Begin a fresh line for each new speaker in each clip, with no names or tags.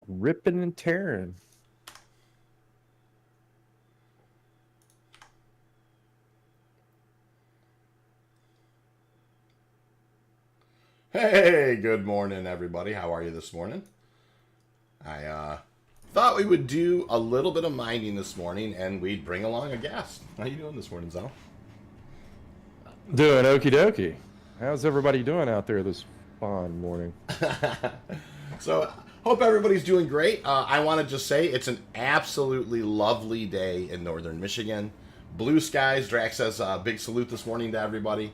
Ripping and tearing.
Hey, good morning, everybody. How are you this morning? I thought we would do a little bit of mining this morning, and we'd bring along a guest. How you doing this morning, Zal?
Doing okie dokie. How's everybody doing out there this fine morning?
So, hope everybody's doing great. I want to just say it's an absolutely lovely day in northern Michigan. Blue skies. Drax says big salute this morning to everybody.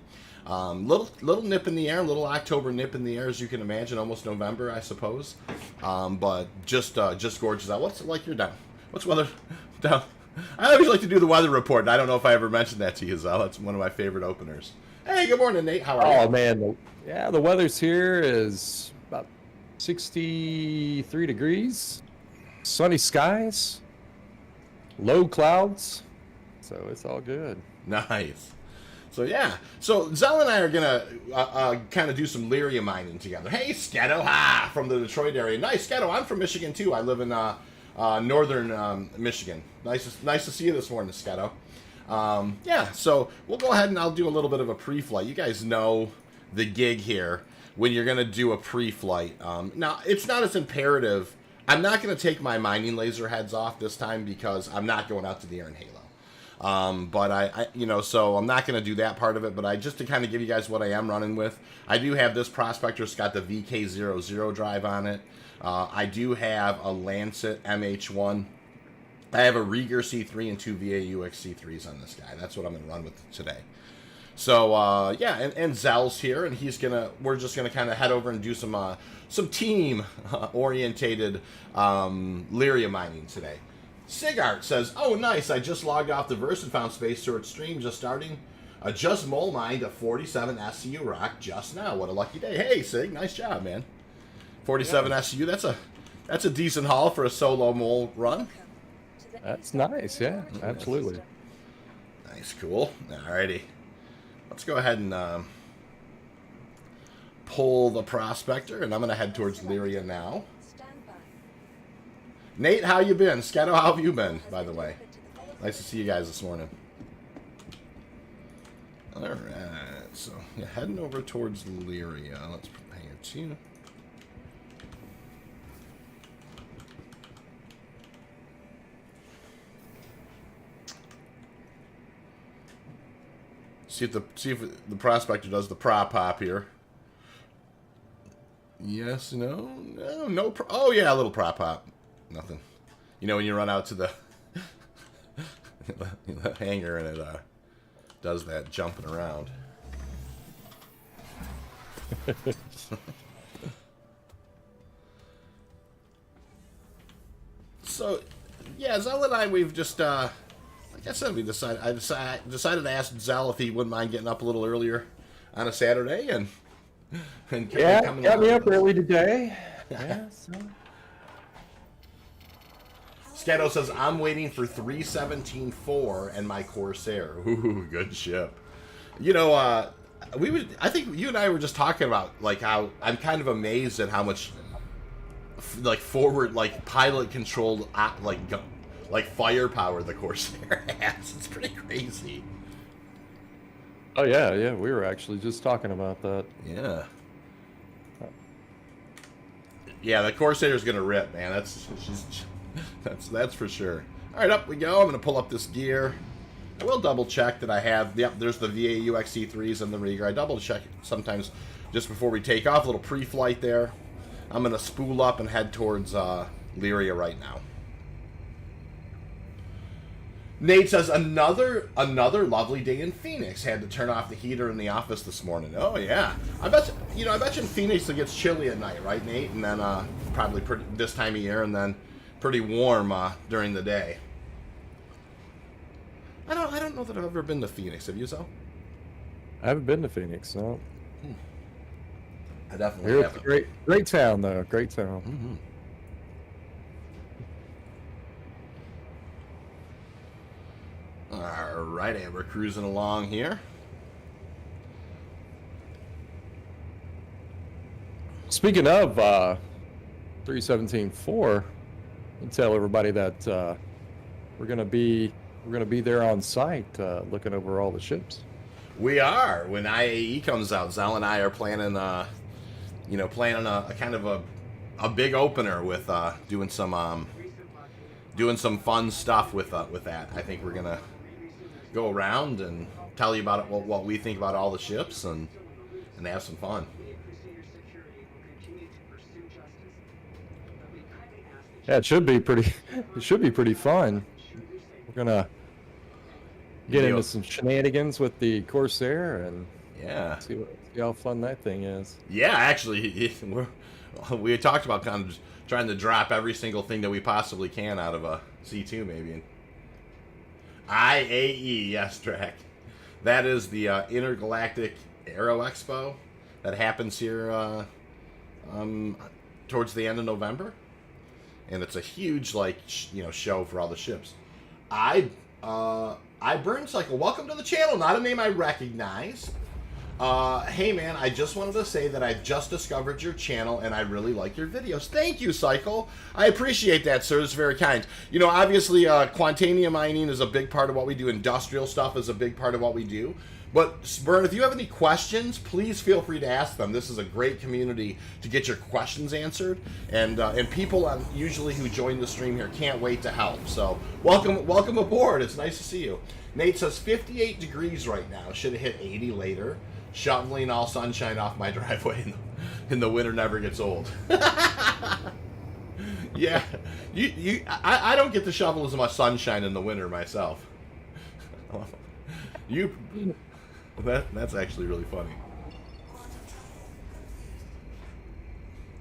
Little nip in the air, little October nip in the air, as you can imagine, almost November, I suppose. But just gorgeous out. What's it like you're down? What's weather down? I always like to do the weather report, and I don't know if I ever mentioned that to you, Zal. That's one of my favorite openers. Hey, good morning, Nate. How are you?
Oh man, the weather's here is about 63 degrees, sunny skies, low clouds, so it's all good.
Nice. So yeah, so Zal and I are gonna kind of do some Lyria mining together. Hey, Sketo, from the Detroit area. Nice, Sketo. I'm from Michigan too. I live in northern Michigan. Nice to see you this morning, Sketo. Yeah, so we'll go ahead and I'll do a little bit of a pre-flight. You guys know the gig here when you're gonna do a pre-flight. Now it's not as imperative. I'm not gonna take my mining laser heads off this time because I'm not going out to the air in Halo. But I so I'm not going to do that part of it, but just to kind of give you guys what I am running with, I do have this Prospector. It's got the VK00 drive on it. I do have a Lancet MH1. I have a Rieger C3 and two VAUX C3s on this guy. That's what I'm going to run with today. So, yeah, and Zal's here, and we're just going to kind of head over and do some team-orientated Lyria mining today. Sigart says, oh, nice. I just logged off the Verse and found Space Sword stream just starting. Just mole mined a 47 SCU rock just now. What a lucky day. Hey, Sig, nice job, man. 47 SCU, that's a decent haul for a solo mole run.
That's nice, yeah, absolutely.
Nice, cool. Alrighty. Let's go ahead and pull the Prospector, and I'm going to head towards Lyria now. Nate, how you been? Sketo, how have you been, by the way? Nice to see you guys this morning. Alright, so yeah, heading over towards Lyria. Let's prepare to. See if the Prospector does the prop hop here. Yes, no. Oh yeah, a little prop hop. Nothing. You know when you run out to the hangar and it does that jumping around. So, yeah, Zal and I, we've just, like I said, I decided to ask Zal if he wouldn't mind getting up a little earlier on a Saturday and
yeah, got me up early today. Yeah, so.
Sketo says, I'm waiting for 317.4 and my Corsair. Ooh, good ship. You know, I think you and I were just talking about, like, how I'm kind of amazed at how much, like, forward, like, pilot-controlled, like, firepower the Corsair has. It's pretty crazy.
Oh, yeah, we were actually just talking about that.
Yeah. Yeah, the Corsair's gonna rip, man. That's for sure. All right, up we go. I'm going to pull up this gear. I will double check that I have. Yep, there's the VAUX C3s and the Rieger. I double check it sometimes just before we take off. A little pre-flight there. I'm going to spool up and head towards Lyria right now. Nate says another lovely day in Phoenix. Had to turn off the heater in the office this morning. Oh yeah, I bet you in Phoenix it gets chilly at night, right, Nate? And then probably this time of year, and then pretty warm during the day. I don't know that I've ever been to Phoenix. Have you, Zal?
I haven't been to Phoenix, no.
I definitely haven't.
Great town, though. Great town.
Mm-hmm. All right, and we're cruising along here.
Speaking of 317.4, and tell everybody that we're gonna be there on site looking over all the ships.
We are. When IAE comes out, Zal and I are planning, planning a kind of a big opener with doing some fun stuff with that. I think we're gonna go around and tell you about it, what we think about all the ships, and have some fun.
Yeah, it should be pretty. It should be pretty fun. We're gonna get into some shenanigans with the Corsair and see how fun that thing is.
Yeah, actually, we talked about kind of trying to drop every single thing that we possibly can out of a C2, maybe. IAE, yes, Drac. That is the Intergalactic Aero Expo that happens here towards the end of November. And it's a huge, show for all the ships. I Burn Cycle, welcome to the channel. Not a name I recognize. Hey man, I just wanted to say that I just discovered your channel and I really like your videos. Thank you, Cycle. I appreciate that, sir. It's very kind. You know, obviously, Quantanium mining is a big part of what we do. Industrial stuff is a big part of what we do. But, Burn, if you have any questions, please feel free to ask them. This is a great community to get your questions answered. And people usually who join the stream here can't wait to help. So, welcome aboard. It's nice to see you. Nate says 58 degrees right now. Should have hit 80 later. Shoveling all sunshine off my driveway in the winter never gets old. Yeah, I don't get to shovel as much sunshine in the winter myself. That's actually really funny.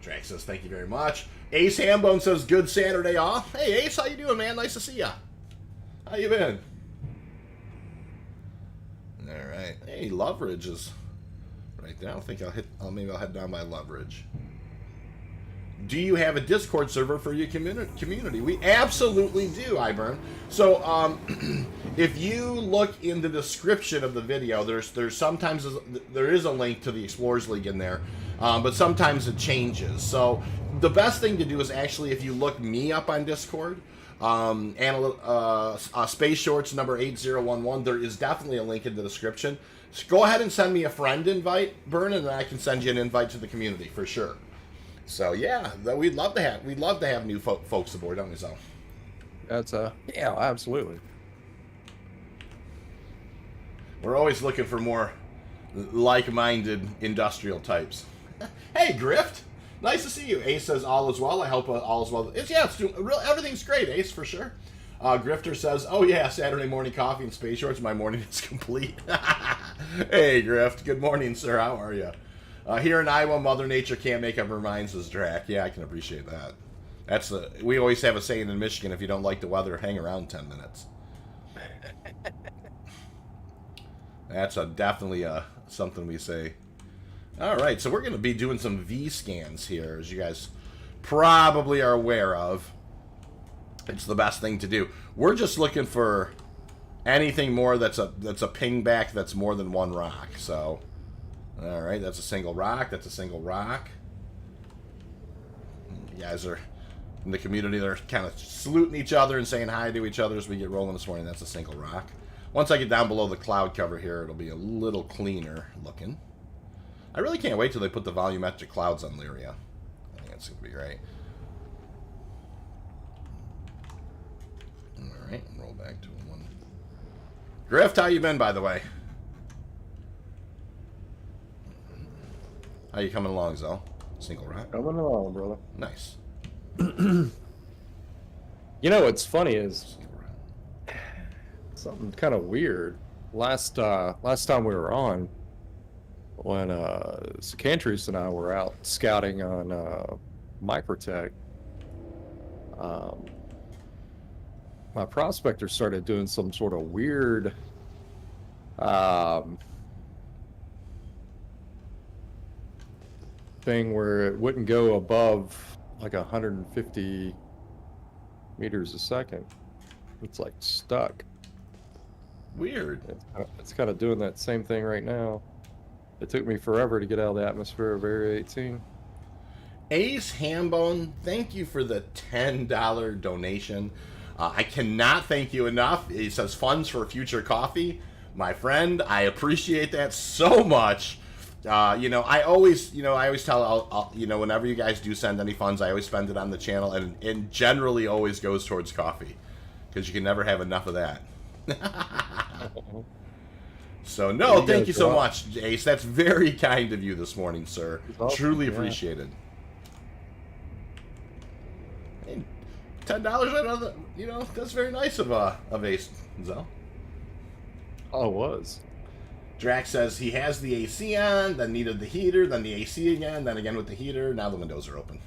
Drax says, thank you very much. Ace Hambone says, good Saturday off. Hey, Ace, how you doing, man? Nice to see ya. How you been? All right. Hey, Loveridge is right there. I think maybe I'll head down by Loveridge. Do you have a Discord server for your community? We absolutely do, Iburn. So, if you look in the description of the video, there's sometimes there is a link to the Explorers League in there, but sometimes it changes. So, the best thing to do is actually, if you look me up on Discord, Space Shorts number 8011, there is definitely a link in the description. So go ahead and send me a friend invite, Burn, and then I can send you an invite to the community for sure. So yeah, we'd love to have new folks aboard, don't we, Zal?
That's yeah, absolutely.
We're always looking for more like-minded industrial types. Hey, Grift, nice to see you. Ace says all is well. I hope all is well. Everything's great, Ace, for sure. Grifter says, oh yeah, Saturday morning coffee and Space Shorts. My morning is complete. Hey, Grift. Good morning, sir. How are you? Here in Iowa, Mother Nature can't make up her mind, says Drac. Yeah, I can appreciate that. We always have a saying in Michigan, if you don't like the weather, hang around 10 minutes. That's definitely something we say. All right, so we're going to be doing some V scans here, as you guys probably are aware of. It's the best thing to do. We're just looking for anything more that's a ping back that's more than one rock. So, all right, that's a single rock. That's a single rock. You guys are in the community. They're kind of saluting each other and saying hi to each other as we get rolling this morning. That's a single rock. Once I get down below the cloud cover here, it'll be a little cleaner looking. I really can't wait till they put the volumetric clouds on Lyria. I think that's going to be great. Alright, roll back to one. Grift, how you been, by the way? How you coming along, Zal? Single rock?
Coming along, brother.
Nice.
You know what's funny is something kind of weird. Last time we were on, when Secantris and I were out scouting on Microtech, my prospector started doing some sort of weird thing where it wouldn't go above like 150 meters a second. It's like stuck.
Weird.
It's kind of doing that same thing right now. It took me forever to get out of the atmosphere of Area 18.
Ace Hambone, thank you for the $10 donation. I cannot thank you enough. He says funds for future coffee. My friend, I appreciate that so much. I always tell, whenever you guys do send any funds, I always spend it on the channel, and it generally always goes towards coffee, because you can never have enough of that. So, no, thank you so much, Ace. That's very kind of you this morning, sir. Awesome. Truly appreciated. Hey, $10, that's very nice of Ace, Zell.
Oh, it was.
Drax says he has the AC on, then needed the heater, then the AC again, then again with the heater. Now the windows are open.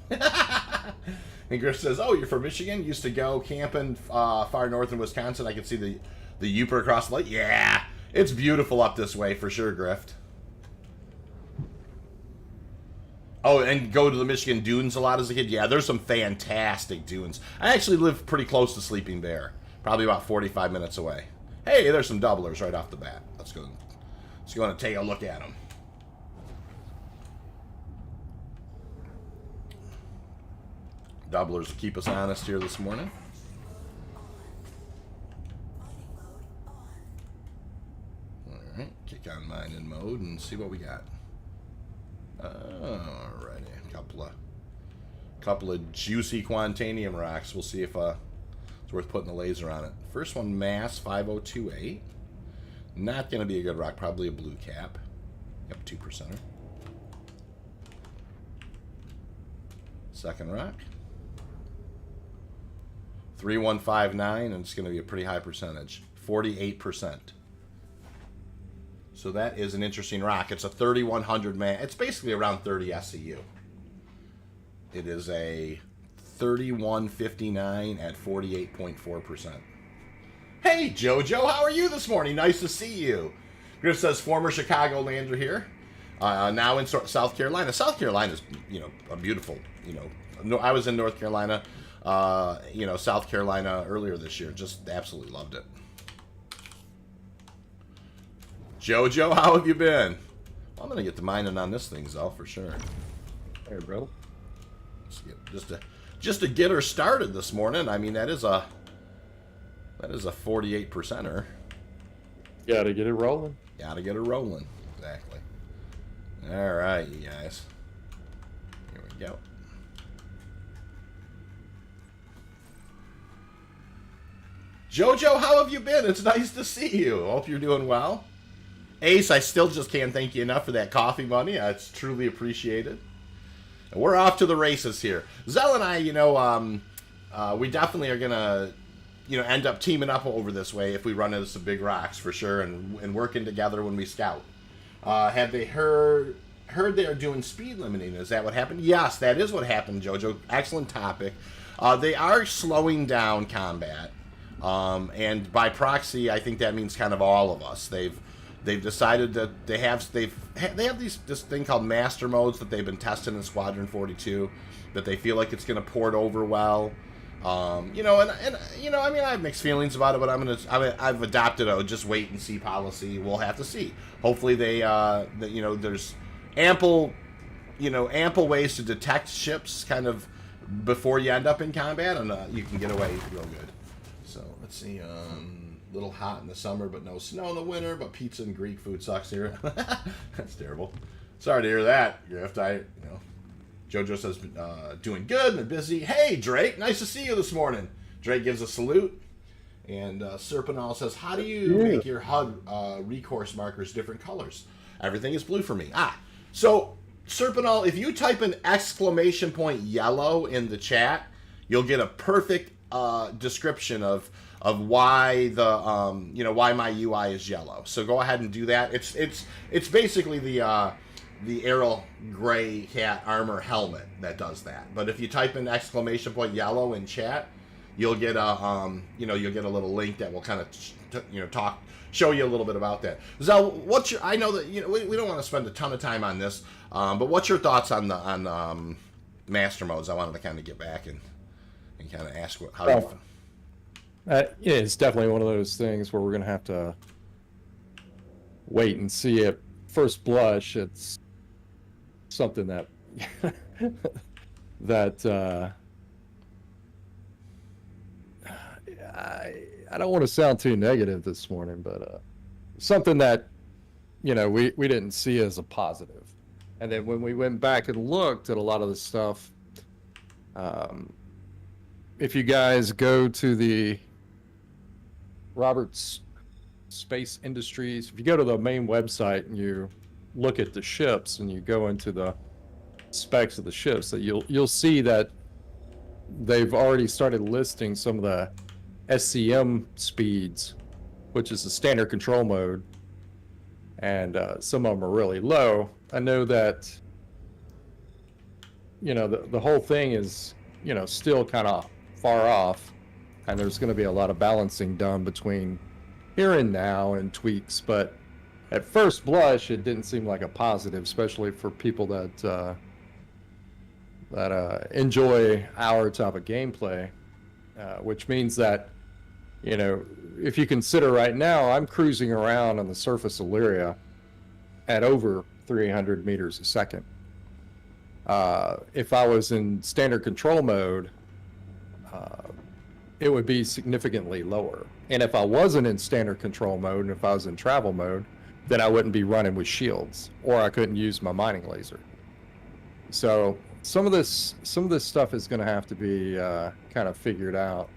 And Griff says, oh, you're from Michigan? Used to go camping far north in Wisconsin. I could see the Yooper across the lake. Yeah, it's beautiful up this way for sure, Griff. Oh, and go to the Michigan dunes a lot as a kid. Yeah, there's some fantastic dunes. I actually live pretty close to Sleeping Bear, probably about 45 minutes away. Hey, there's some doublers right off the bat. Let's go and take a look at them. Doublers will keep us honest here this morning. Alright, kick on mining mode and see what we got. Alrighty, couple of juicy Quantanium rocks. We'll see if it's worth putting the laser on it. First one, Mass 5028. Not going to be a good rock, probably a blue cap. Yep, 2%er. Second rock. 3159, and it's going to be a pretty high percentage. 48%. So that is an interesting rock. It's a 3100 man. It's basically around 30 SCU. It is a 3159 at 48.4%. Hey, JoJo, how are you this morning? Nice to see you. Griff says, former Chicago-lander here, now in South Carolina. South Carolina is, a beautiful, I was in North Carolina, South Carolina earlier this year. Just absolutely loved it. JoJo, how have you been? Well, I'm going to get to mining on this thing, Zell, for sure.
Hey, bro.
Just to get her started this morning. I mean, that is a 48%er.
Gotta get it rolling.
Gotta get it rolling. Exactly. All right, you guys. Here we go. JoJo, how have you been? It's nice to see you. Hope you're doing well. Ace, I still just can't thank you enough for that coffee money. It's truly appreciated. And we're off to the races here. Zell and I, we definitely are going to, end up teaming up over this way if we run into some big rocks for sure, and working together when we scout. Have they heard they are doing speed limiting? Is that what happened? Yes, that is what happened, JoJo. Excellent topic. They are slowing down combat. And by proxy, I think that means kind of all of us. They've decided that they have this thing called master modes that they've been testing in Squadron 42 that they feel like it's going to port over well. I have mixed feelings about it, but I've adopted a just wait and see policy. We'll have to see. Hopefully there's ample ways to detect ships kind of before you end up in combat, and you can get away real good. So let's see. Little hot in the summer, but no snow in the winter. But pizza and Greek food sucks here. That's terrible. Sorry to hear that, Griff. JoJo says doing good and busy. Hey, Drake, nice to see you this morning. Drake gives a salute, and Serpinol says, how do you make your HUD recourse markers different colors? Everything is blue for me. So Serpinol, if you type an exclamation point yellow in the chat, you'll get a perfect description of why why my UI is yellow. So go ahead and do that. It's basically the Arrow Gray Cat Armor helmet that does that. But if you type in exclamation point yellow in chat, you'll get a you'll get a little link that will kind of show you a little bit about that. Zell, I know that we don't want to spend a ton of time on this, but what's your thoughts on master modes? I wanted to kind of get back and kind of ask how you feel.
It's definitely one of those things where we're going to have to wait and see. At first blush, it's something that that I don't want to sound too negative this morning, but something that we didn't see as a positive. And then when we went back and looked at a lot of the stuff, if you guys go to the Roberts Space Industries, if you go to the main website and you look at the ships and you go into the specs of the ships, that you'll see that they've already started listing some of the SCM speeds, which is the standard control mode, and some of them are really low. I know that the whole thing is still kind of far off, and there's going to be a lot of balancing done between here and now and tweaks, but at first blush it didn't seem like a positive, especially for people that enjoy our type of gameplay, which means that if you consider right now, I'm cruising around on the surface of Lyria at over 300 meters a second. If I was in standard control mode, it would be significantly lower. And if I wasn't in standard control mode, and if I was in travel mode, then I wouldn't be running with shields, or I couldn't use my mining laser. So some of this stuff is going to have to be kind of figured out.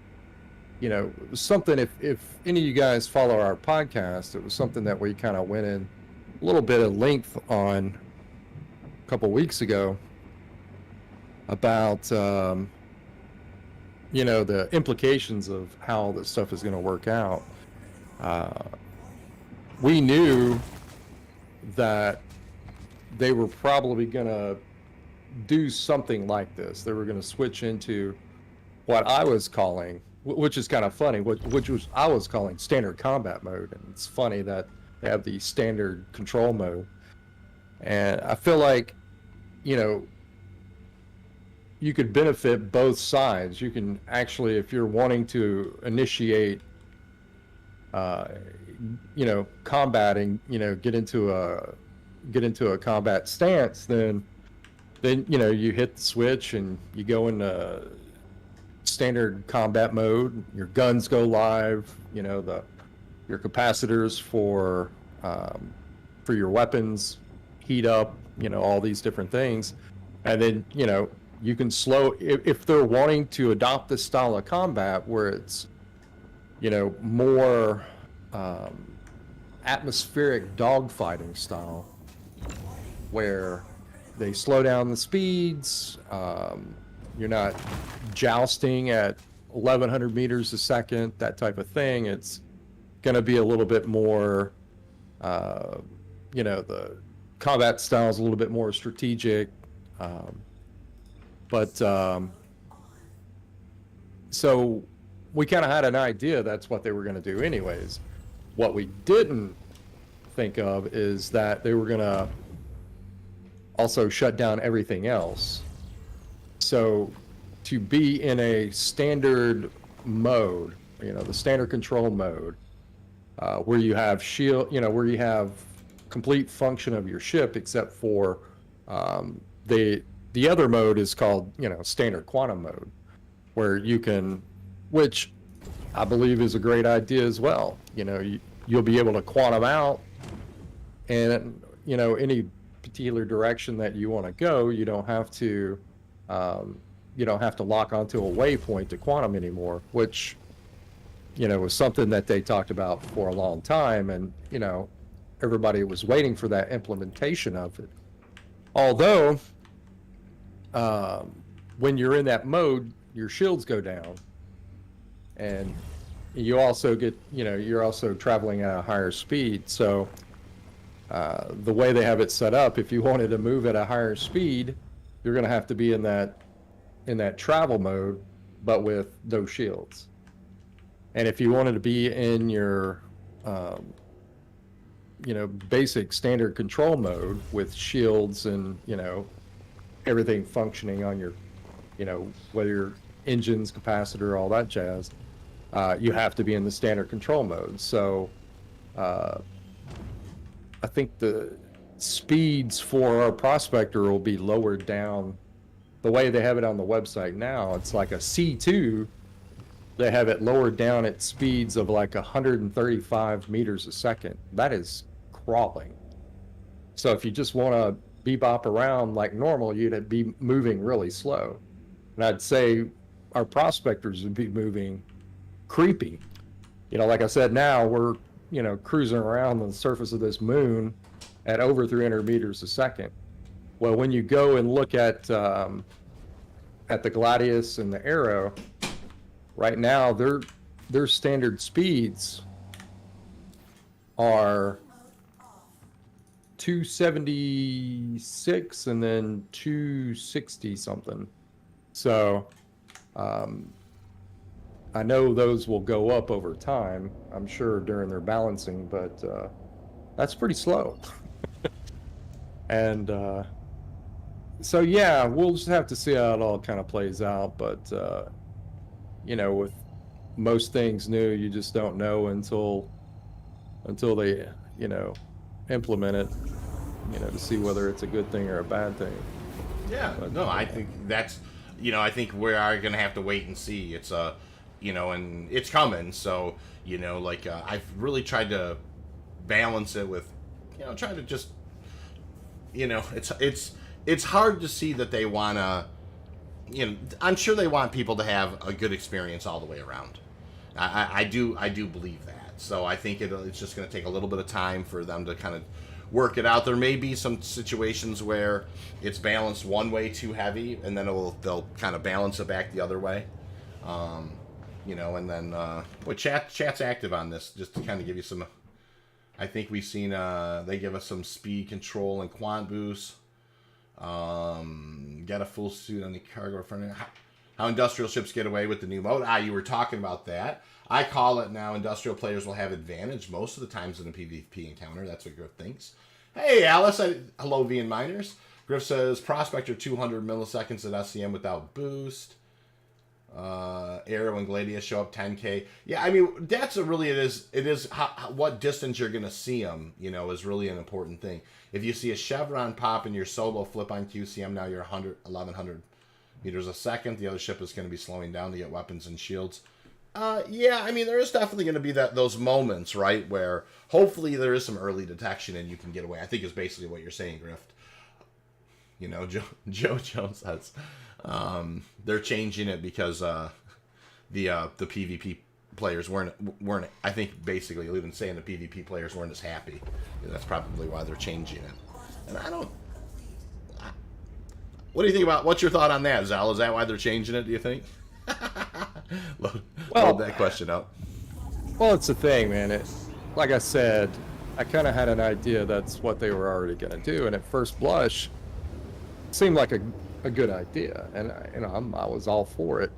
Something, if any of you guys follow our podcast, it was something that we kind of went in a little bit of length on a couple weeks ago about the implications of how this stuff is going to work out. We knew that they were probably going to do something like this. They were going to switch into what I was calling, which is kind of funny, which was I was calling standard combat mode. And it's funny that they have the standard control mode. And I feel like, you could benefit both sides. You can actually, if you're wanting to initiate, combating, get into a combat stance, then you hit the switch and you go into standard combat mode. Your guns go live. Your capacitors for your weapons heat up. All these different things, and then you can slow if they're wanting to adopt this style of combat where it's more atmospheric dogfighting style, where they slow down the speeds. You're not jousting at 1100 meters a second, that type of thing. It's going to be a little bit more, the combat style is a little bit more strategic. So we kind of had an idea that's what they were going to do anyways. What we didn't think of is that they were going to also shut down everything else. So to be in a standard mode, the standard control mode, where you have shield, where you have complete function of your ship, except for the other mode is called, standard quantum mode, where you can, which I believe is a great idea as well. You'll be able to quantum out, and any particular direction that you want to go, you don't have to lock onto a waypoint to quantum anymore, which was something that they talked about for a long time, and everybody was waiting for that implementation of it. Although when you're in that mode, your shields go down, and you also get, you're also traveling at a higher speed. So the way they have it set up, if you wanted to move at a higher speed, you're going to have to be in that travel mode, but with no shields. And if you wanted to be in your basic standard control mode with shields and everything functioning on your whether your engines, capacitor, all that jazz, you have to be in the standard control mode. So I think the speeds for our prospector will be lowered down the way they have it on the website now, it's like a C2. They have it lowered down at speeds of like 135 meters a second. That is crawling. So if you just want to bebop around like normal, you'd be moving really slow. And I'd say our prospectors would be moving creepy. You know, like I said, now we're, you know, cruising around on the surface of this moon at over 300 meters a second. Well, when you go and look at the Gladius and the Arrow, right now their standard speeds are 276 and then 260 something. So I know those will go up over time, I'm sure, during their balancing, but that's pretty slow. And so yeah, we'll just have to see how it all kind of plays out. But you know, with most things new, you just don't know until they, you know, implement it, you know, to see whether it's a good thing or a bad thing.
Yeah, but, no, I think that's, you know, I think we are going to have to wait and see. It's you know, and it's coming. So, you know, like I've really tried to balance it with, you know, trying to just, you know, it's hard to see that they want to, you know, I'm sure they want people to have a good experience all the way around. I do believe that. So I think it's just going to take a little bit of time for them to kind of work it out. There may be some situations where it's balanced one way too heavy, and then they'll kind of balance it back the other way. You know, and then chat's active on this just to kind of give you some. I think we've seen they give us some speed control and quant boost. Get a full suit on the cargo front. How industrial ships get away with the new mode. You were talking about that. I call it now industrial players will have advantage most of the times in a PvP encounter. That's what Griff thinks. Hey, Alice. Hello, V and Miners. Griff says, Prospector 200 milliseconds at SCM without boost. Arrow and Gladius show up 10K. Yeah, I mean, that's it is what distance you're going to see them, you know, is really an important thing. If you see a chevron pop in your solo flip on QCM, now you're 1100 meters a second. The other ship is going to be slowing down to get weapons and shields. Yeah, I mean, there is definitely going to be those moments, right, where hopefully there is some early detection and you can get away. I think is basically what you're saying, Grift. You know, Joe Jones says they're changing it because the PvP players weren't. I think basically even saying the PvP players weren't as happy. That's probably why they're changing it. And what do you think about? What's your thought on that, Zal? Is that why they're changing it? Do you think? Load that question up.
Well, it's the thing, man. Like I said, I kind of had an idea that's what they were already going to do, and at first blush, it seemed like a good idea, and you know, I was all for it.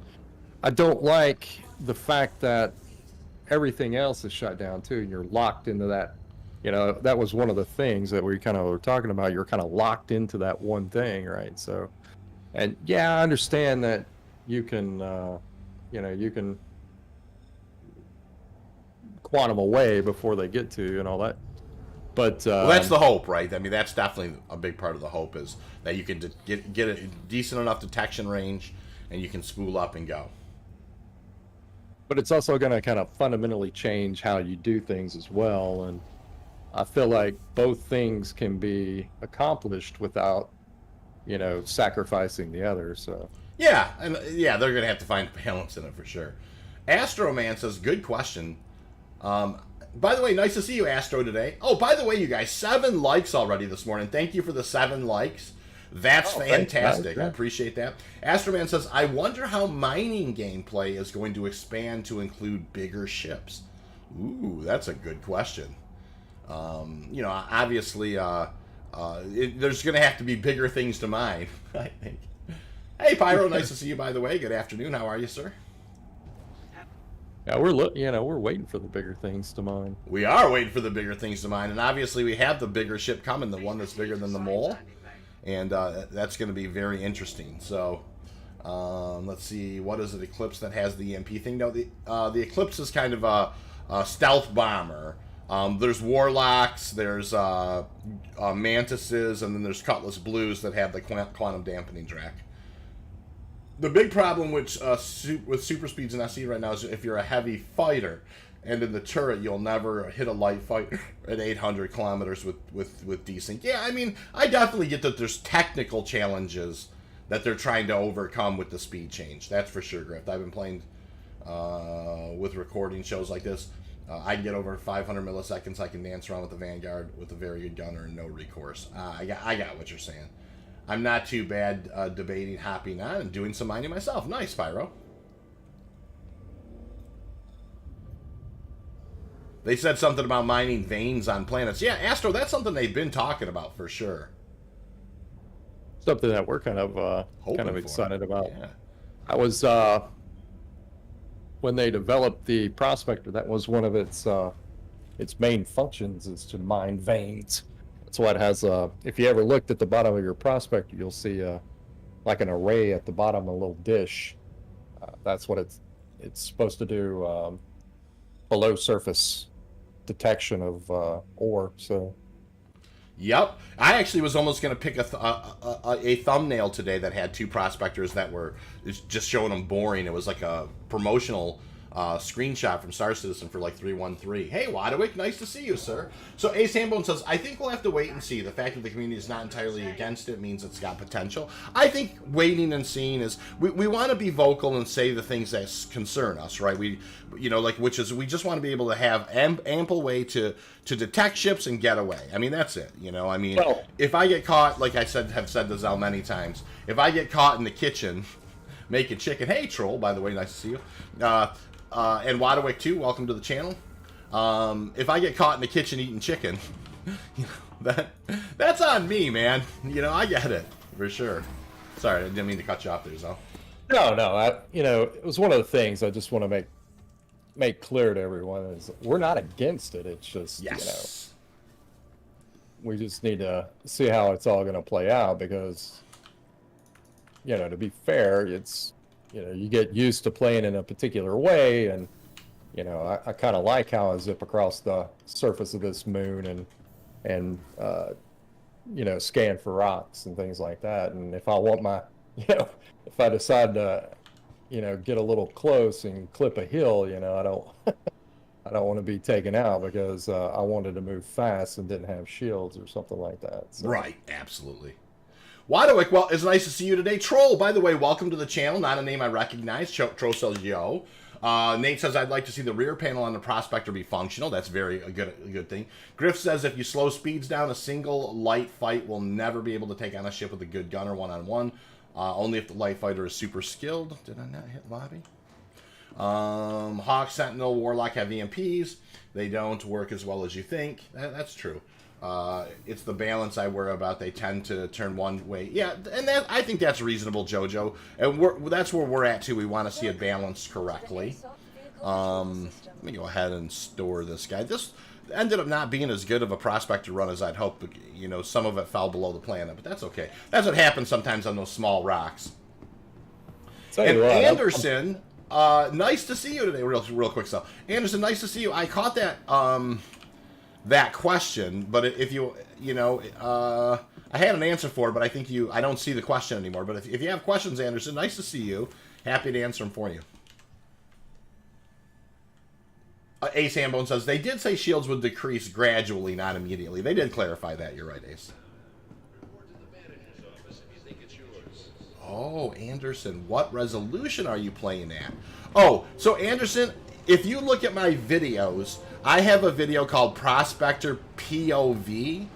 I don't like the fact that everything else is shut down too, and you're locked into that. You know, that was one of the things that we kind of were talking about. You're kind of locked into that one thing, right? So, and yeah, I understand that you can, you know, you can quantum away before they get to you and all that. But
well, that's the hope, right? I mean, that's definitely a big part of the hope is that you can get a decent enough detection range and you can spool up and go.
But it's also going to kind of fundamentally change how you do things as well. And I feel like both things can be accomplished without, you know, sacrificing the other. So
yeah, and yeah, they're going to have to find balance in it for sure. Astroman says, good question. By the way, nice to see you, Astro, today. Oh, by the way, you guys, 7 likes already this morning. Thank you for the 7 likes. That's fantastic. I appreciate that. Astroman says, I wonder how mining gameplay is going to expand to include bigger ships. Ooh, that's a good question. You know, obviously, there's going to have to be bigger things to mine, I think. Hey, Pyro, nice to see you, by the way. Good afternoon. How are you, sir?
Yeah, we're waiting for the bigger things to mine.
We are waiting for the bigger things to mine, and obviously we have the bigger ship coming, the one that's bigger than the mole, and that's going to be very interesting. So, let's see, what is it? Eclipse that has the EMP thing? No, the Eclipse is kind of a stealth bomber. There's Warlocks, there's Mantises, and then there's Cutlass Blues that have the quantum dampening track. The big problem with super speeds in SE right now is if you're a heavy fighter, and in the turret you'll never hit a light fighter at 800 kilometers with desync. Yeah, I mean, I definitely get that there's technical challenges that they're trying to overcome with the speed change. That's for sure, Grift. I've been playing with recording shows like this. I can get over 500 milliseconds. I can dance around with the Vanguard with a very good gunner and no recourse. I got what you're saying. I'm not too bad debating, hopping on, and doing some mining myself. Nice, Spyro. They said something about mining veins on planets. Yeah, Astro, that's something they've been talking about for sure.
Something that we're kind of excited about.
Yeah.
I was when they developed the Prospector, that was one of its main functions, is to mine veins. That's why it has if you ever looked at the bottom of your Prospector, you'll see like an array at the bottom, a little dish. That's what it's supposed to do, below surface detection of ore. So
yep, I actually was almost going to pick a thumbnail today that had two prospectors that were just showing them boring. It was like a promotional screenshot from Star Citizen for like 313. Hey, Wadwick, nice to see you, sir. So Ace Hambone says, I think we'll have to wait and see. The fact that the community is not entirely against it means it's got potential. I think waiting and seeing is, we want to be vocal and say the things that concern us, right? We just want to be able to have ample way to detect ships and get away. I mean, that's it. I mean, well, if I get caught, like I have said to Zell many times, if I get caught in the kitchen making chicken, hey, Troll, by the way, nice to see you. And Wadwick too, welcome to the channel. If I get caught in the kitchen eating chicken, that's on me, man. I get it for sure. Sorry, I didn't mean to cut you off there, Zell.
No, it was one of the things I just want to make clear to everyone is we're not against it. It's just
yes.
We just need to see how it's all going to play out because to be fair, it's you get used to playing in a particular way, and I kind of like how I zip across the surface of this moon and scan for rocks and things like that. And if I want my if I decide to get a little close and clip a hill, I don't I don't want to be taken out because I wanted to move fast and didn't have shields or something like that. So.
Right, absolutely. Wadwick, well, it's nice to see you today. Troll, by the way, welcome to the channel. Not a name I recognize. Troll says yo. Nate says, I'd like to see the rear panel on the Prospector be functional. That's a good thing. Griff says, if you slow speeds down, a single light fight will never be able to take on a ship with a good gunner one-on-one. Only if the light fighter is super skilled. Did I not hit lobby? Hawk, Sentinel, Warlock have EMPs. They don't work as well as you think. That's true. It's the balance I worry about. They tend to turn one way. Yeah, and I think that's reasonable, JoJo. And that's where we're at, too. We want to see it balanced correctly. Let me go ahead and store this guy. This ended up not being as good of a Prospector run as I'd hoped. Some of it fell below the planet, but that's okay. That's what happens sometimes on those small rocks. And Anderson, nice to see you today. Real quick stuff. Anderson, nice to see you. I caught that question, but if I had an answer for it, but I don't see the question anymore. But if you have questions, Anderson, nice to see you. Happy to answer them for you. Ace Hambone says, they did say shields would decrease gradually, not immediately. They did clarify that. You're right, Ace. Oh, Anderson, what resolution are you playing at? Oh, so Anderson, if you look at my videos, I have a video called Prospector POV.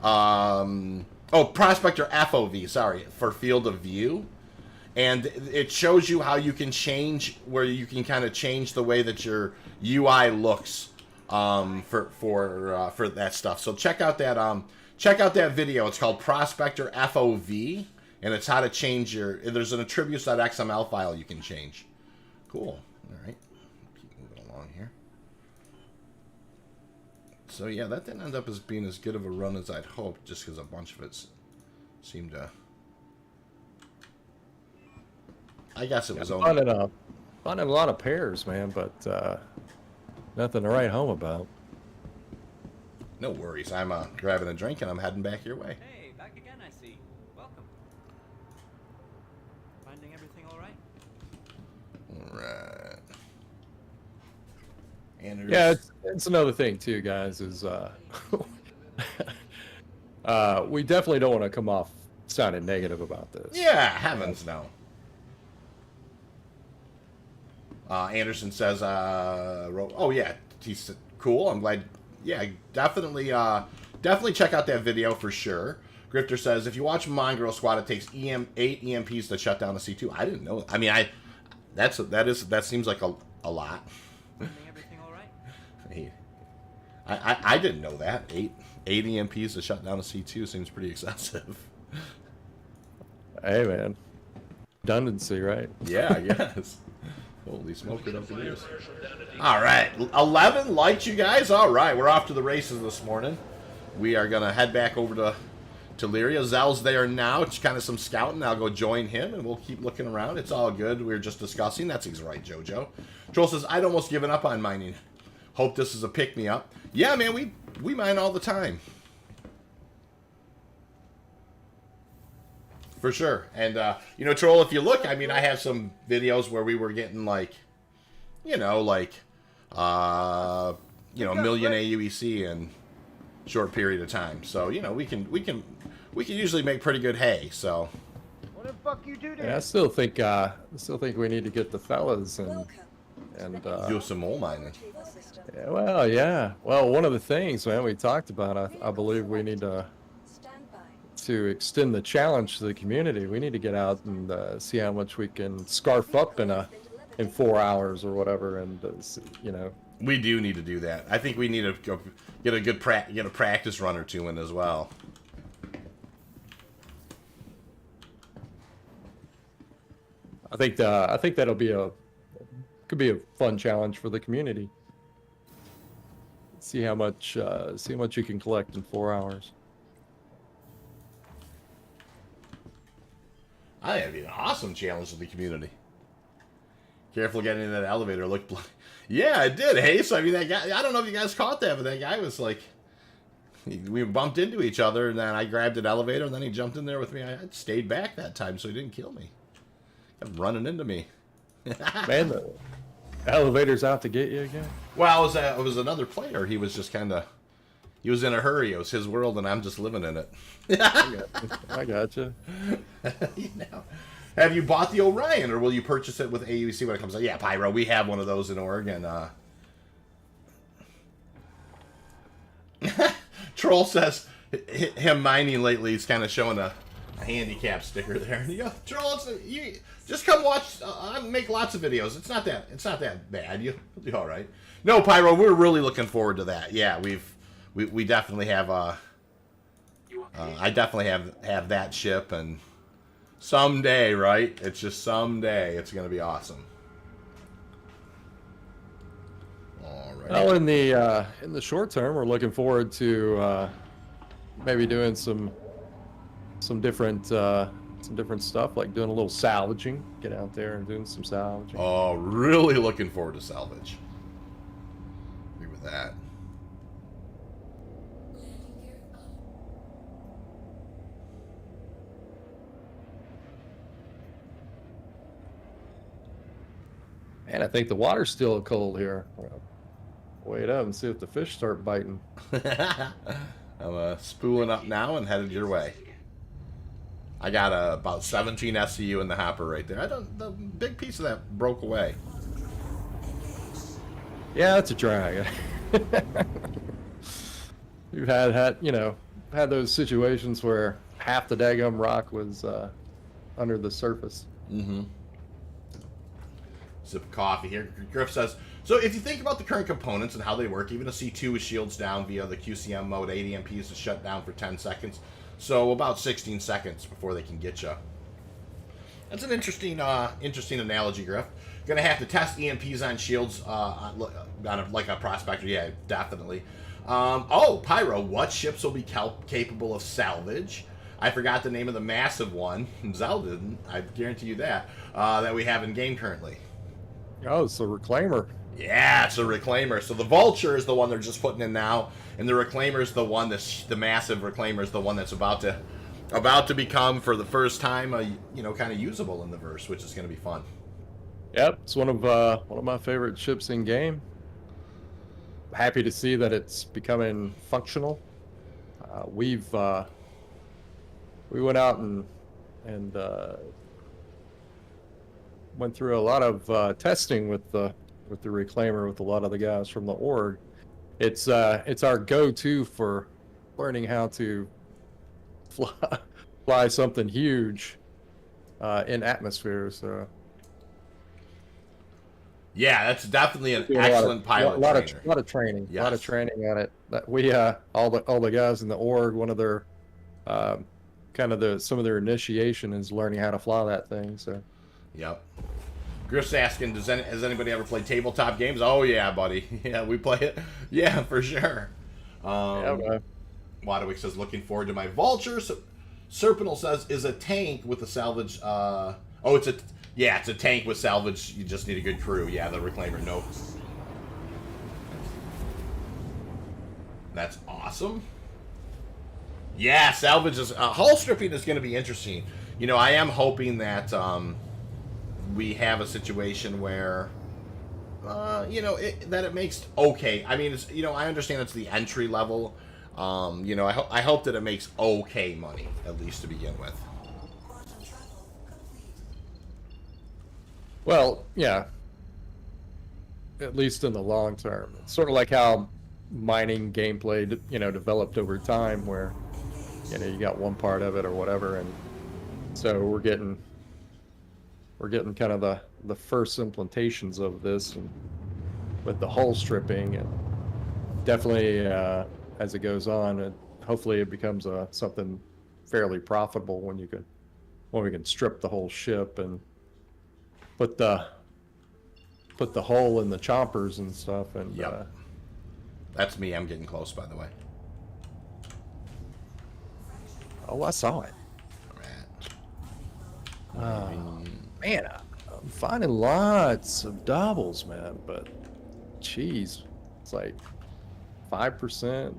Prospector FOV, sorry, for Field of View. And it shows you how you can change, where you can kind of change the way that your UI looks for that stuff. So check out that video. It's called Prospector FOV, and it's how to change there's an attributes.xml file you can change. Cool. All right. Keep moving along here. So yeah, that didn't end up as being as good of a run as I'd hoped, just because a bunch of it seemed to. I guess it was only
finding a lot of pairs, man, but nothing to write home about.
No worries. I'm grabbing a drink and I'm heading back your way.
Hey, back again, I see. Welcome. Finding everything all right?
right.
And yeah, it's another thing too, guys. Is we definitely don't want to come off sounding negative about this.
Yeah, heavens no. Anderson says, oh yeah, he's cool. I'm glad. Yeah, definitely check out that video for sure. Grifter says, if you watch Mongrel Squad, it takes 8 EMPs to shut down a C2. I didn't know. I mean, that seems like a lot.
Everything all right?
I didn't know that. 8 EMPs to shut down a C2 seems pretty excessive.
Hey man, redundancy, right?
Yeah, I guess. Holy smoke, it up it is. All right, 11 liked you guys. All right, we're off to the races this morning. We are gonna head back over to Lyria. Zell's there now. It's kind of some scouting. I'll go join him, and we'll keep looking around. It's all good. We were just discussing. That's right, JoJo. Troll says, I'd almost given up on mining. Hope this is a pick-me-up. Yeah, man, we mine all the time. For sure. And, you know, Troll, if you look, I mean, I have some videos where we were getting, like, you know, like, a million AUEC in a short period of time. So, you know, we can usually make pretty good hay, so.
What the fuck you do there?
Yeah, I still think we need to get the fellas and
do some more mining.
Yeah, well, yeah. Well, one of the things, man, we talked about, I believe we need to extend the challenge to the community. We need to get out and see how much we can scarf up in 4 hours or whatever, and you know.
We do need to do that. I think we need to go get a practice run or two in as well.
I think that'll be could be a fun challenge for the community. See how much you can collect in 4 hours.
I think it'd be an awesome challenge to the community. Careful getting in that elevator. Look, yeah, it did. Hey, so I mean, that guy. I don't know if you guys caught that, but that guy was like, we bumped into each other, and then I grabbed an elevator, and then he jumped in there with me. I stayed back that time, so he didn't kill me. Kept running into me.
Man, the elevator's out to get you again.
Well, it was another player. He was just kind of. He was in a hurry. It was his world, and I'm just living in it.
I gotcha.
You know. Have you bought the Orion, or will you purchase it with AUC when it comes out? Yeah, Pyro, we have one of those in Oregon. Troll says him mining lately. He's kind of showing a handicap sticker there. And you go, Troll, you just come watch. I make lots of videos. It's not that bad. You'll be all right. No, Pyro, we're really looking forward to that. Yeah, we definitely have. I definitely have that ship, and someday, right? It's just someday it's going to be awesome. All right.
Well, in the short term, we're looking forward to maybe doing some different stuff, like doing a little salvaging. Get out there and doing some salvaging.
Oh, really looking forward to salvage. Agree with that.
Man, I think the water's still cold here. Wait up and see if the fish start biting.
I'm spooling up now and headed your way. I got about 17 SCU in the hopper right there. The big piece of that broke away.
Yeah, that's a drag. We've had those situations where half the daggum rock was under the surface.
Mm-hmm. Sip of coffee here. Griff says, so if you think about the current components and how they work, even a C2 with shields down via the QCM mode, 80 MPs to shut down for 10 seconds. So about 16 seconds before they can get you. That's an interesting analogy, Griff. Gonna have to test EMPs on shields like a prospector. Yeah, definitely. Pyro, what ships will be capable of salvage? I forgot the name of the massive one. Zell didn't. I guarantee you that we have in game currently.
Oh, it's a reclaimer.
Yeah, it's a reclaimer. So the Vulture is the one they're just putting in now, and the reclaimer is the one the massive reclaimer is the one that's about to become for the first time, kind of usable in the verse, which is going to be fun.
Yep, it's one of my favorite ships in game. Happy to see that it's becoming functional. We went out and went through a lot of testing with the reclaimer with a lot of the guys from the org. It's our go-to for learning how to fly something huge in atmosphere. So
yeah, that's definitely an excellent pilot.
A lot of training. Yes. A lot of training on it. We all the guys in the org, one of their some of their initiation is learning how to fly that thing. So
yep. Griff's asking, has anybody ever played tabletop games? Oh yeah, buddy. Yeah, we play it. Yeah, for sure. Wadwick says, looking forward to my vulture. Serpinal says, is a tank with a salvage. It's a tank with salvage. You just need a good crew. Yeah, the reclaimer. Nope. That's awesome. Yeah, salvage is hull stripping is going to be interesting. You know, I am hoping that we have a situation where, that it makes okay. I mean, it's, I understand it's the entry level. I hope that it makes okay money, at least to begin with.
Well, yeah. At least in the long term. It's sort of like how mining gameplay, developed over time, where, you got one part of it or whatever, and so we're getting kind of the first implementations of this, and with the hull stripping, and definitely as it goes on, hopefully it becomes something fairly profitable when we can strip the whole ship and put the hull in the choppers and stuff. And
yep. That's me. I'm getting close, by the way.
Oh, I saw it.
All right.
Man, I'm finding lots of doubles, man, but geez, it's like 5%,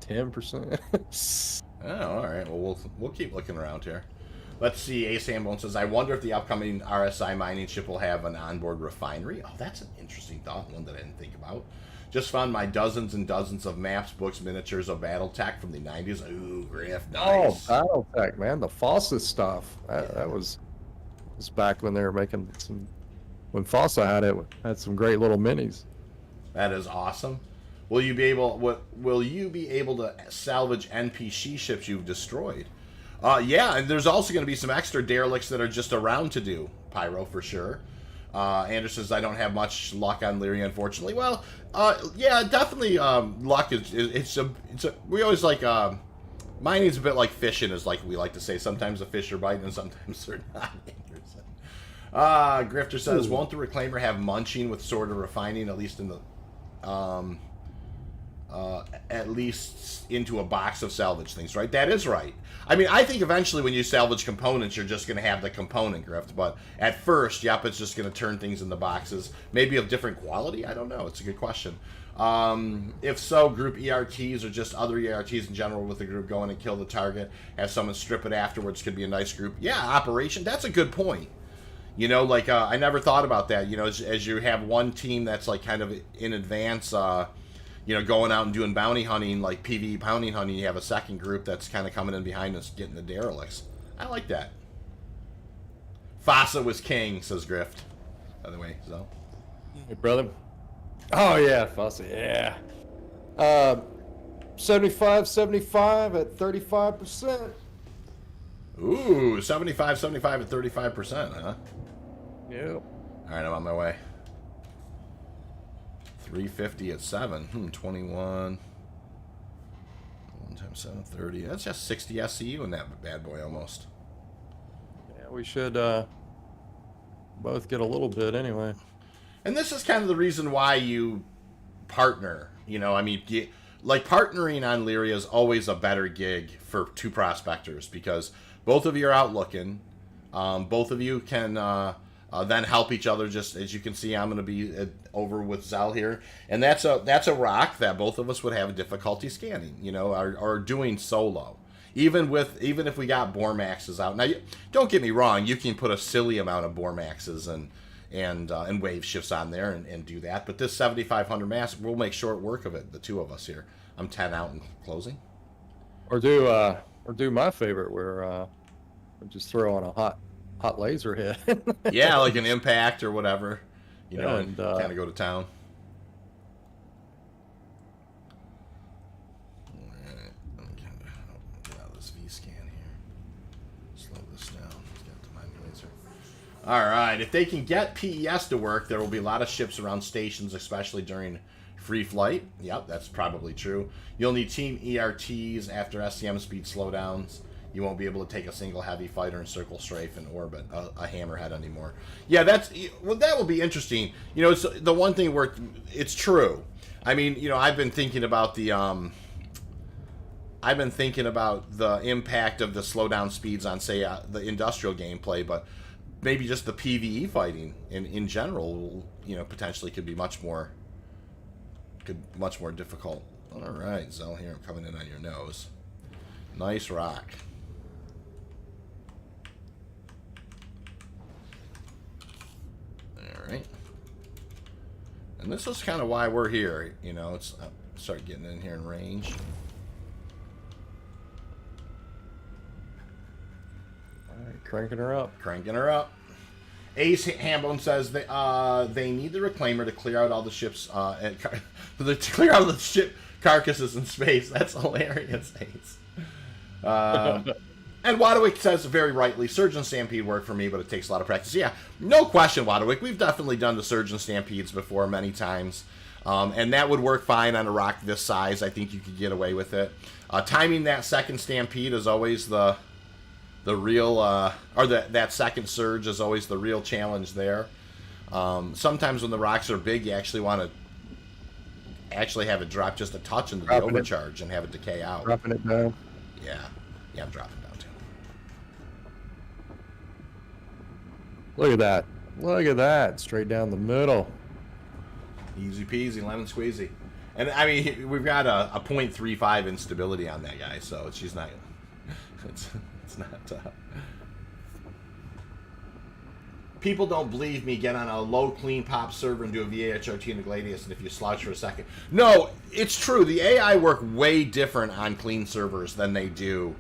10%.
Oh, all right. Well, we'll keep looking around here. Let's see. Ace Hambone says, I wonder if the upcoming RSI mining ship will have an onboard refinery. Oh, that's an interesting thought, one that I didn't think about. Just found my dozens and dozens of maps, books, miniatures of Battletech from the 90s. Ooh, Griff, nice.
Oh, Battletech, man. The Fossa stuff. That was back when they were making when Fossa had some great little minis.
That is awesome. Will you be able to salvage NPC ships you've destroyed? Yeah, and there's also going to be some extra derelicts that are just around to do, Pyro, for sure. Anderson says, I don't have much luck on Lyria, unfortunately. Well, yeah, definitely luck is we always like mining's a bit like fishing, is like we like to say. Sometimes the fish are biting and sometimes they're not. Grifter says, won't the reclaimer have munching with sort of refining, at least in the at least into a box of salvage things, right? That is right. I mean, I think eventually when you salvage components, you're just going to have the component grift. But at first, yep, it's just going to turn things into boxes. Maybe of different quality? I don't know. It's a good question. If so, group ERTs or just other ERTs in general with the group going and kill the target, have someone strip it afterwards could be a nice group. Yeah, operation. That's a good point. Like I never thought about that. As you have one team that's like kind of in advance, going out and doing bounty hunting, like PvE bounty hunting, you have a second group that's kind of coming in behind us getting the derelicts. I like that. Fossa was king, says Grift. By the way, so.
Hey, brother. Oh, yeah, Fossa, yeah. 75 at 35%.
Ooh, 75 at 35%, huh?
Yep.
All right, I'm on my way. 350 at 7. 21. 1 times 730. That's just 60 SCU in that bad boy almost.
Yeah, we should both get a little bit anyway.
And this is kind of the reason why you partner. I mean, like partnering on Lyria is always a better gig for two prospectors because both of you are out looking. Both of you can then help each other. Just as you can see, I'm going to be over with Zal here, and that's a rock that both of us would have difficulty scanning, or doing solo. Even if we got Bormaxes out. Now, don't get me wrong, you can put a silly amount of Bormaxes and wave shifts on there and do that. But this 7,500 mass, we'll make short work of it, the two of us here. I'm 10 out and closing.
Or do my favorite where just throw on a hot laser hit.
Yeah, like an impact or whatever, you know,
and
kind of go to town. All right, I'm kind of get out of this V scan here. Slow this down. Let's get to my laser. All right, if they can get PES to work, there will be a lot of ships around stations, especially during free flight. Yep, that's probably true. You'll need team ERTs after SCM speed slowdowns. You won't be able to take a single heavy fighter and circle strafe and orbit a hammerhead anymore. Yeah, that will be interesting. You know, it's the one thing where it's true. I mean, you know, I've been thinking about the impact of the slowdown speeds on, say, the industrial gameplay, but maybe just the PvE fighting in general, you know, potentially could be much more difficult. All right, Zell, here I'm coming in on your nose. Nice rock. All right. And this is kind of why we're here, you know. It's start getting in here in range.
All right, cranking her up.
Cranking her up. Ace Hambone says they need the reclaimer to clear out all the ships to clear out the ship carcasses in space. That's hilarious, Ace. And Waterwick says very rightly, Surge and Stampede work for me, but it takes a lot of practice. Yeah, no question, Waterwick. We've definitely done the Surge and Stampedes before many times. And that would work fine on a rock this size. I think you could get away with it. Timing that second Stampede is always the real, that second surge is always the real challenge there. Sometimes when the rocks are big, you actually want to have it drop just a touch into the overcharge and have it decay out.
Dropping it down.
Yeah, I'm dropping down too.
Look at that. Look at that. Straight down the middle.
Easy peasy, lemon squeezy. And I mean, we've got a 0.35 instability on that guy, so she's not. It's not. People don't believe me. Get on a low clean pop server and do a VHRT in the Gladius, and if you slouch for a second, no, it's true. The AI work way different on clean servers than they do,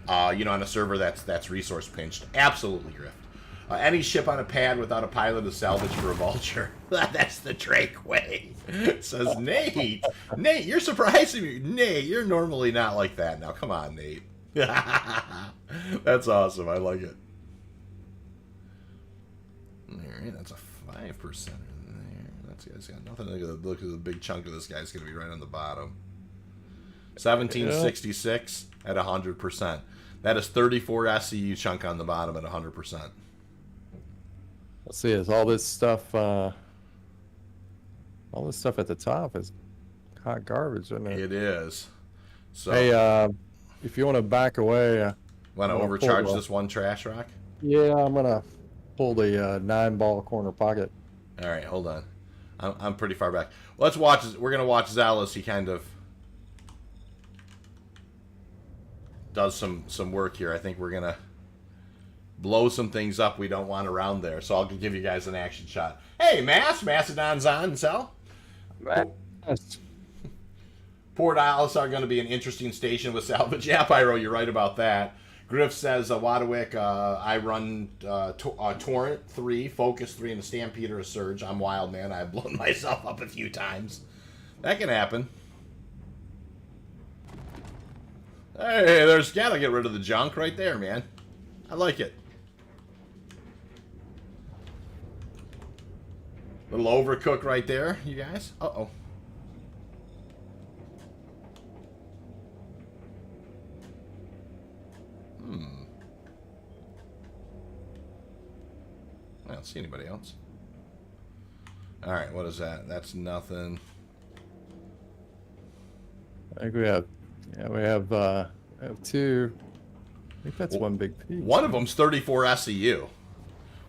you know, on a server that's resource pinched. Absolutely, Grift. Any ship on a pad without a pilot is salvage for a vulture. That's the Drake way. Says Nate. Nate, you're surprising me. Nate, you're normally not like that. Now, come on, Nate. That's awesome. I like it. Alright, that's a 5% in there. That's got nothing. Look at the big chunk of this guy's going to be right on the bottom. 1766 at 100%. That is 34 SCU chunk on the bottom at 100%.
Let's see, is all this stuff at the top is hot garbage, isn't it?
It is. So,
hey, if you want to back away,
want to overcharge this one trash rock?
Yeah, I'm gonna pull the 9-ball corner pocket.
All right, hold on. I'm pretty far back. Let's watch. We're gonna watch Zal as he kind of does some work here. I think we're gonna blow some things up we don't want around there. So I'll give you guys an action shot. Hey, Macedon's on, Zal.
Yes.
Port Isles are going to be an interesting station with salvage. Yeah, Pyro, you're right about that. Griff says, Waterwick, I run Torrent 3, Focus 3, and a Stampede or a Surge. I'm wild, man. I've blown myself up a few times. That can happen. Hey, there's gotta get rid of the junk right there, man. I like it. Little overcook right there, you guys. Uh-oh. I don't see anybody else. All right, what is that? That's nothing.
I think we have two. I think that's one big piece.
One of them's 34 SCU.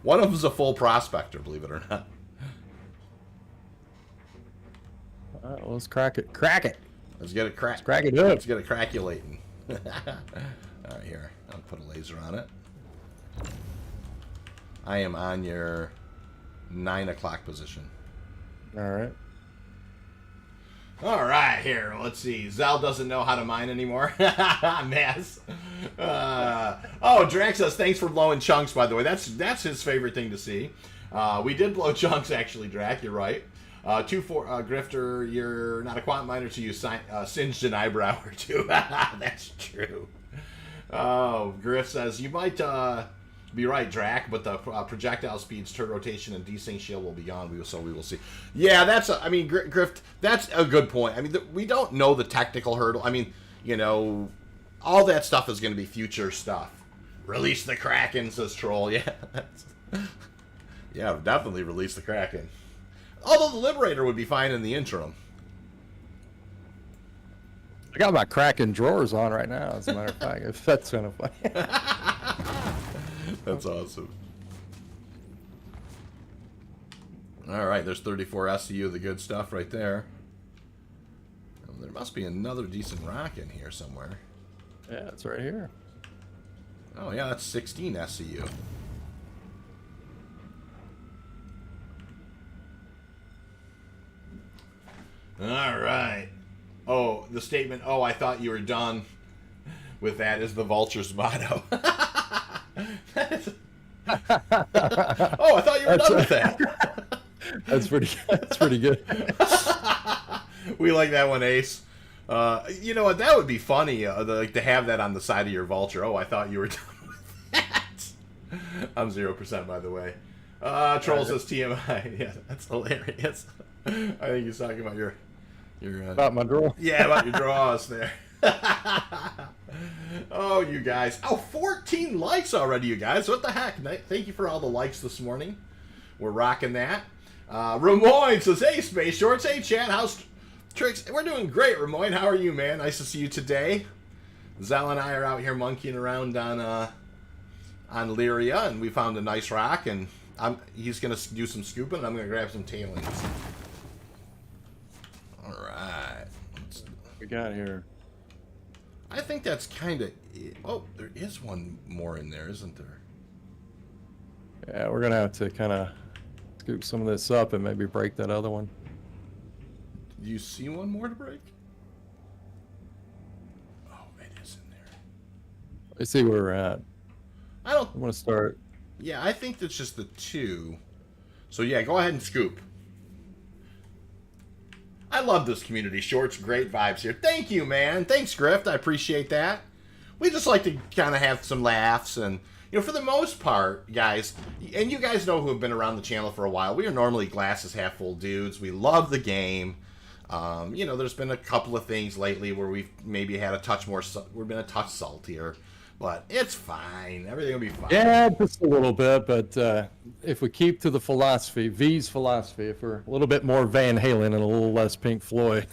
One of them's a full prospector, believe it or not.
All right, well, let's crack it. Crack it.
Let's get it cracked.
Crack it up.
Let's get it crackulating. All right, here. I'll put a laser on it. I am on your 9 o'clock position.
All right.
All right, here. Let's see. Zal doesn't know how to mine anymore. Mess. Oh, Drax says, thanks for blowing chunks, by the way. That's his favorite thing to see. We did blow chunks, actually, Drac. You're right. 2-4, Grifter, you're not a quant miner till you singed an eyebrow or two. That's true. Oh, Griff says, you might be right, Drac, but the projectile speeds, turret rotation, and desync shield will be gone. We will see. Yeah, Griff, that's a good point. I mean, we don't know the technical hurdle. I mean, you know, all that stuff is going to be future stuff. Release the Kraken, says Troll. Yeah, yeah, definitely release the Kraken. Although the Liberator would be fine in the interim.
I got my Kraken drawers on right now, as a matter of fact, if that's kind of funny.
That's awesome. All right, there's 34 SCU, the good stuff right there. There must be another decent rock in here somewhere.
Yeah, it's right here.
Oh, yeah, that's 16 SCU. All right. Oh, the statement, oh, I thought you were done with that is the Vulture's motto. Oh, I thought you were done with that.
That's pretty good.
We like that one, Ace. You know what? That would be funny, like to have that on the side of your Vulture. Oh, I thought you were done with that. I'm 0%, by the way. Troll says TMI. Yeah, that's hilarious. I think he's talking about your
about my draw.
Yeah, about your draws there. Oh, you guys. Oh, 14 likes already, you guys. What the heck? Thank you for all the likes this morning. We're rocking that. Ramoyne says, hey, Space Shorts. Hey, chat. How's Tricks? We're doing great, Ramoyne. How are you, man? Nice to see you today. Zal and I are out here monkeying around on Lyria, and we found a nice rock, and he's going to do some scooping, and I'm going to grab some tailings. All right.
What we got here?
I think that's kind of... Oh, there is one more in there, isn't there?
Yeah, we're going to have to kind of scoop some of this up and maybe break that other one.
Do you see one more to break? Oh, it is in there.
Let's see where we're at.
I want
to start.
Yeah, I think that's just the two. So, yeah, go ahead and scoop. I love this community. Shorts, great vibes here. Thank you, man. Thanks, Grift. I appreciate that. We just like to kind of have some laughs. And, you know, for the most part, guys, and you guys know who have been around the channel for a while, we are normally glasses half full dudes. We love the game. You know, there's been a couple of things lately where we've maybe had a touch more, we've been a touch saltier. But it's fine. Everything will be fine.
Yeah, just a little bit. But if we keep to the philosophy, V's philosophy, if we're a little bit more Van Halen and a little less Pink Floyd.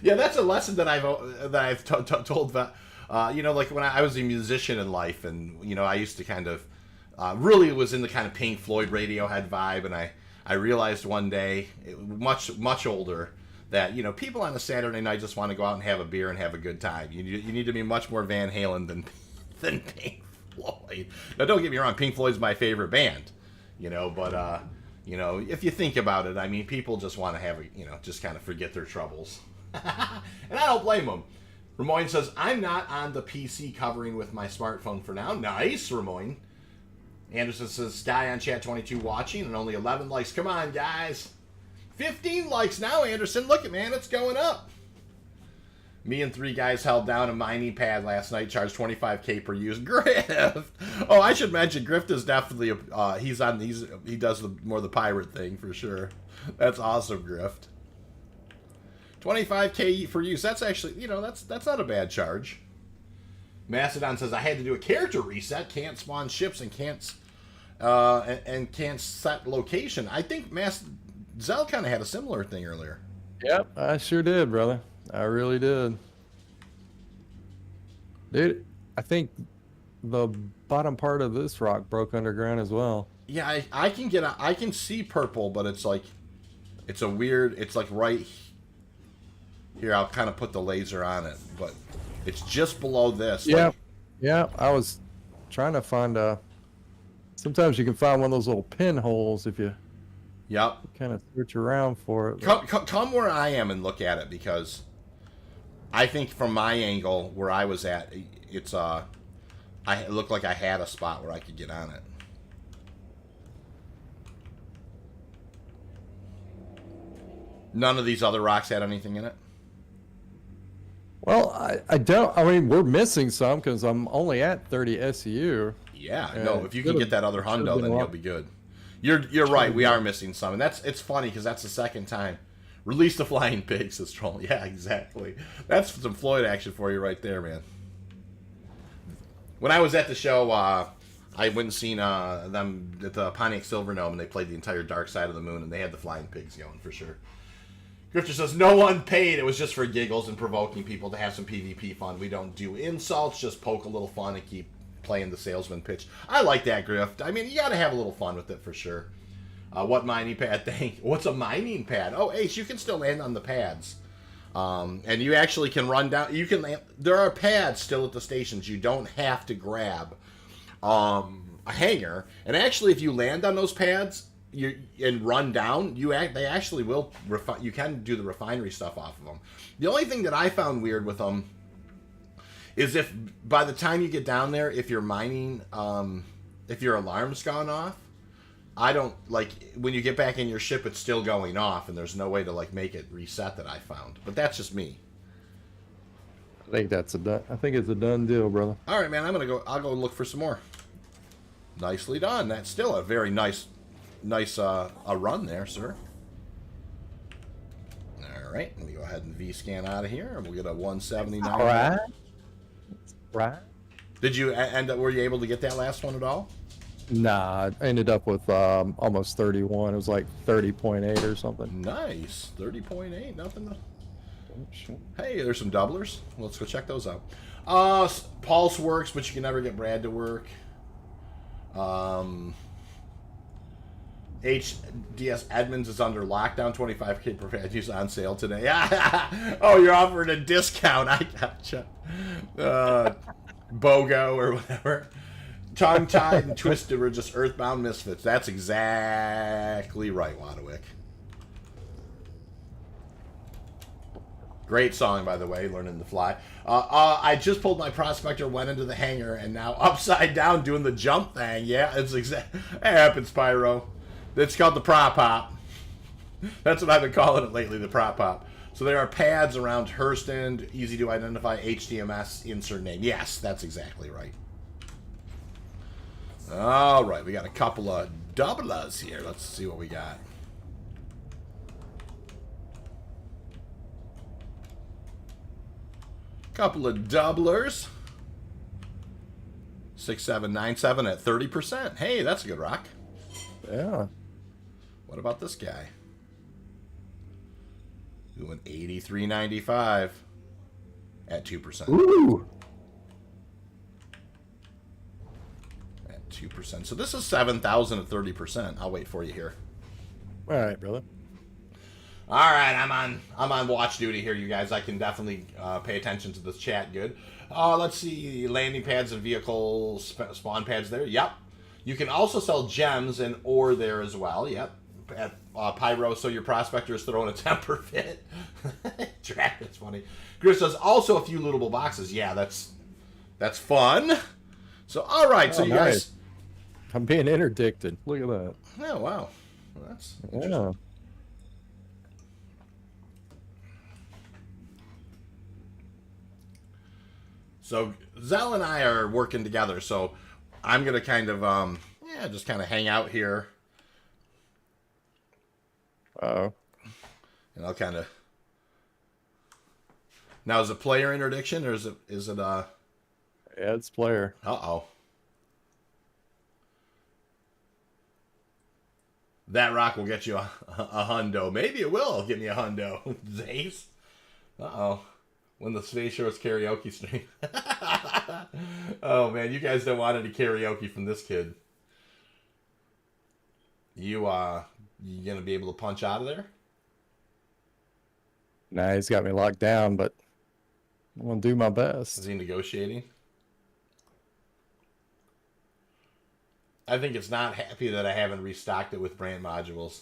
Yeah, that's a lesson that I've told. You know, like when I was a musician in life, and you know, I used to kind of really was in the kind of Pink Floyd Radiohead vibe, and I realized one day, much older, that, you know, people on a Saturday night just want to go out and have a beer and have a good time. You need to be much more Van Halen than Pink Floyd. Now, don't get me wrong, Pink Floyd's my favorite band, you know, but, you know, if you think about it, I mean, people just want to have, you know, just kind of forget their troubles. And I don't blame them. Ramoyne says, I'm not on the PC covering with my smartphone for now. Nice, Ramoyne. Anderson says, Die on Chat 22 watching and only 11 likes. Come on, guys. 15 likes now, Anderson. Look at, man, it's going up. Me and 3 guys held down a mining pad last night, charged $25K per use. Grift. Oh, I should mention, Grift is definitely he does more the pirate thing for sure. That's awesome, Grift. 25K for use. That's actually, you know, that's not a bad charge. Mastodon says, I had to do a character reset, can't spawn ships and can't set location. I think Zell kind of had a similar thing earlier.
Yep, I sure did, brother. I really did. Dude, I think the bottom part of this rock broke underground as well.
Yeah, I can see purple, but it's like, it's like right here. I'll kind of put the laser on it, but it's just below this.
Yeah,
like,
yeah. I was trying to find Sometimes you can find one of those little pinholes if you
Yep.
kind of search around for it.
Come where I am and look at it, because I think from my angle where I was at, it looked like I had a spot where I could get on it. None of these other rocks had anything in it?
Well, I don't. I mean, we're missing some because I'm only at 30 SEU.
Yeah, no. If you can get that other hundo, then you'll be good. You're right. We are missing some, and it's funny because that's the second time. Release the flying pigs, says Troll. Yeah, exactly. That's some Floyd action for you right there, man. When I was at the show, I went and seen them at the Pontiac Silverdome, and they played the entire Dark Side of the Moon, and they had the flying pigs going for sure. Grifter says, no one paid. It was just for giggles and provoking people to have some PvP fun. We don't do insults, just poke a little fun and keep playing the salesman pitch. I like that, Grift. I mean, you got to have a little fun with it for sure. What mining pad thing? What's a mining pad? Oh, Ace, you can still land on the pads. And you actually can run down. You can land. There are pads still at the stations. You don't have to grab a hanger. And actually, if you land on those pads and run down, they actually will you can do the refinery stuff off of them. The only thing that I found weird with them is if by the time you get down there, if you're mining, if your alarm's gone off, I don't like when you get back in your ship, it's still going off, and there's no way to like make it reset that I found. But that's just me.
I think it's a done deal, brother.
All right, man. I'll go look for some more. Nicely done. That's still a very nice a run there, sir. All right, let me go ahead and V-scan out of here, and we'll get a 179.
All right. Right.
Did you end up? Were you able to get that last one at all?
Nah, I ended up with almost 31. It was like 30.8 or something.
Nice, 30.8. Nothing. Hey, there's some doublers. Let's go check those out. Pulse works, but you can never get Brad to work. HDS Edmonds is under lockdown. 25K per pad use on sale today. Oh, you're offering a discount. I gotcha. BOGO or whatever. Tongue-tied and twisted were just earthbound misfits. That's exactly right, Wadwick. Great song, by the way, Learning to Fly. I just pulled my prospector, went into the hangar, and now upside down doing the jump thing. Yeah, it's it happens, Pyro. It's called the prop hop. That's what I've been calling it lately, the prop hop. So there are pads around Hurston, easy to identify, HDMS, insert name. Yes, that's exactly right. All right, we got a couple of doublers here. Let's see what we got. Couple of doublers. 6797 at 30%. Hey, that's a good rock.
Yeah.
What about this guy? Doing 83.95 at 2%.
Ooh.
At 2%. So this is 7,000 at 30%. I'll wait for you here.
All right, brother.
All right, I'm on watch duty here, you guys. I can definitely pay attention to this chat good. Let's see, landing pads and vehicle spawn pads there. Yep. You can also sell gems and ore there as well. Yep. At Pyro, so your prospector is throwing a temper fit. That's funny. Chris says also a few lootable boxes. Yeah, that's fun. So all right, so you guys.
I'm being interdicted. Look at that.
Oh wow, well, that's
yeah.
So Zell and I are working together, so I'm gonna kind of just kind of hang out here.
Oh.
And I'll kind of. Now, is it player interdiction or is it
Yeah, it's player.
Uh-oh. That rock will get you a hundo. Maybe it will get me a hundo. Zace. Uh-oh. When the Space Shorts karaoke stream. Oh, man. You guys don't want any karaoke from this kid. You going to be able to punch out of there?
Nah, he's got me locked down, but I'm going to do my best.
Is he negotiating? I think it's not happy that I haven't restocked it with brand modules.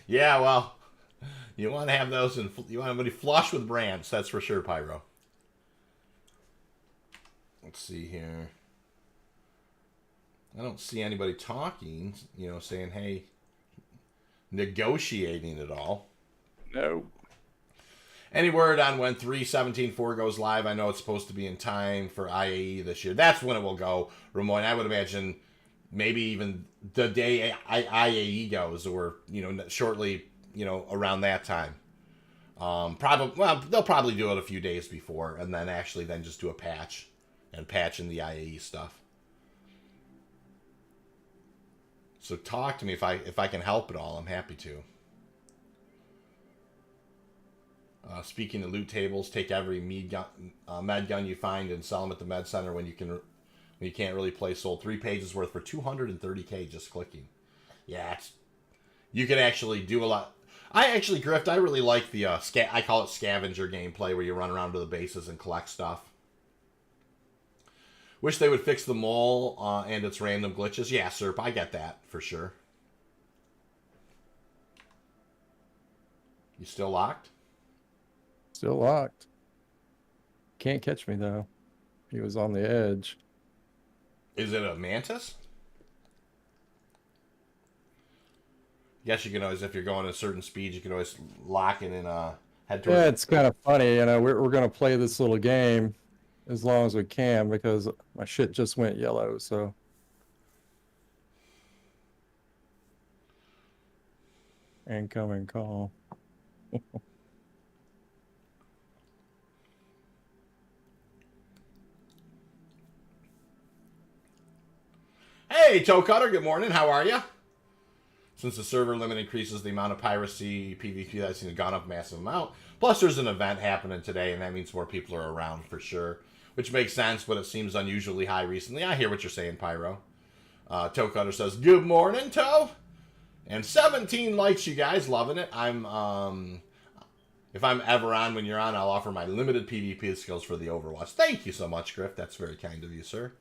Yeah, well, you want to have those, and you want to be flush with brands. That's for sure, Pyro. Let's see here. I don't see anybody talking, saying, hey, negotiating at all.
No.
Any word on when 3.17.4 goes live? I know it's supposed to be in time for IAE this year. That's when it will go, Ramon. I would imagine maybe even the day IAE goes, or, shortly, around that time. They'll probably do it a few days before, and then just do a patch and patch in the IAE stuff. So talk to me if I can help at all. I'm happy to. Speaking of loot tables, take every med gun you find and sell them at the med center when you can't really play. Sold 3 pages worth for 230K just clicking. Yeah, you can actually do a lot. Grift, I really like the I call it scavenger gameplay, where you run around to the bases and collect stuff. Wish they would fix the mole and its random glitches. Yeah, Serp, I get that for sure. You still locked?
Still locked. Can't catch me, though. He was on the edge.
Is it a mantis? Guess you can always, if you're going at a certain speed, you can always lock it and head towards.
Yeah, it's kind of funny. We're going to play this little game as long as we can, because my shit just went yellow, so. Incoming call.
Hey, Toe Cutter, good morning. How are you? Since the server limit increases, the amount of piracy PvP that I've seen has gone up a massive amount. Plus, there's an event happening today, and that means more people are around for sure. Which makes sense, but it seems unusually high recently. I hear what you're saying, Pyro. Toe Cutter says, good morning, Toe. And 17 likes, you guys. Loving it. If I'm ever on when you're on, I'll offer my limited PvP skills for the Overwatch. Thank you so much, Griff. That's very kind of you, sir.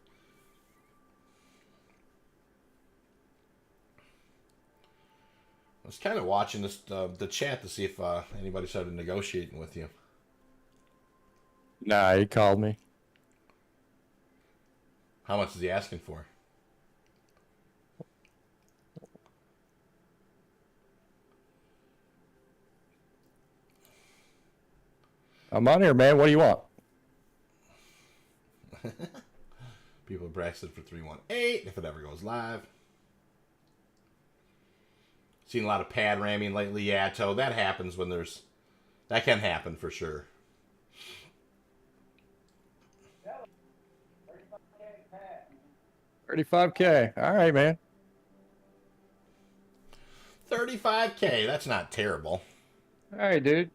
I was kind of watching the chat to see if anybody started negotiating with you.
Nah, he called me.
How much is he asking for?
I'm on here, man. What do you want?
People have Braxton for 318 if it ever goes live. Seen a lot of pad ramming lately. Yeah, Toe, that happens when there's... That can happen for sure.
35K. All right, man.
35K. That's not terrible.
All right, dude.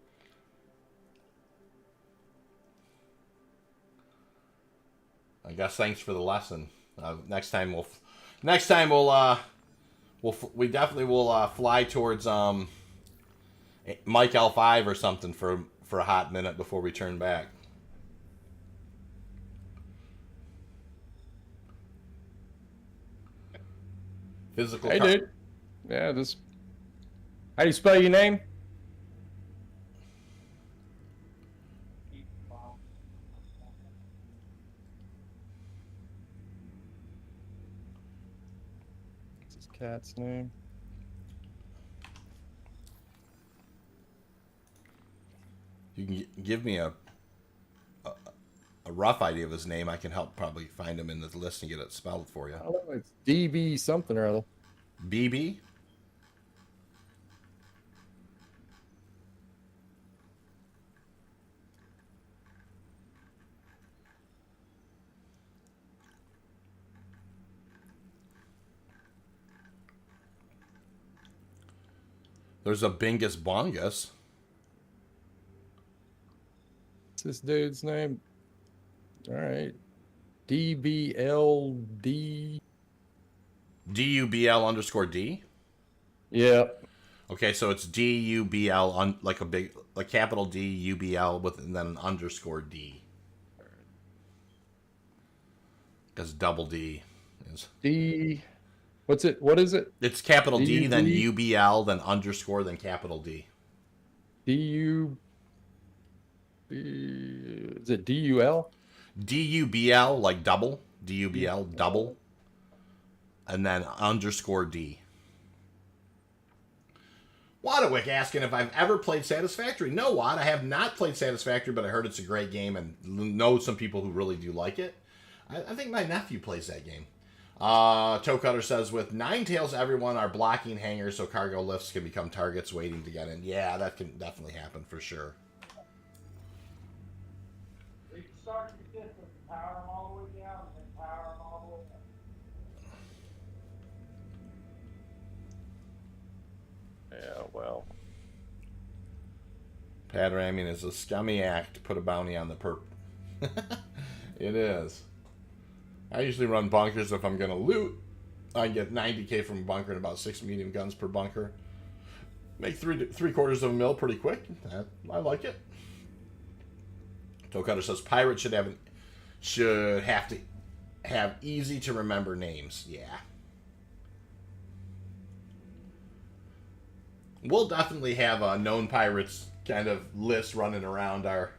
I guess thanks for the lesson. Next time we definitely will fly towards Mike L5 or something for a hot minute before we turn back. Physical.
Hey, dude. Yeah, this. How do you spell your name? What's his cat's name?
You can give me a rough idea of his name. I can help probably find him in the list and get it spelled for you.
I don't know. It's DB something or other.
BB? There's a Bingus Bongus.
What's this dude's name? All right. DBLD.
DUBL_D?
Yep.
Okay, so it's DUBL, like capital D, UBL, and then an underscore D. Because double D is...
D. What's it? What is it?
It's capital D,
D-U-D?
then UBL, then underscore, then capital D.
D-U... Is it D-U-L?
D-U-B-L, like double. D-U-B-L, double. And then underscore D. Wadawick asking if I've ever played Satisfactory. No, Wad, I have not played Satisfactory, but I heard it's a great game and know some people who really do like it. I think my nephew plays that game. Toe Cutter says, with Ninetales, everyone are blocking hangars so cargo lifts can become targets waiting to get in. Yeah, that can definitely happen for sure.
You can start your system, power them all the way down, and then power them all the way up.
Yeah, well.
Padramming is a scummy act to put a bounty on the perp. It is. I usually run bunkers if I'm going to loot. I get 90k from a bunker and about 6 medium guns per bunker. Make three quarters of a mil pretty quick. I like it. Toe Cutter says pirates should have to have easy to remember names. Yeah. We'll definitely have a known pirates kind of list running around our,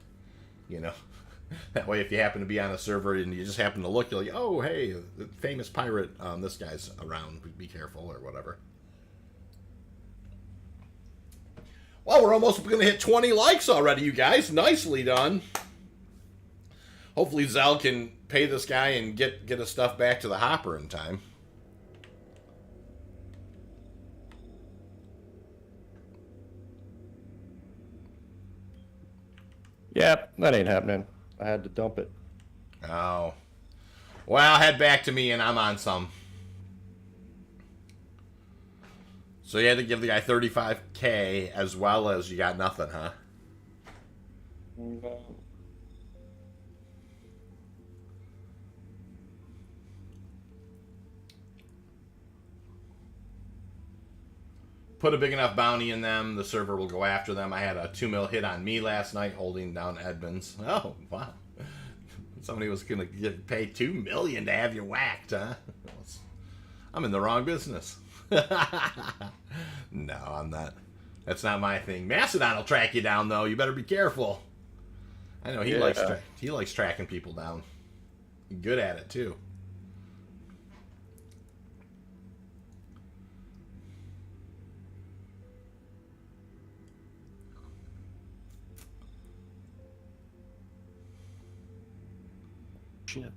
that way if you happen to be on a server and you just happen to look, you're like, oh, hey, the famous pirate, this guy's around, be careful or whatever. Well, we're almost going to hit 20 likes already, you guys. Nicely done. Hopefully Zell can pay this guy and get his stuff back to the hopper in time.
Yep, that ain't happening. I had to dump it.
Oh. Well, head back to me and I'm on some. So you had to give the guy 35k as well as you got nothing, huh?
No.
Put a big enough bounty in them, the server will go after them. I had a 2 mil hit on me last night holding down Edmonds. Oh, wow. Somebody was going to pay $2 million to have you whacked, huh? I'm in the wrong business. No, I'm not. That's not my thing. Mastodon will track you down, though. You better be careful. I know he likes tracking people down. Good at it, too.
Shit.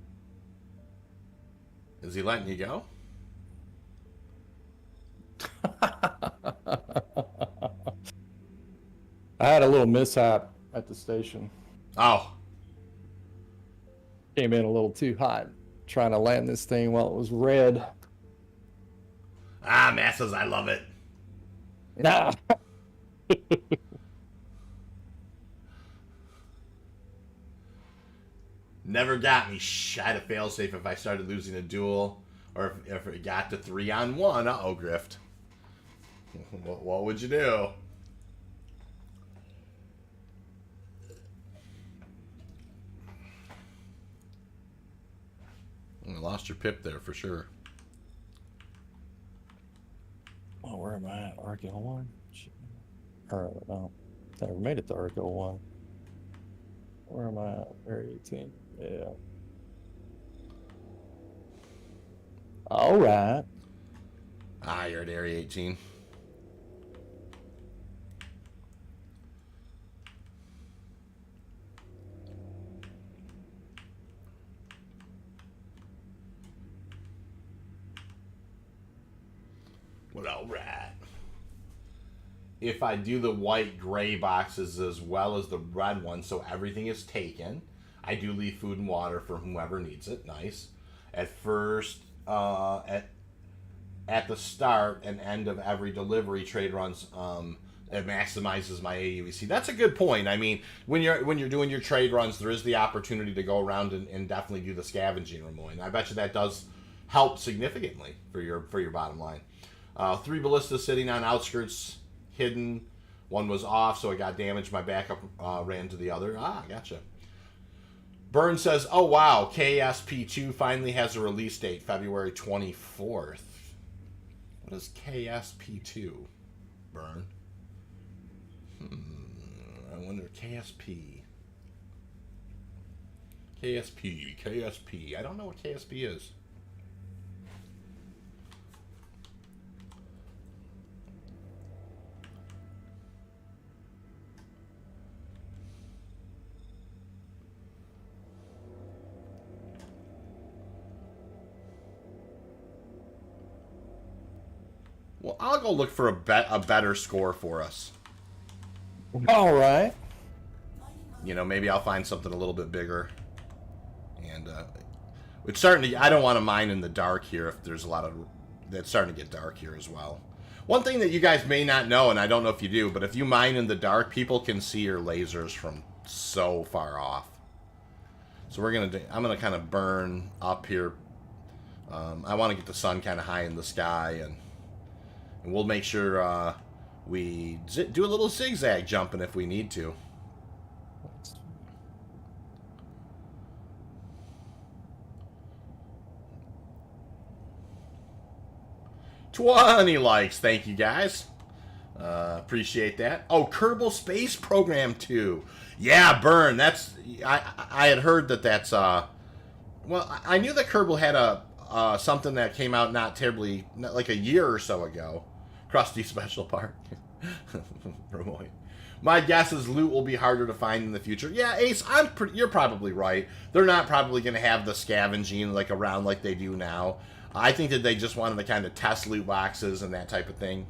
Is he letting you go?
I had a little mishap at the station.
Oh.
Came in a little too hot trying to land this thing while it was red.
Ah, Masses, I love it.
Nah.
Never got me. I had a failsafe if I started losing a duel, or if it got to 3-on-1. Uh-oh, Grift. What would you do? You lost your pip there for sure.
Oh, where am I at? Arco 1? Or, no. Never made it to Arco 1. Where am I at? Area 18. Yeah. All right.
Ah, you're at Area 18. Well, all right. If I do the white gray boxes as well as the red one, so everything is taken, I do leave food and water for whomever needs it. Nice. At first, at the start and end of every delivery, trade runs, it maximizes my AUEC. That's a good point. I mean, when you're doing your trade runs, there is the opportunity to go around and definitely do the scavenging removal. I bet you that does help significantly for your bottom line. 3 ballistas sitting on outskirts, hidden. One was off, so it got damaged. My backup ran to the other. Ah, gotcha. Burn says, oh, wow, KSP2 finally has a release date, February 24th. What is KSP2? Burn. I wonder, KSP. KSP. I don't know what KSP is. Well, I'll go look for a better score for us.
All right.
You know, maybe I'll find something a little bit bigger. And it's starting to. I don't want to mine in the dark here. If there's a lot of, it's starting to get dark here as well. One thing that you guys may not know, and I don't know if you do, but if you mine in the dark, people can see your lasers from so far off. So I'm gonna kind of burn up here. I want to get the sun kind of high in the sky, and we'll make sure we do a little zigzag jumping if we need to. 20 likes, thank you guys. Appreciate that. Oh, Kerbal Space Program 2. Yeah, Burn. That's I had heard that's well, I knew that Kerbal had a something that came out not like a year or so ago. Krusty Special Park. My guess is loot will be harder to find in the future. Yeah, Ace, you're probably right. They're not probably going to have the scavenging like around like they do now. I think that they just wanted to kind of test loot boxes and that type of thing.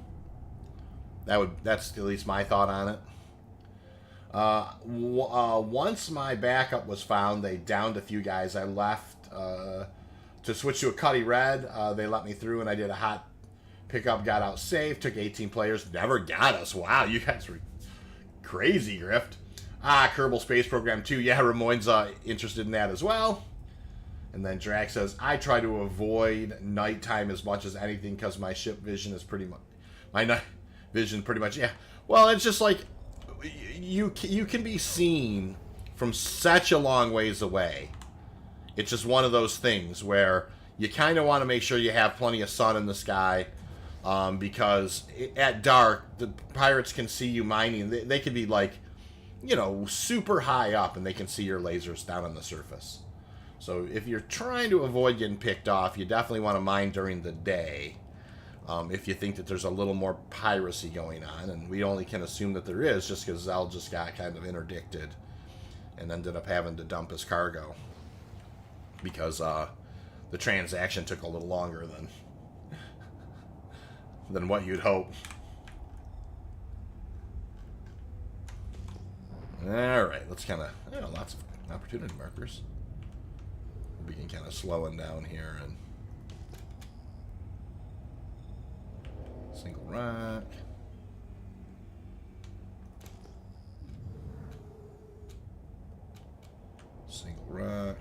That's at least my thought on it. Once my backup was found, they downed a few guys. I left to switch to a Cuddy Red. They let me through, and I did a hot pickup, got out safe, took 18 players, never got us. Wow, you guys were crazy, Grift. Kerbal Space Program 2. Yeah, Ramoin's interested in that as well. And then Drax says, I try to avoid nighttime as much as anything because my ship vision is pretty much... My night vision pretty much... Yeah. Well, it's just like... You can be seen from such a long ways away. It's just one of those things where you kind of want to make sure you have plenty of sun in the sky because at dark, the pirates can see you mining. They could be like, you know, super high up and they can see your lasers down on the surface. So if you're trying to avoid getting picked off, you definitely want to mine during the day if you think that there's a little more piracy going on. And we only can assume that there is just because Zell just got kind of interdicted and ended up having to dump his cargo because the transaction took a little longer than what you'd hope. All right, let's kind of, lots of opportunity markers. We can kind of slowing down here and single rock. Single rock.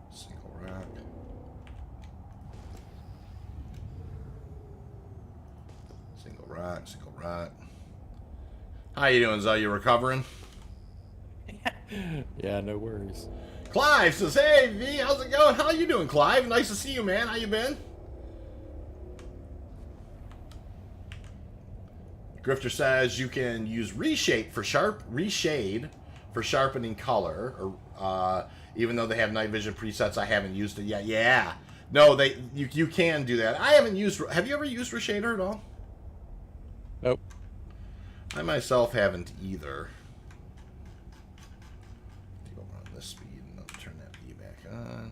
Single rock. Single rock, single rock. How you doing, Zell? You recovering?
Yeah, no worries.
Clive says, hey, V, how's it going? How you doing, Clive? Nice to see you, man. How you been? Grifter says you can use reshade for sharpening color, or even though they have night vision presets, I haven't used it yet. Yeah. No, you can do that. I haven't used... Have you ever used Reshader at all?
Nope.
I myself haven't either. Speed and I'll turn that V back on.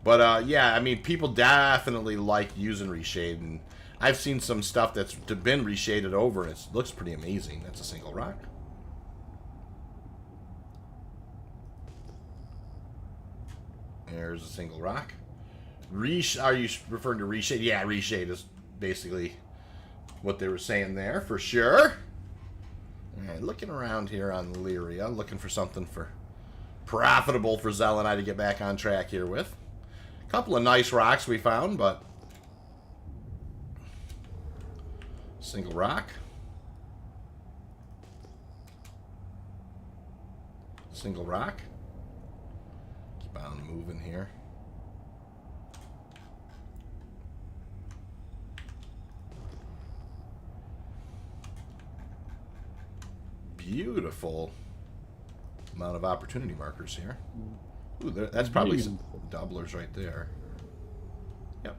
But yeah, I mean, people definitely like using reshade, and I've seen some stuff that's been reshaded over and it looks pretty amazing. That's a single rock. There's a single rock. Are you referring to reshade? Yeah, reshade is basically what they were saying there for sure. All right, looking around here on Lyria, looking for something for profitable for Zell and I to get back on track here with. A couple of nice rocks we found, but single rock. Single rock. Keep on moving here. beautiful amount of opportunity markers here. Ooh, that's probably some doublers right there. Yep.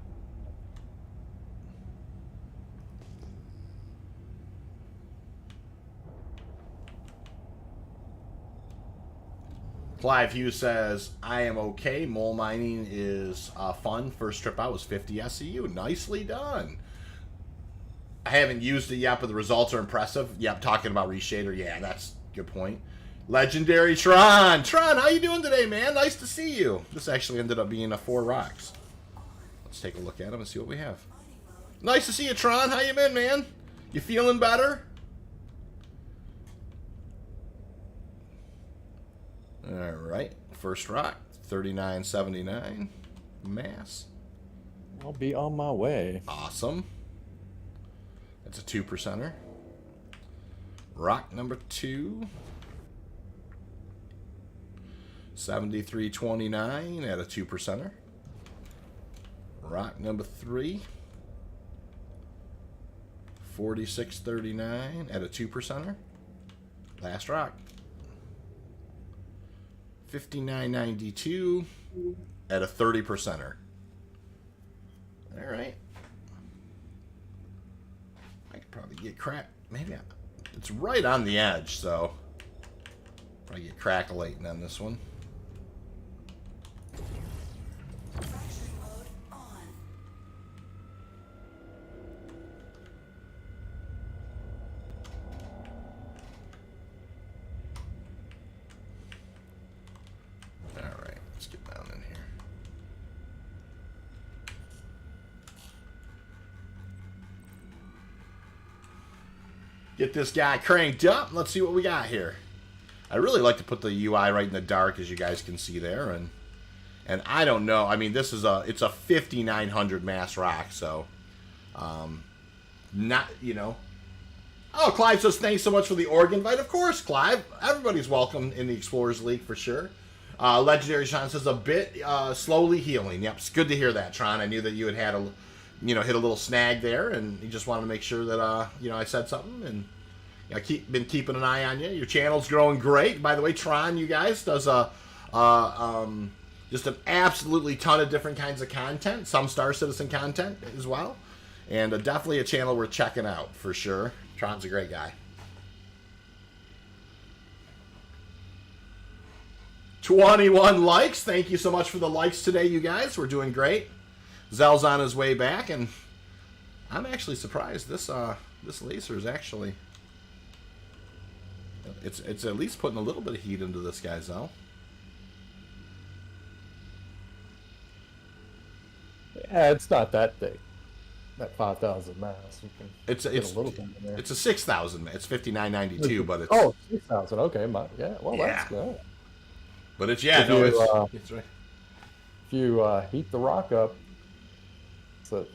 Clive Hughes says, I am okay. Mole mining is fun. First trip out was 50 SEU. Nicely done. I haven't used it yet, but the results are impressive. Yep, talking about reshader. Yeah, that's a good point. Legendary Tron. Tron, how you doing today, man? Nice to see you. This actually ended up being 4 rocks. Let's take a look at them and see what we have. Nice to see you, Tron. How you been, man? You feeling better? All right, first rock, 39.79 mass.
I'll be on my way.
Awesome. That's a 2%er. Rock number 2, 73.29 at a 2%er. Rock number 3, 46.39 at a 2%er. Last rock. 59.92 at a 30%er. All right. I could probably get crack. Maybe it's right on the edge, so probably get crackalating on this one. Get this guy cranked up. Let's see what we got here. I really like to put the UI right in the dark, as you guys can see there, and I don't know. I mean, this is it's a 5900 mass rock, so not, you know. Oh, Clive says thanks so much for the org invite. Of course, Clive. Everybody's welcome in the Explorers League for sure. Legendary Sean says a bit slowly healing. Yep, it's good to hear that, Tron. I knew that you had a, you know, hit a little snag there, and you just wanted to make sure that you know, I said something, and you know, been keeping an eye on you. Your channel's growing great. By the way, Tron, you guys, does just an absolutely ton of different kinds of content, some Star Citizen content as well, and definitely a channel worth checking out for sure. Tron's a great guy. 21 likes. Thank you so much for the likes today, you guys. We're doing great. Zell's on his way back, and I'm actually surprised. This laser is actually, it's at least putting a little bit of heat into this guy, Zell.
Yeah, it's not that big. That 5,000 mass. You can
it's
a little bit in there.
It's a 6,000. It's 59.92, but it's
6,000. Okay, yeah. Well,
yeah.
That's good.
But it's it's right.
If you heat the rock up,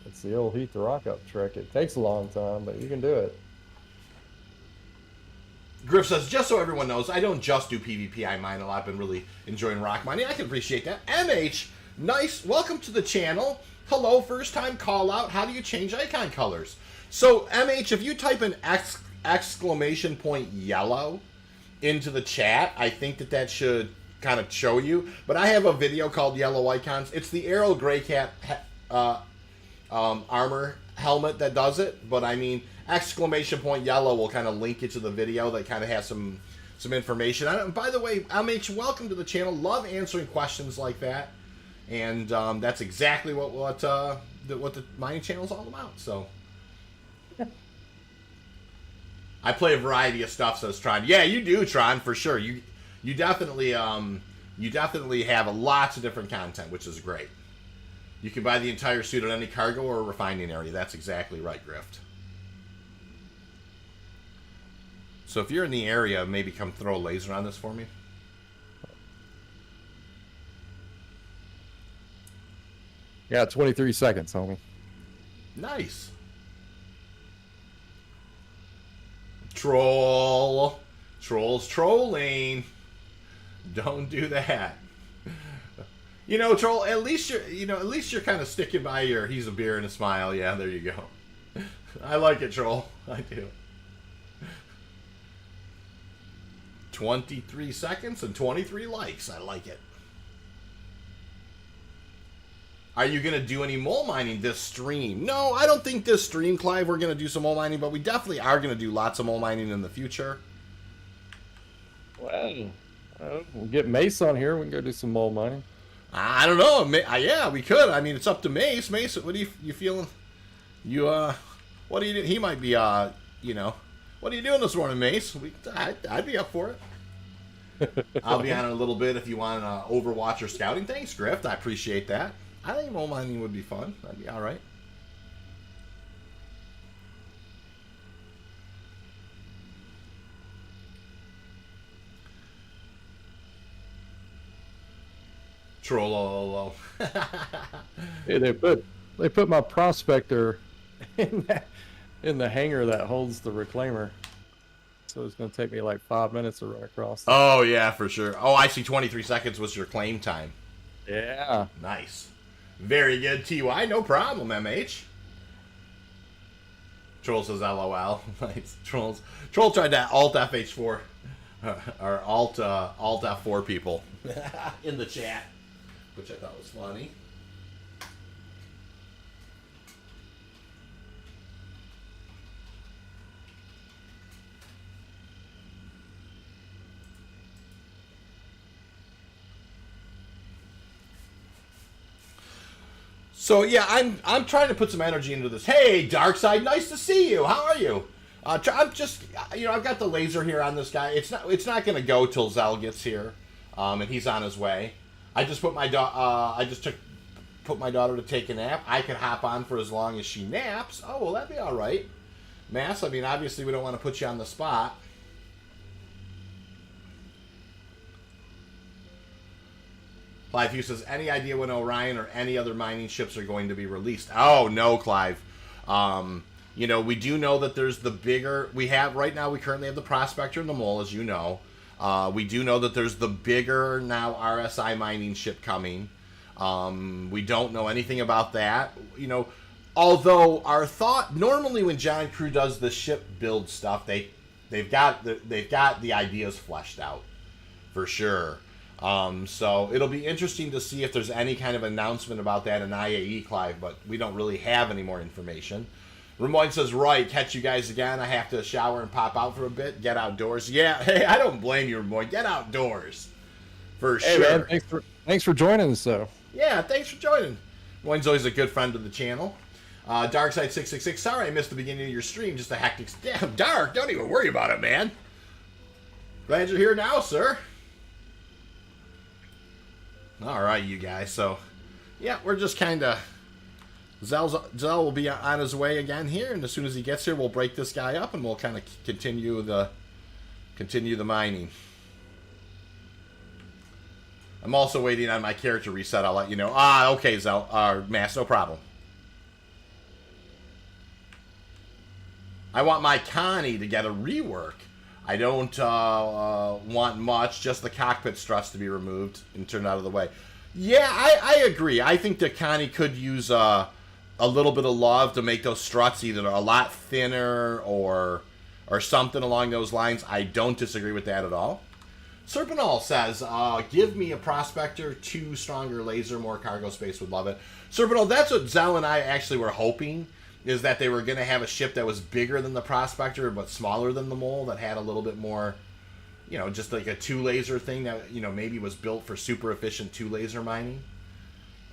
it's the old heat the rock up trick. It takes a long time, but you can do it.
Griff says, just so everyone knows, I don't just do PvP. I mine a lot. I've been really enjoying rock mining. I can appreciate that. MH, nice. Welcome to the channel. Hello, first time call out. How do you change icon colors? So, MH, if you type an exclamation point yellow into the chat, I think that should kind of show you. But I have a video called Yellow Icons. It's the Arrow Grey Cat armor helmet that does it. But I mean, exclamation point yellow will kind of link you to the video that kind of has some information. And by the way, MH, welcome to the channel. Love answering questions like that. And that's exactly what the mining channel is all about. So I play a variety of stuff, says Tron. Yeah, you do, Tron, for sure. You definitely have lots of different content, which is great. You can buy the entire suit at any cargo or refining area. That's exactly right, Grift. So if you're in the area, maybe come throw a laser on this for me.
Yeah, 23 seconds, homie.
Nice. Troll. Troll's trolling. Don't do that. You know, Troll, at least you're kind of sticking by your he's a beer and a smile. Yeah, there you go. I like it, Troll. I do. 23 seconds and 23 likes. I like it. Are you going to do any mole mining this stream? No, I don't think this stream, Clive, we're going to do some mole mining, but we definitely are going to do lots of mole mining in the future.
Well, we'll get Mace on here. We can go do some mole mining.
I don't know. Yeah, we could. I mean, it's up to Mace. Mace, what are you feeling? What are you doing? He might be, you know, what are you doing this morning, Mace? I'd be up for it. I'll be on in a little bit if you want Overwatch or scouting. Thanks, Grift. I appreciate that. I think mole mining would be fun. That'd be all right. Trollolo.
Hey, they put my prospector in the hangar that holds the reclaimer. So it's going to take me like 5 minutes to run across.
Oh, yeah, for sure. Oh, I see 23 seconds was your claim time.
Yeah.
Nice. Very good, TY. No problem, MH. Troll says LOL. Nice. Troll tried that Alt FH4. Or Alt F4 people in the chat, which I thought was funny. So yeah, I'm trying to put some energy into this. Hey, Darkside, nice to see you. How are you? I'm just, you know, I've got the laser here on this guy. It's not going to go till Zell gets here, and he's on his way. I just put my put my daughter to take a nap. I could hop on for as long as she naps. Oh well, that'd be all right. Mass, I mean, obviously we don't want to put you on the spot. Clive Hughes says, any idea when Orion or any other mining ships are going to be released? Oh, no, Clive. You know, we do know that there's the bigger... right now, we currently have the Prospector and the Mole, as you know. We do know that there's the bigger, now, RSI mining ship coming. We don't know anything about that. You know, although our thought... Normally, when John Crew does the ship build stuff, they've got the ideas fleshed out, for sure. So it'll be interesting to see if there's any kind of announcement about that in IAE, Clive, but we don't really have any more information. Ramoy says, right, catch you guys again. I have to shower and pop out for a bit. Get outdoors. Yeah, hey, I don't blame you, Ramoy. Get outdoors. For sure.
Man, thanks for joining us, though.
Yeah, thanks for joining. Ramoy's always a good friend of the channel. Darkside666, sorry I missed the beginning of your stream. Just a hectic... Damn, Dark, don't even worry about it, man. Glad you're here now, sir. All right, you guys. So, yeah, we're just kind of... Zell will be on his way again here, and as soon as he gets here, we'll break this guy up, and we'll kind of continue the mining. I'm also waiting on my character reset. I'll let you know. Okay, Zell. Mass, no problem. I want my Connie to get a rework. I don't want much, just the cockpit struts to be removed and turned out of the way. Yeah, I agree. I think that Connie could use a little bit of love to make those struts either a lot thinner or something along those lines. I don't disagree with that at all. Serpinol says, give me a Prospector, 2 stronger laser, more cargo space, would love it. Serpinol, that's what Zell and I actually were hoping, is that they were going to have a ship that was bigger than the Prospector but smaller than the Mole, that had a little bit more, you know, just like a 2 laser thing that, you know, maybe was built for super efficient 2 laser mining.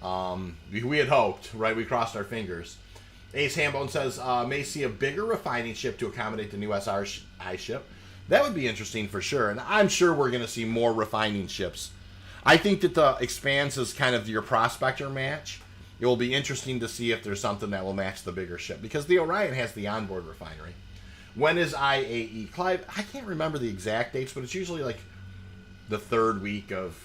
We had hoped, right? We crossed our fingers. Ace Hambone says, may see a bigger refining ship to accommodate the new SRI ship. That would be interesting for sure, and I'm sure we're going to see more refining ships. I think that the Expanse is kind of your Prospector match. It will be interesting to see if there's something that will match the bigger ship, because the Orion has the onboard refinery. When is IAE? Clive, I can't remember the exact dates, but it's usually like the 3rd week of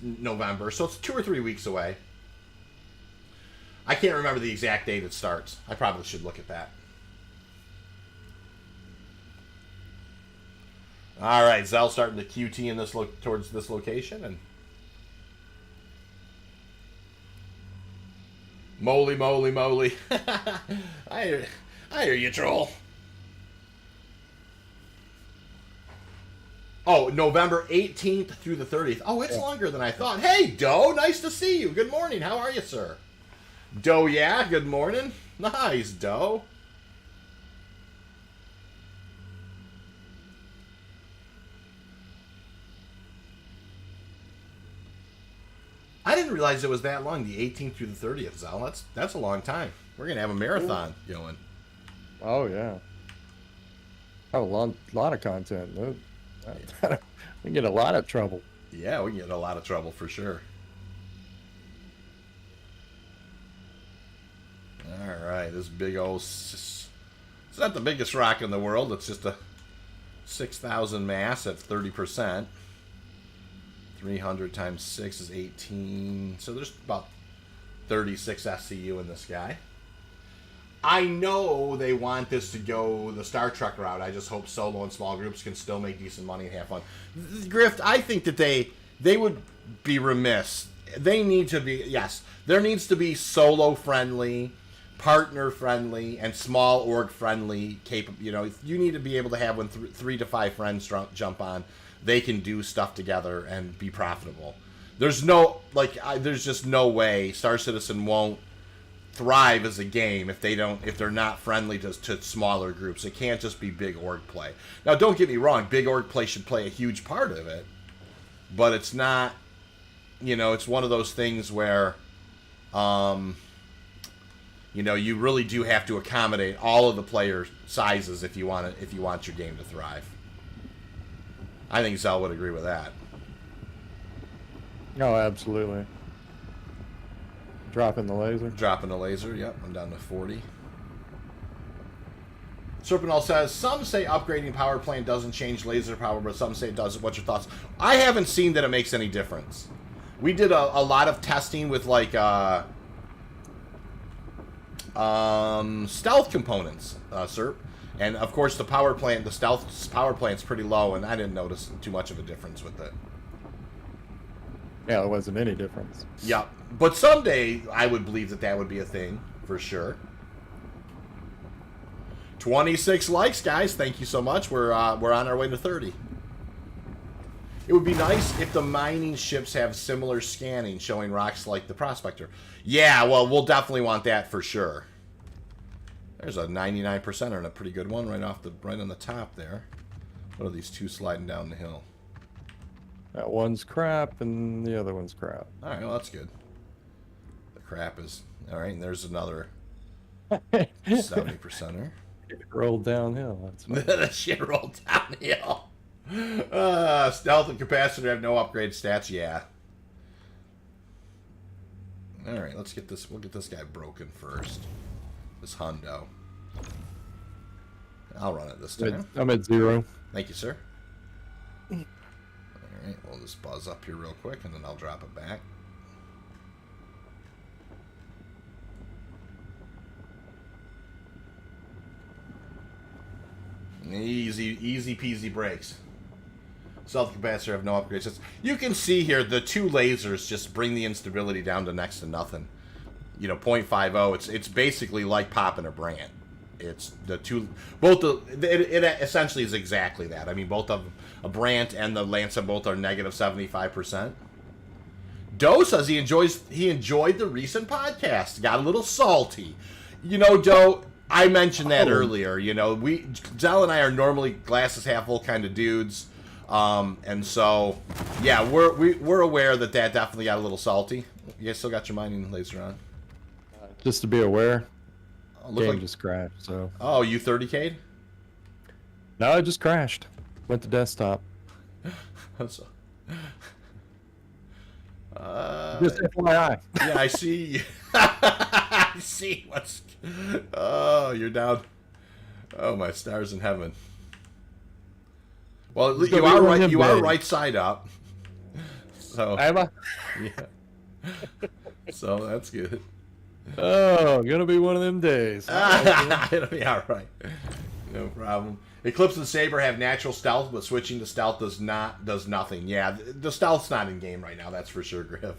November, so it's 2 or 3 weeks away. I can't remember the exact date it starts. I probably should look at that. All right, Zell starting to QT in this towards this location, and moly, moly, moly. I hear you, troll. Oh, November 18th through the 30th. Oh, it's longer than I thought. Hey, Doe, nice to see you. Good morning. How are you, sir? Doe, yeah, good morning. Nice, Doe. I didn't realize it was that long, the 18th through the 30th, Zal. That's a long time. We're going to have a marathon going.
Oh, yeah. Oh, a lot of content. We can get a lot of trouble.
Yeah, we can get in a lot of trouble for sure. All right, this big old... It's not the biggest rock in the world. It's just a 6,000 mass at 30%. 300 times 6 is 18. So there's about 36 SCU in this guy. I know they want this to go the Star Trek route. I just hope solo and small groups can still make decent money and have fun. Grift, I think that they would be remiss. They need to be, yes, there needs to be solo friendly, partner friendly, and small org friendly capable. You know, you need to be able to have when 3 to 5 friends jump on, they can do stuff together and be profitable. There's no, there's just no way Star Citizen won't thrive as a game if they're not friendly to smaller groups. It can't just be big org play. Now, don't get me wrong, big org play should play a huge part of it, but it's not, you know, it's one of those things where, you know, you really do have to accommodate all of the player sizes if you want your game to thrive. I think Zell would agree with that.
Oh, absolutely. Dropping the laser.
Dropping the laser, yep. I'm down to 40. Serpentall says, some say upgrading power plant doesn't change laser power, but some say it does. What's your thoughts? I haven't seen that it makes any difference. We did a lot of testing with, like, stealth components, Serp. And, of course, the stealth power plant's pretty low, and I didn't notice too much of a difference with it.
Yeah, there wasn't any difference.
Yeah, but someday I would believe that would be a thing, for sure. 26 likes, guys. Thank you so much. We're on our way to 30. It would be nice if the mining ships have similar scanning, showing rocks like the Prospector. Yeah, well, we'll definitely want that for sure. There's a 99%er and a pretty good one right on the top there. What are these two sliding down the hill?
That one's crap and the other one's crap.
All right, well, that's good. The crap is... All right, and there's another 70%er.
It rolled downhill. That's
that shit rolled downhill. Stealth and capacitor have no upgrade stats. Yeah. All right, let's get this. We'll get this guy broken first. This hundo. I'll run it this time.
I'm at 0.
Thank you, sir. All right, we'll just buzz up here real quick, and then I'll drop it back. Easy peasy brakes. Stealth capacitor have no upgrades. You can see here the two lasers just bring the instability down to next to nothing. You know, 0.50. It's basically like popping a brand. It's the two, it essentially is exactly that. I mean, both of a Brant and the Lanza both are negative 75%. Doe says he enjoyed the recent podcast. Got a little salty. You know, Doe, I mentioned that earlier. You know, Zell and I are normally glasses half full kind of dudes. And so, yeah, we're aware that definitely got a little salty. You guys still got your mining laser on?
Just to be aware, game
like...
just crashed. So.
Oh, you 30K'd?
No, it just crashed. Went to desktop.
So...
just FYI.
Yeah, I see. I see what's... Oh, you're down. Oh, my stars in heaven. Well, you are right. You are right side up. So. Yeah. So that's good.
Oh, gonna be one of them days.
It'll be all right. No problem. Eclipse and Saber have natural stealth, but switching to stealth does nothing. Yeah, the stealth's not in game right now. That's for sure, Griff.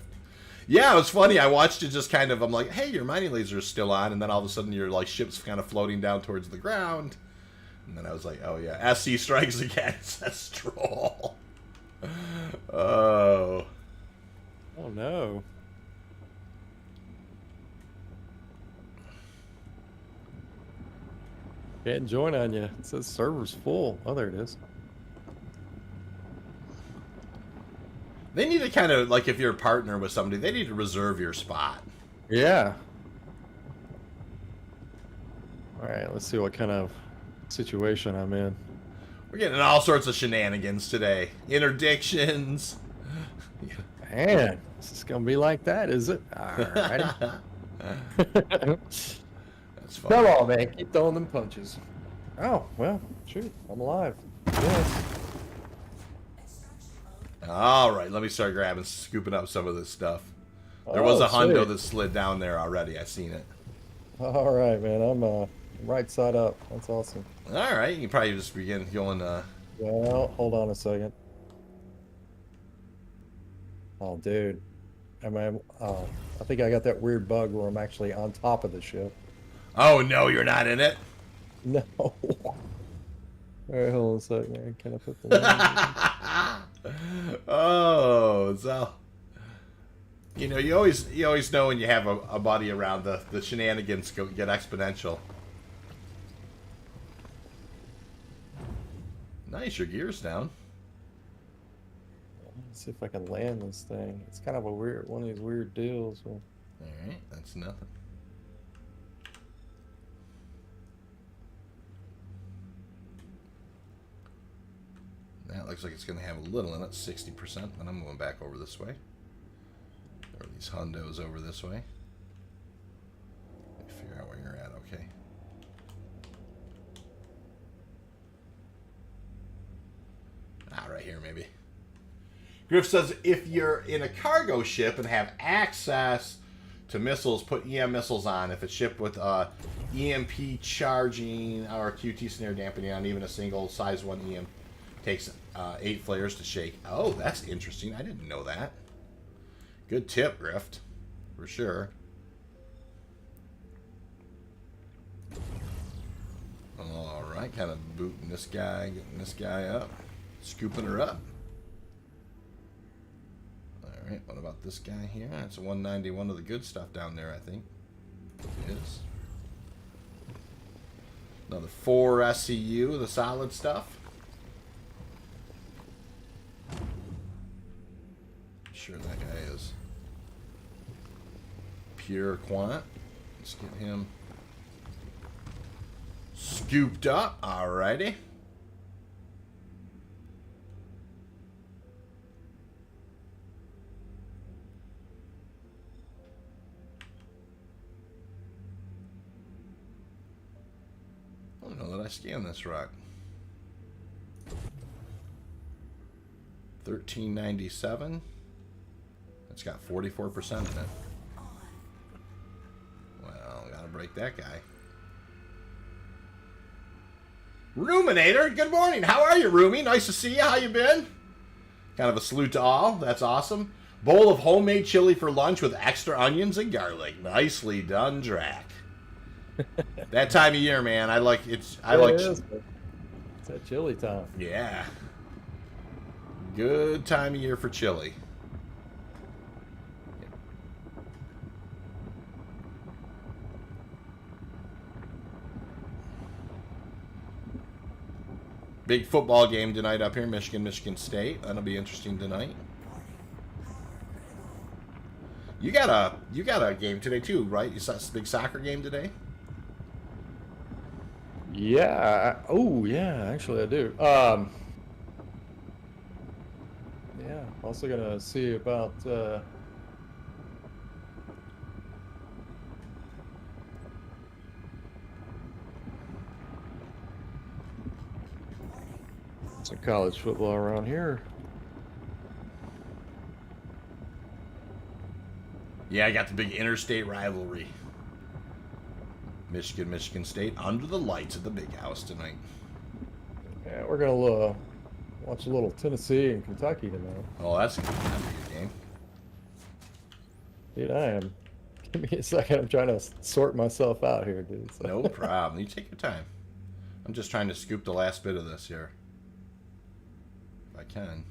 Yeah, it was funny. I watched it just kind of. I'm like, hey, your mining laser is still on, and then all of a sudden your ship's kind of floating down towards the ground. And then I was like, oh yeah, SC strikes again. Ancestral. Oh.
Oh no. Can't join on you. It says server's full. Oh, there it is.
They need to kind of, like, if you're a partner with somebody, they need to reserve your spot.
Yeah. All right, let's see what kind of situation I'm in.
We're getting all sorts of shenanigans today. Interdictions.
Man, this is going to be like that, is it? All right.
That's fun.
Come on, man. Keep throwing them punches. Oh, well, shoot. I'm alive. Yes.
All right, let me start scooping up some of this stuff. There was a hundo that slid down there already. I seen it.
All right, man. I'm right side up. That's awesome.
All right, you can probably just begin going.
Well, hold on a second. Oh, dude. I think I got that weird bug where I'm actually on top of the ship.
Oh no, you're not in it.
No. All right, hold on a second, man. Can I put the
Oh, so you know, you always know when you have a buddy around, the shenanigans get exponential. Nice, your gear's down.
Let's see if I can land this thing. It's kind of a one of these weird deals.
All right, that's nothing. That looks like it's going to have a little in it, 60%. Then I'm going back over this way. Or these hundos over this way. Let me figure out where you're at, okay. Right here, maybe. Griff says, if you're in a cargo ship and have access to missiles, put EM missiles on. If it's shipped with EMP charging or QT snare dampening on even a single size 1 EM, takes 8 flares to shake. Oh, that's interesting. I didn't know that. Good tip, Grift, for sure. All right, kind of booting this guy, getting this guy up, scooping her up. All right, what about this guy here? That's a 191 of the good stuff down there, I think. It is. Another 4 SCU, the solid stuff. Sure that guy is pure quant. Let's get him scooped up. Alrighty. I don't know that I scanned this rock. 1397. It's got 44% in it. Well, gotta break that guy. Ruminator, good morning. How are you, Rumi? Nice to see you. How you been? Kind of a salute to all. That's awesome. Bowl of homemade chili for lunch with extra onions and garlic. Nicely done, Drac. That time of year, man. I like it's
that chili time.
Yeah. Good time of year for chili. Big football game tonight up here, Michigan State. That'll be interesting tonight. You got a game today too, right? You saw a big soccer game today?
Yeah. Oh, yeah. Actually, I do. Yeah. Also gonna see about. Some college football around here.
Yeah, I got the big interstate rivalry. Michigan State under the lights at the big house tonight.
Yeah, we're gonna watch a little Tennessee and Kentucky tonight.
Oh, that's a good game.
Dude, I am. Give me a second. I'm trying to sort myself out here, dude. So.
No problem. You take your time. I'm just trying to scoop the last bit of this here. If I can.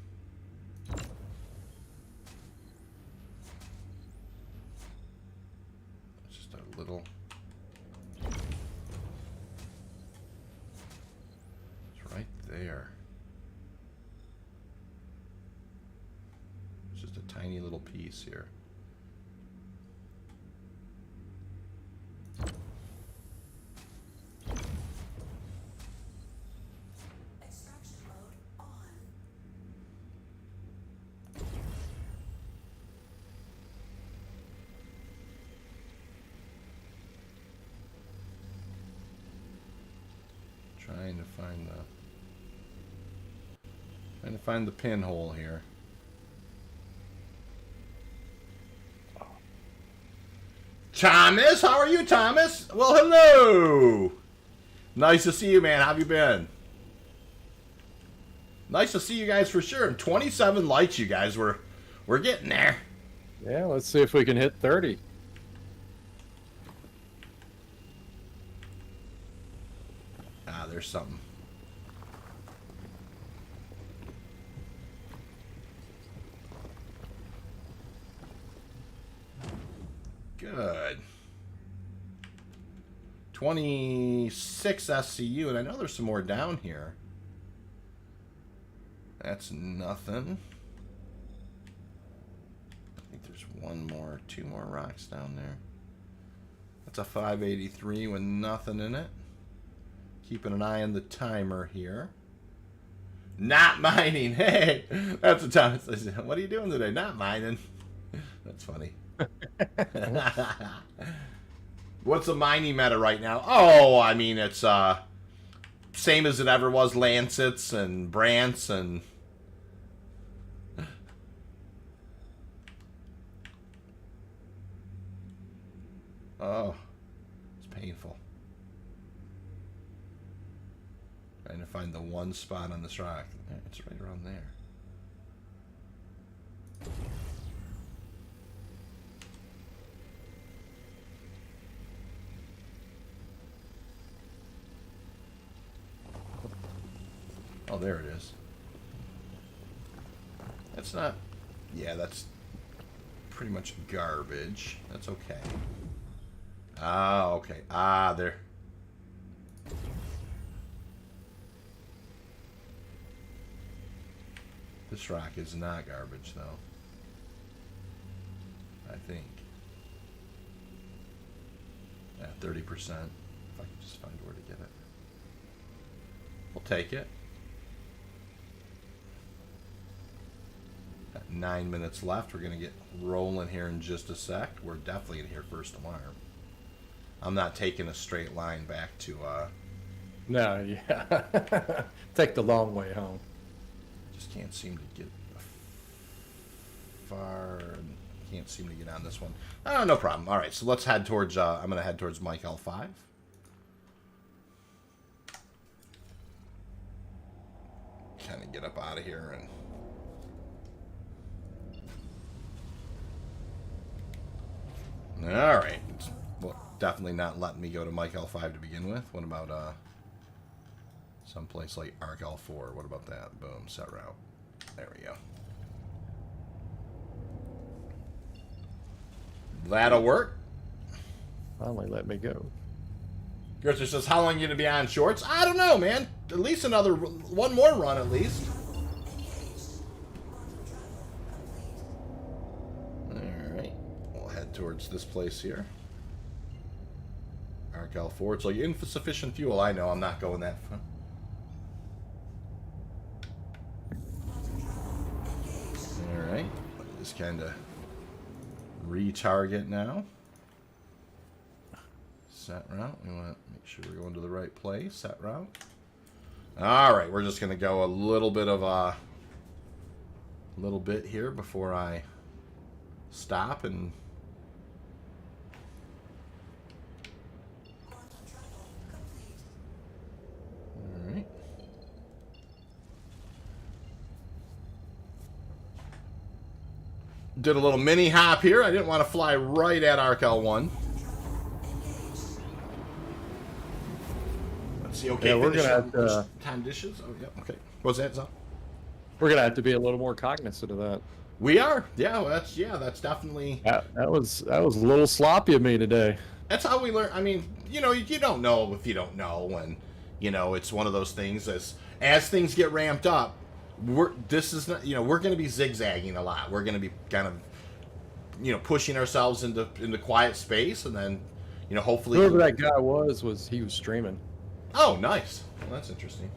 It's just a little... It's right there. It's just a tiny little piece here. Trying to find the pinhole here. Thomas, how are you, Thomas? Well, hello. Nice to see you, man. How have you been? Nice to see you guys for sure. 27 likes, you guys. We're getting there.
Yeah, let's see if we can hit 30.
Ah, there's something. Good. 26 SCU, and I know there's some more down here. That's nothing. I think there's one more, two more rocks down there. That's a 583 with nothing in it. Keeping an eye on the timer here. Not mining. Hey, that's what Thomas says. What are you doing today? Not mining. That's funny. What's the mining meta right now? Oh, I mean, it's same as it ever was. Lancets and Brants and... Oh, it's painful. Trying to find the one spot on this rock. It's right around there. Oh, there it is. That's not... Yeah, that's pretty much garbage. That's okay. Ah, okay. Ah, there. This rock is not garbage, though. I think. Yeah, 30%. If I can just find where to get it. We'll take it. Got 9 minutes left. We're going to get rolling here in just a sec. We're definitely going to hear first alarm. I'm not taking a straight line back to...
No, yeah. Take the long way home.
Just can't seem to get far. Can't seem to get on this one. Oh, no problem. All right, so let's head towards... I'm going to head towards Mike L5. Kind of get up out of here and... All right. Well, definitely not letting me go to Mike L5 to begin with. What about someplace like Arc L4? What about that? Boom, set route. There we go. That'll work.
Finally let me go.
Gertzer says, how long are you going to be on shorts? I don't know, man. At least another... one more run, at least. Alright. We'll head towards this place here. Arc L4. It's like insufficient fuel. I know. I'm not going that far. Alright. Just kind of retarget now. Set route. We want to make sure we're going to the right place. Set route. Alright. We're just going to go a little bit of a... little bit here before I stop and... Alright. Did a little mini hop here. I didn't want to fly right at Arc L1. Let's see, okay,
Yeah, we're
finish
gonna
up
have to,
time dishes. Oh, yeah, okay. What's that, Zell?
we're gonna have to be a little more cognizant of that.
We are. Yeah, well, that's definitely.
That was a little sloppy of me today.
That's how we learn. I mean, you know, you don't know if you don't know, and you know, it's one of those things. As things get ramped up, we're going to be zigzagging a lot. We're going to be kind of, you know, pushing ourselves into quiet space, and then, you know, hopefully.
Whoever that guy was he was streaming.
Oh, nice. Well, that's interesting.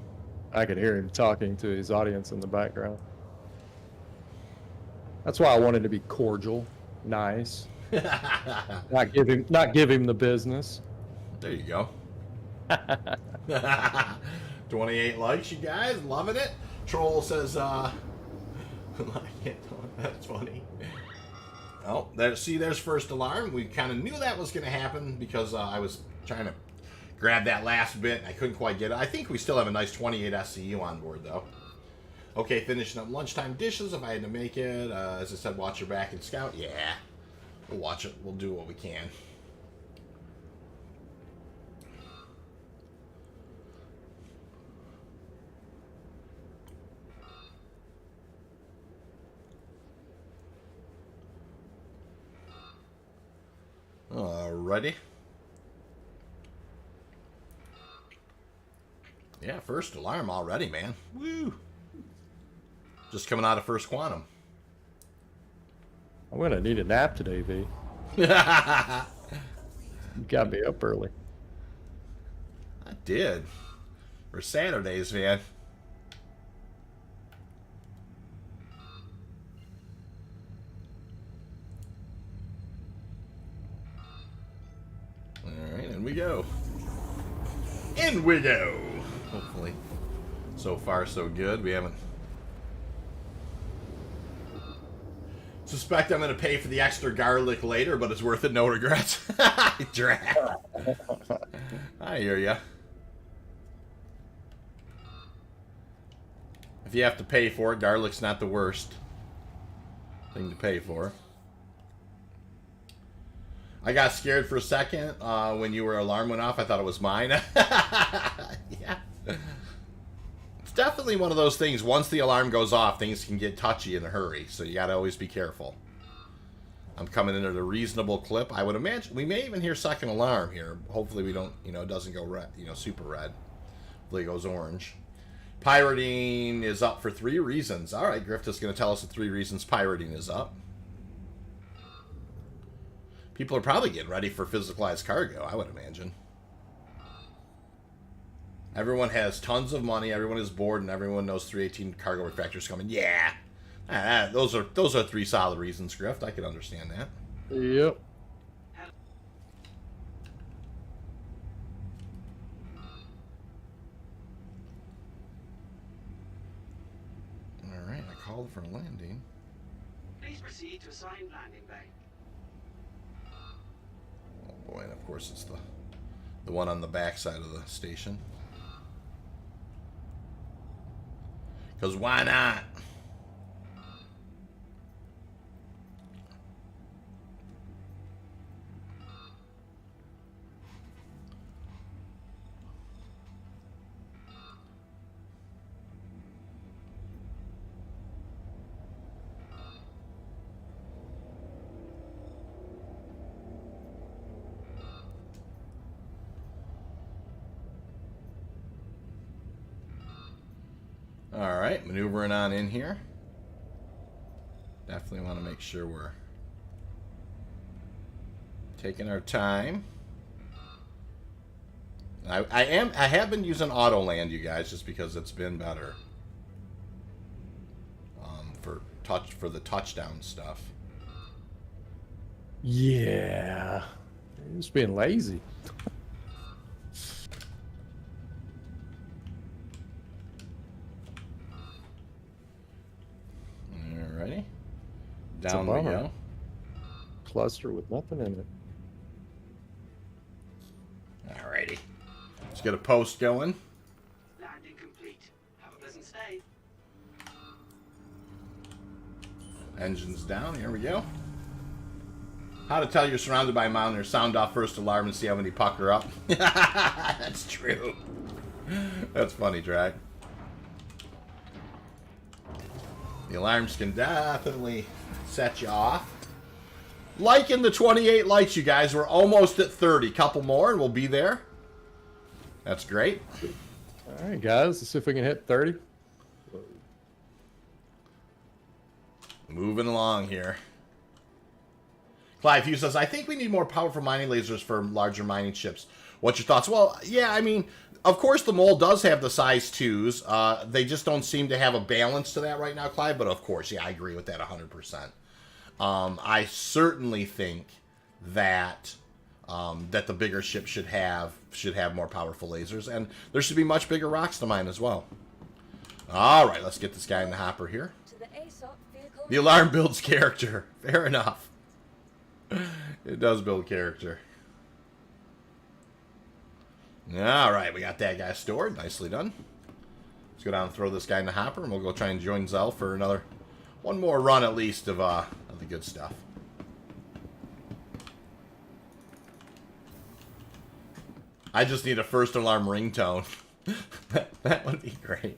I could hear him talking to his audience in the background. That's why I wanted to be cordial, nice, not give him the business.
There you go. 28 likes, you guys, loving it. Troll says, that's funny. Oh, there's first alarm. We kind of knew that was going to happen because I was trying to grab that last bit and I couldn't quite get it. I think we still have a nice 28 SCU on board though. Okay, finishing up lunchtime dishes if I had to make it. As I said, watch your back and scout. Yeah, we'll watch it. We'll do what we can. Alrighty. Yeah, first alarm already, man. Woo! Just coming out of first quantum.
I'm gonna need a nap today, V. You got me up early.
I did. For Saturdays, man. Alright, in we go. In we go! Hopefully. So far, so good. We haven't... Suspect I'm going to pay for the extra garlic later, but it's worth it, no regrets. Drag. I hear ya. If you have to pay for it, garlic's not the worst thing to pay for. I got scared for a second when your alarm went off. I thought it was mine. Yeah. It's definitely one of those things. Once the alarm goes off, things can get touchy in a hurry. So you got to always be careful. I'm coming in at a reasonable clip. I would imagine we may even hear second alarm here. Hopefully we don't, you know, it doesn't go red, you know, super red. Hopefully it goes orange. Pirating is up for 3 reasons. All right, Grift is going to tell us the 3 reasons pirating is up. People are probably getting ready for physicalized cargo, I would imagine. Everyone has tons of money, everyone is bored, and everyone knows 318 cargo refractors coming. Yeah! Those are 3 solid reasons, Grift. I can understand that.
Yep.
Alright, I called for a landing.
Please proceed to assigned landing bay.
Oh boy, and of course it's the one on the back side of the station. Because why not? Alright, maneuvering on in here. Definitely want to make sure we're taking our time. I have been using auto land, you guys, just because it's been better. For the touchdown stuff.
Yeah. Just being lazy.
Alrighty. Down we go.
Cluster with nothing in it.
Alrighty. Let's get a post going.
Landing complete. Have a pleasant stay.
Engines down. Here we go. How to tell you're surrounded by mountaineers. Sound off first alarm and see how many pucker up. That's true. That's funny, Drag. The alarms can definitely set you off. Liking the 28 likes, you guys. We're almost at 30. Couple more and we'll be there. That's great.
All right, guys. Let's see if we can hit 30.
Moving along here. Clive Hughes says, I think we need more powerful mining lasers for larger mining ships. What's your thoughts? Well, yeah, I mean, of course the Mole does have the size 2s. They just don't seem to have a balance to that right now, Clive. But of course, yeah, I agree with that 100%. I certainly think that that the bigger ship should have more powerful lasers. And there should be much bigger rocks to mine as well. All right, let's get this guy in the hopper here. The alarm builds character. Fair enough. It does build character. All right, we got that guy stored. Nicely done. Let's go down and throw this guy in the hopper, and we'll go try and join Zell for one more run at least of the good stuff. I just need a first alarm ringtone. That would be great.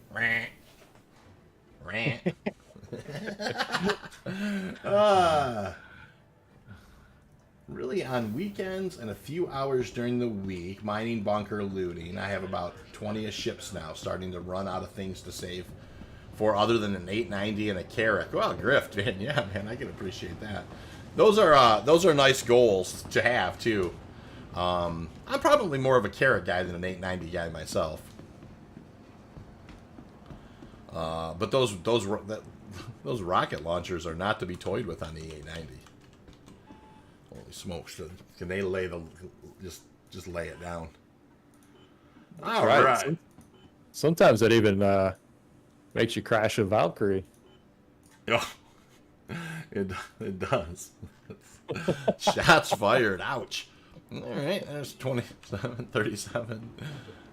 Really, on weekends and a few hours during the week, mining, bunker, looting. I have about 20 ships now, starting to run out of things to save for other than an 890 and a Carrack. Well, Grift, man, yeah, man, I can appreciate that. Those are nice goals to have too. I'm probably more of a Carrack guy than an 890 guy myself. But those rocket launchers are not to be toyed with on the 890. Holy smokes! Can they lay just lay it down? All right.
Sometimes that even makes you crash a Valkyrie.
Oh, it does. Shots fired. Ouch. All right, there's 27, 37.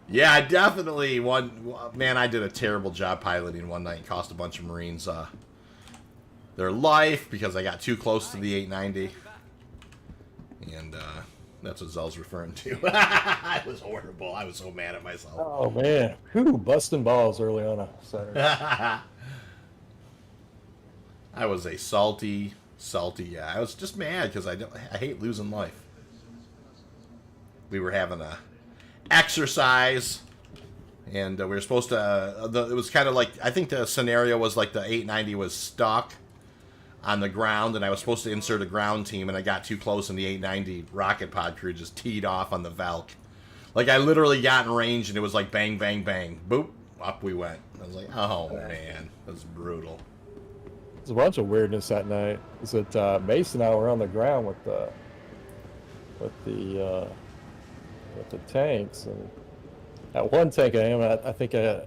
Yeah, I definitely man, I did a terrible job piloting one night and cost a bunch of Marines their life because I got too close to the 890. And that's what Zell's referring to. It was horrible. I was so mad at myself.
Oh, man. Whew, busting balls early on a Saturday.
I was a salty, yeah. I was just mad because I hate losing life. We were having a exercise, and we were supposed to. It was kind of like, I think the scenario was like the 890 was stuck on the ground, and I was supposed to insert a ground team, and I got too close, and the 890 rocket pod crew just teed off on the Valk. Like, I literally got in range, and it was like bang, bang, bang, boop, up we went. I was like, oh man, that was brutal.
There's a bunch of weirdness that night. Is that Mace and I were on the ground with the tanks, and at one tank I think I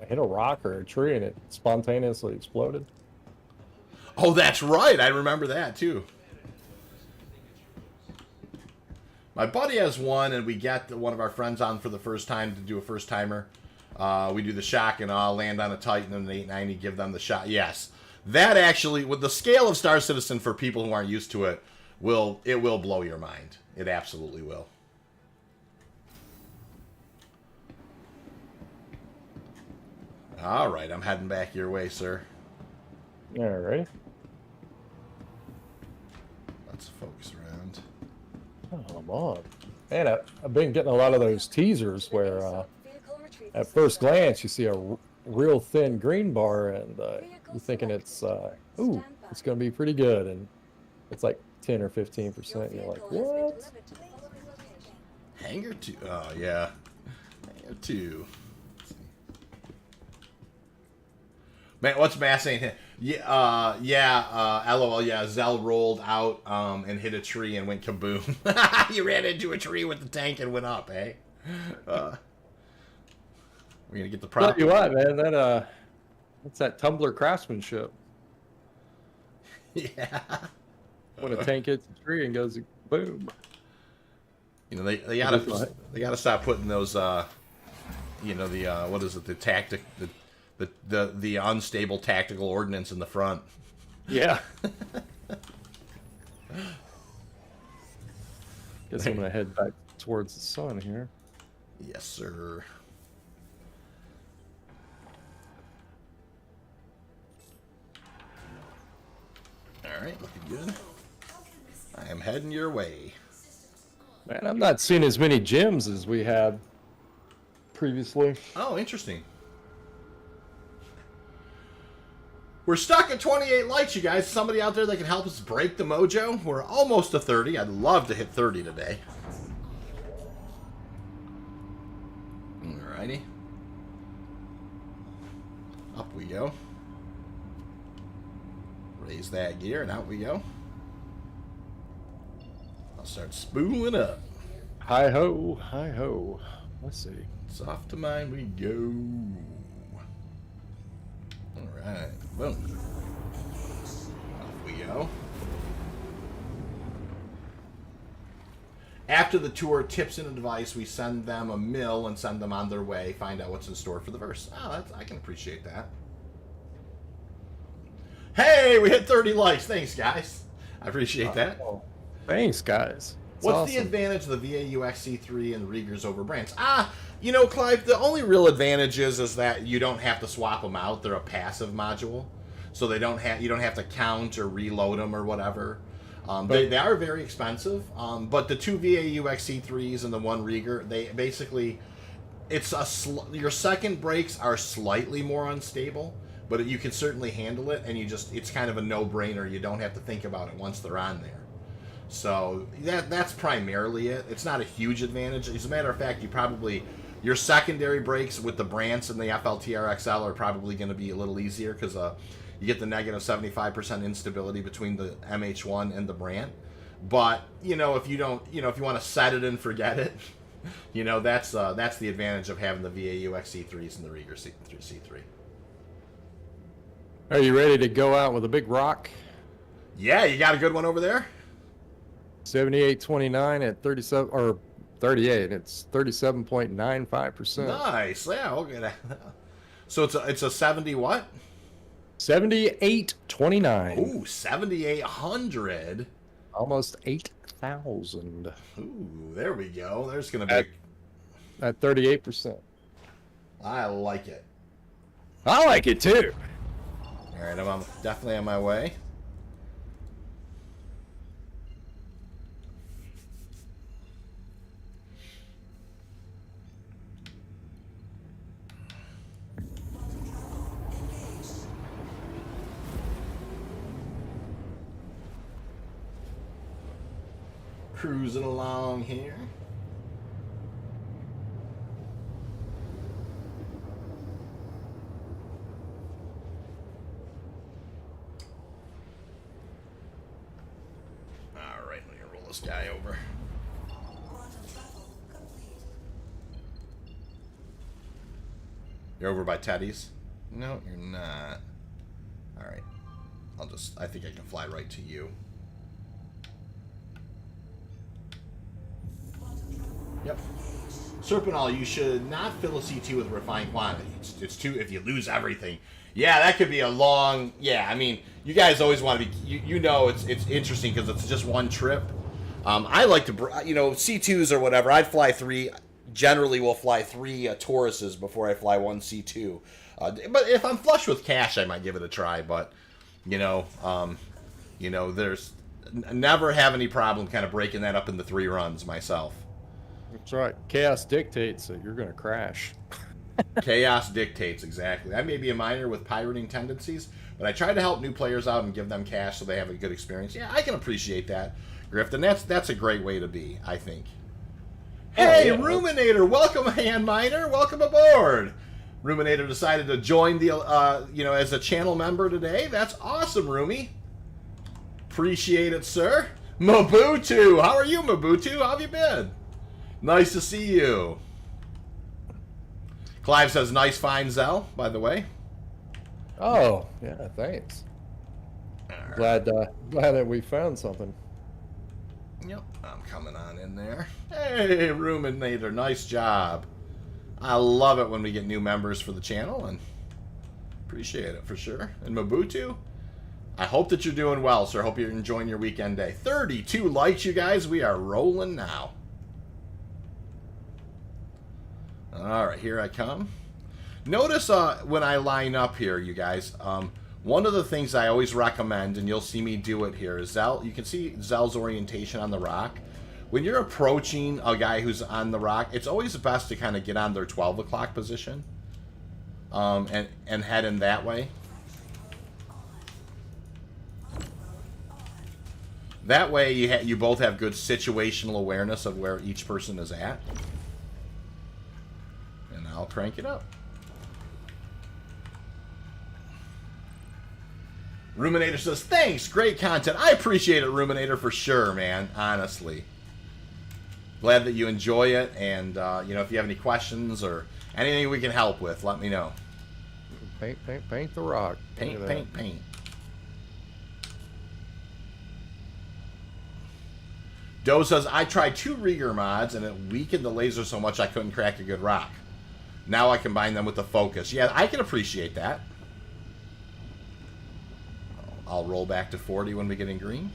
hit a rock or a tree, and it spontaneously exploded.
Oh, that's right. I remember that, too. My buddy has one, and we get one of our friends on for the first time to do a first-timer. We do the shock and all, land on a Titan and an 890, give them the shot. Yes. That actually, with the scale of Star Citizen for people who aren't used to it, it will blow your mind. It absolutely will. All right, I'm heading back your way, sir.
All right.
Let's focus around.
Oh, come on. Man, I've been getting a lot of those teasers where at first glance you see a real thin green bar, and you're thinking it's it's going to be pretty good, and it's like 10 or 15%. You're like, what?
Hangar 2. Oh, yeah. Hangar 2. Man, what's Matt saying here? LOL, yeah, Zell rolled out and hit a tree and went kaboom. You ran into a tree with the tank and went up, eh? We're going to get the prop.
Tell you what, man, that's that Tumblr craftsmanship.
Yeah.
When a tank hits a tree and goes boom.
You know, they gotta stop putting those what is it, the unstable tactical ordnance in the front.
Yeah. Guess I'm gonna head back towards the sun here.
Yes, sir. right, looking good. I am heading your way.
Man, I'm not seeing as many gems as we had previously.
Oh, interesting. We're stuck at 28 likes, you guys. Somebody out there that can help us break the mojo? We're almost to 30. I'd love to hit 30 today. Alrighty. Up we go. Raise that gear, and out we go. I'll start spooling up.
Hi-ho, hi-ho. Let's see.
Soft to mine we go. Alright, boom. Off we go. After the tour tips and advice, we send them a mill and send them on their way, find out what's in store for the verse. Oh, I can appreciate that. Hey, we hit 30 likes. Thanks, guys. I appreciate that.
Oh, thanks, guys.
What's
awesome.
the advantage of the VAU XC3 and Riegers over brands? You know, Clive, the only real advantage is that you don't have to swap them out. They're a passive module, so you don't have to count or reload them or whatever. They are very expensive, but the two VAU XC3s and the one Rieger, they basically, your second brakes are slightly more unstable, but you can certainly handle it, and it's kind of a no-brainer. You don't have to think about it once they're on there. So that's primarily it. It's not a huge advantage. As a matter of fact, your secondary brakes with the Brants and the FLTR-XL are probably going to be a little easier because you get the negative 75% instability between the MH1 and the Brant. But if you want to set it and forget it, that's the advantage of having the VAU XC3s and the Rieger C3.
Are you ready to go out with a big rock?
Yeah, you got a good one over there?
78.29 at 37 or 38. It's 37.95%.
Nice. Yeah, okay. So it's a 70 what?
78.29.
Ooh, 7,800.
Almost 8,000.
Ooh, there we go. There's gonna be
at 38%.
I like it.
I like it too.
All right, I'm definitely on my way. Cruising along here. All right, let me roll this guy over. You're over by Teddy's? No, you're not. All right. I think I can fly right to you. Yep. Serpinol, you should not fill a C2 with refined quantity. It's too, if you lose everything. Yeah, that could be a long, I mean, you guys always want to be, it's interesting because it's just one trip. I like to, C2s or whatever, I'd fly 3, generally will fly 3 Tauruses before I fly 1 C2. But if I'm flush with cash, I might give it a try, but, there's, never have any problem kind of breaking that up into 3 runs myself.
That's right. Chaos dictates that you're going to crash.
Chaos dictates, exactly. I may be a miner with pirating tendencies, but I try to help new players out and give them cash so they have a good experience. Yeah, I can appreciate that, Grift, and that's a great way to be, I think. Hey, yeah. Ruminator, welcome, Hand Miner. Welcome aboard. Ruminator decided to join the, as a channel member today. That's awesome, Rumi. Appreciate it, sir. Mabutu, how are you, Mabutu? How have you been? Nice to see you. Clive says, nice find, Zell, by the way.
Oh, yeah, thanks. Right. Glad that we found something.
Yep, I'm coming on in there. Hey, Ruminator, nice job. I love it when we get new members for the channel, and appreciate it for sure. And Mabutu, I hope that you're doing well, sir. Hope you're enjoying your weekend day. 32 likes, you guys. We are rolling now. All right, here I come. Notice when I line up here, you guys, One of the things I always recommend, and you'll see me do it here, is Zell. You can see Zell's orientation on the rock. When you're approaching a guy who's on the rock, it's always best to kind of get on their 12 o'clock position and head in that way. That way you both have good situational awareness of where each person is at. And I'll crank it up. Ruminator says, thanks, great content. I appreciate it, Ruminator, for sure, man, honestly. Glad that you enjoy it, and, you know, if you have any questions or anything we can help with, let me know.
Paint the rock.
Paint. Doe says, I tried 2 Rieger mods, and it weakened the laser so much I couldn't crack a good rock. Now I combine them with the focus. Yeah, I can appreciate that. I'll roll back to 40 when we get in green.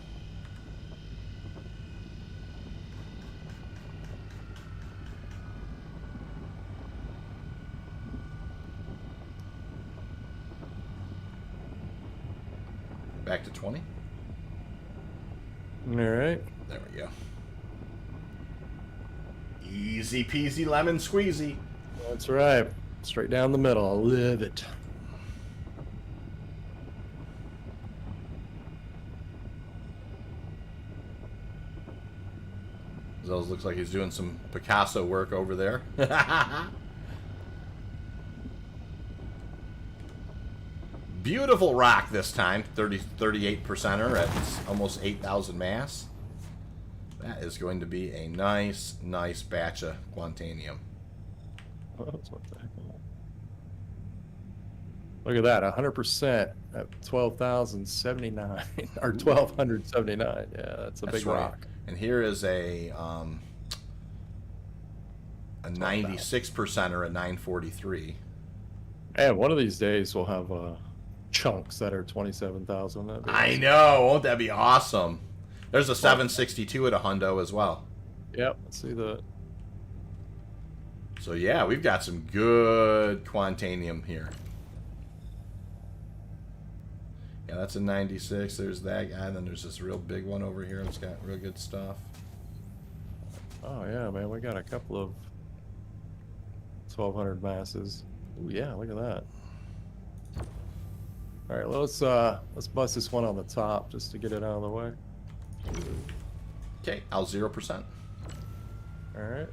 Back to 20.
All right.
There we go. Easy peasy lemon squeezy.
That's right. Straight down the middle. I love it.
Zells looks like he's doing some Picasso work over there. Beautiful rock this time. 38%er at almost 8,000 mass. That is going to be a nice batch of Quantanium.
What the heck? Look at that, 100% at 12,079 or 1,279. Yeah, that's a big rock.
And here is a 96%er at 943.
And one of these days we'll have chunks that are 27,000.
I know, won't that be awesome? There's a 762 at a hundo as well.
Yep, let's see that.
So yeah, we've got some good Quantanium here. Yeah, that's a 96. There's that guy. And then there's this real big one over here that's got real good stuff.
Oh yeah, man, we got a couple of 1,200 masses. Ooh, yeah, look at that. All right, let's bust this one on the top just to get it out of the way.
Okay, I'll 0%.
All right.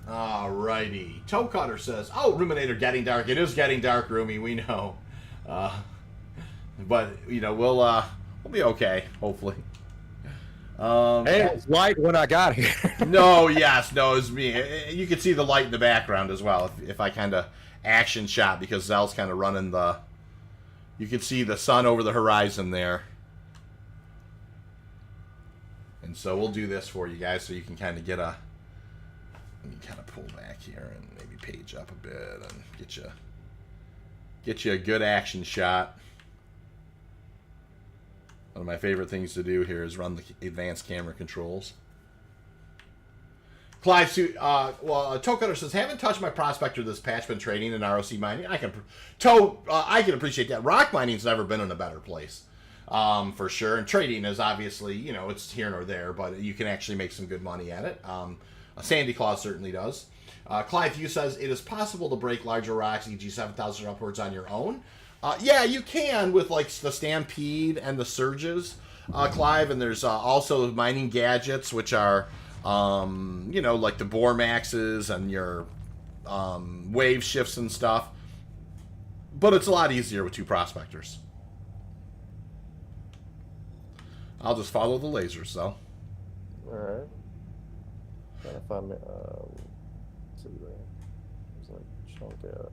Alrighty. Toe Cutter says, "Oh, Ruminator getting dark. It is getting dark, Rumi. We know, but you know we'll be okay. Hopefully."
Hey, it was light when I got here.
No, it's me. You can see the light in the background as well. If I kind of action shot because Zell's kind of running the. You can see the sun over the horizon there. And so we'll do this for you guys so you can kind of get a. Let me kind of pull back here and maybe page up a bit and get you a good action shot. One of my favorite things to do here is run the advanced camera controls. Clive, Toe Cutter says, haven't touched my prospector this patch, been trading in ROC mining. I can appreciate that. Rock mining's never been in a better place, for sure. And trading is obviously, you know, it's here nor there, but you can actually make some good money at it. Sandy Claus certainly does. Clive Hughes says, it is possible to break larger rocks, e.g. 7,000 upwards on your own. Yeah, you can with like the Stampede and the Surges, Clive. And there's also mining gadgets, which are, you know, like the Bore Maxes and your wave shifts and stuff. But it's a lot easier with 2 prospectors. I'll just follow the lasers, though.
All right. Trying to find let's see there. There's like chunk out.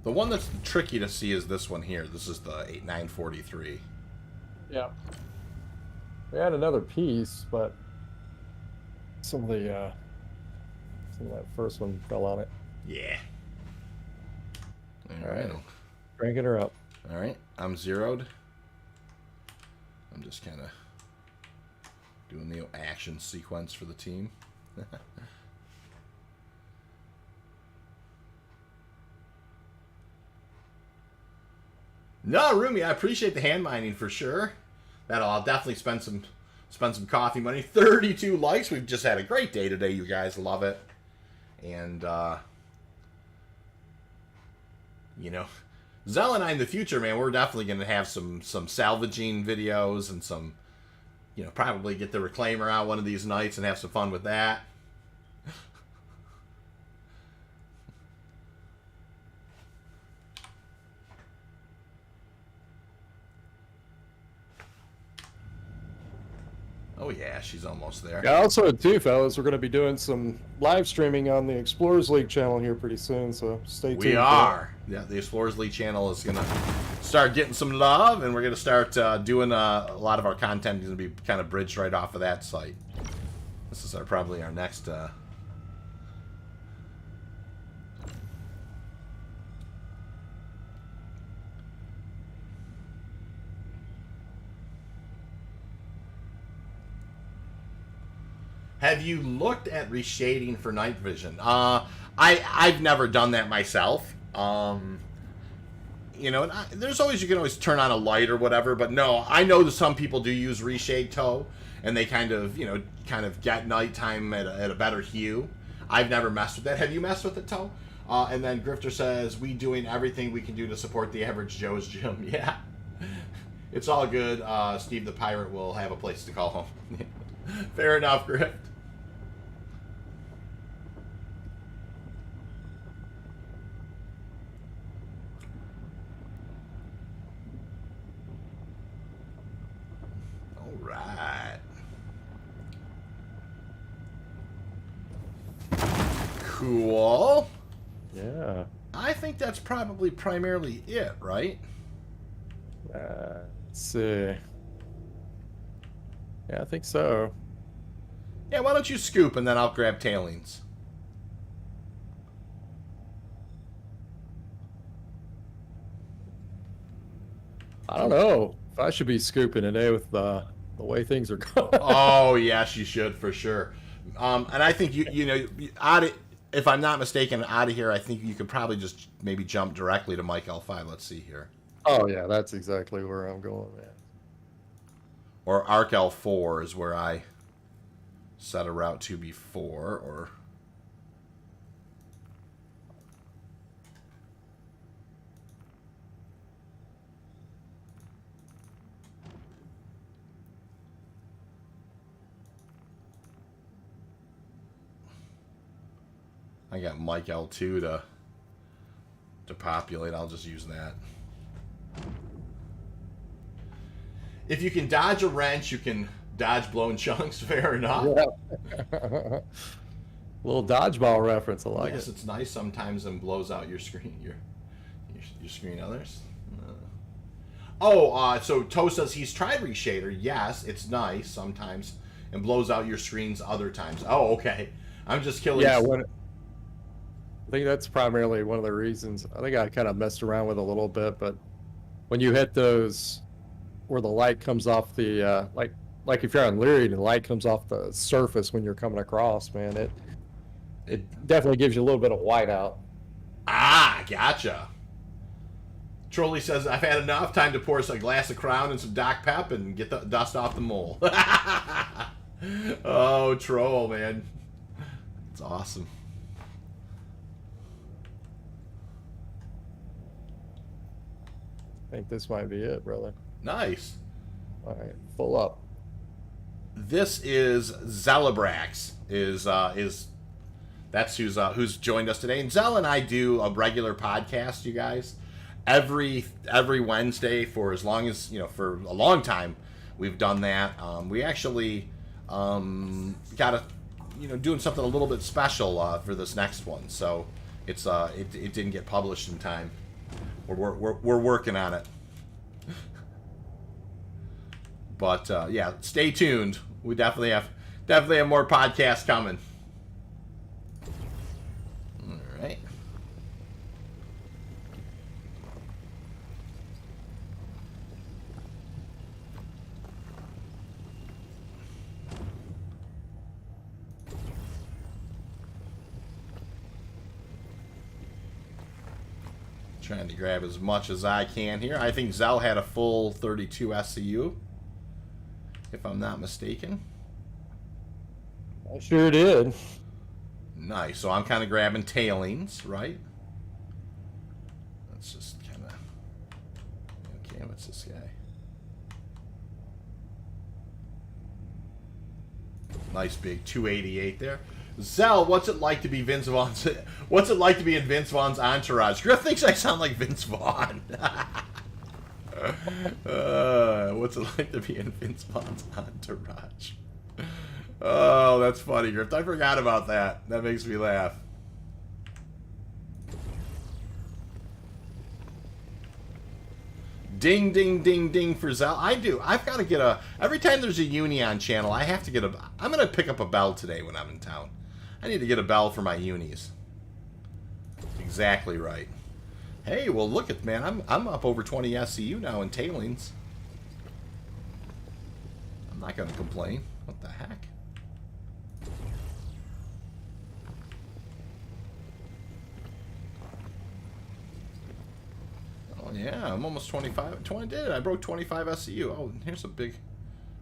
The one that's tricky to see is this one here. This is the 943.
Yeah. We had another piece, but some of that first one fell on it.
Yeah.
All right. Cranking her up.
All right. I'm zeroed. I'm just kind of doing the action sequence for the team. No, Rumi, I appreciate the hand mining for sure. I'll definitely spend some coffee money. 32 likes. We've just had a great day today, you guys. Love it. And you know, Zell and I in the future, man, we're definitely going to have some salvaging videos and some, you know, probably get the reclaimer out one of these nights and have some fun with that. Oh yeah, she's almost there.
Yeah, also too, fellas, we're going to be doing some live streaming on the Explorers League channel here pretty soon, so stay tuned.
We are. Yeah, the Explorers League channel is going to start getting some love, and we're going to start doing a lot of our content is going to be kind of bridged right off of that site. This is probably our next... Have you looked at reshading for night vision? I've never done that myself. You know, there's always, you can always turn on a light or whatever, but no, I know that some people do use reshade toe, and they kind of, you know, get nighttime at a better hue. I've never messed with that. Have you messed with it, toe? And then Grifter says, we doing everything we can do to support the average Joe's gym. Yeah. It's all good. Steve the Pirate will have a place to call home. Fair enough, Grift. All right. Cool.
Yeah.
I think that's probably primarily it, right?
Let's see. Yeah, I think so.
Yeah, why don't you scoop and then I'll grab tailings.
I don't know if I should be scooping today with the way things are going.
Oh, yes, you should for sure. And I think you know, if I'm not mistaken, out of here, I think you could probably just maybe jump directly to Mike L5. Let's see here.
Oh yeah, that's exactly where I'm going, man.
Or Arc L4 is where I set a route to before, or... I got Mike L2 to populate. I'll just use that. If you can dodge a wrench, you can dodge blown chunks. Fair enough.
Yeah. Little dodgeball reference. I like
yes,
it.
It's nice sometimes and blows out your screen. Your screen others. So Toe says he's tried reshader. Yes, it's nice sometimes and blows out your screens other times. Oh, okay. I'm just killing.
Yeah, I think that's primarily one of the reasons. I think I kind of messed around with it a little bit, but when you hit those where the light comes off the like if you're on Leary and the light comes off the surface when you're coming across, man, it definitely gives you a little bit of whiteout.
Ah, gotcha. Trolley says, I've had enough. Time to pour us a glass of Crown and some Doc Pep and get the dust off the mole. Oh, Troll, man. It's awesome.
I think this might be it, brother.
Nice.
All right, full up.
This is Zelabrax. That's who's joined us today. And Zell and I do a regular podcast, you guys. Every Wednesday for as long as, you know, for a long time we've done that. We actually got a, you know, doing something a little bit special for this next one. So it's it didn't get published in time. We're working on it. But yeah, stay tuned. We definitely have more podcasts coming. All right. Trying to grab as much as I can here. I think Zell had a full 32 SCU, if I'm not mistaken.
I sure did.
Nice. So I'm kind of grabbing tailings, right? Let's just kind of... Okay, what's this guy? Nice big 288 there. Zell, what's it like to be Vince Vaughn's? What's it like to be in Vince Vaughn's entourage? Griff thinks I sound like Vince Vaughn. What's it like to be in Vince Vaughn's entourage? Oh, that's funny, Griff. I forgot about that. That makes me laugh. Ding, ding, ding, ding for Zell. I do. I've got to get a... Every time there's a uni on channel, I have to get a... I'm going to pick up a bell today when I'm in town. I need to get a bell for my unis. Exactly right. Hey, well, look at... Man, I'm up over 20 SCU now in tailings. I'm not going to complain. What the heck? Oh, yeah, I'm almost 25. 20 did. I broke 25 SCU. Oh, here's a big...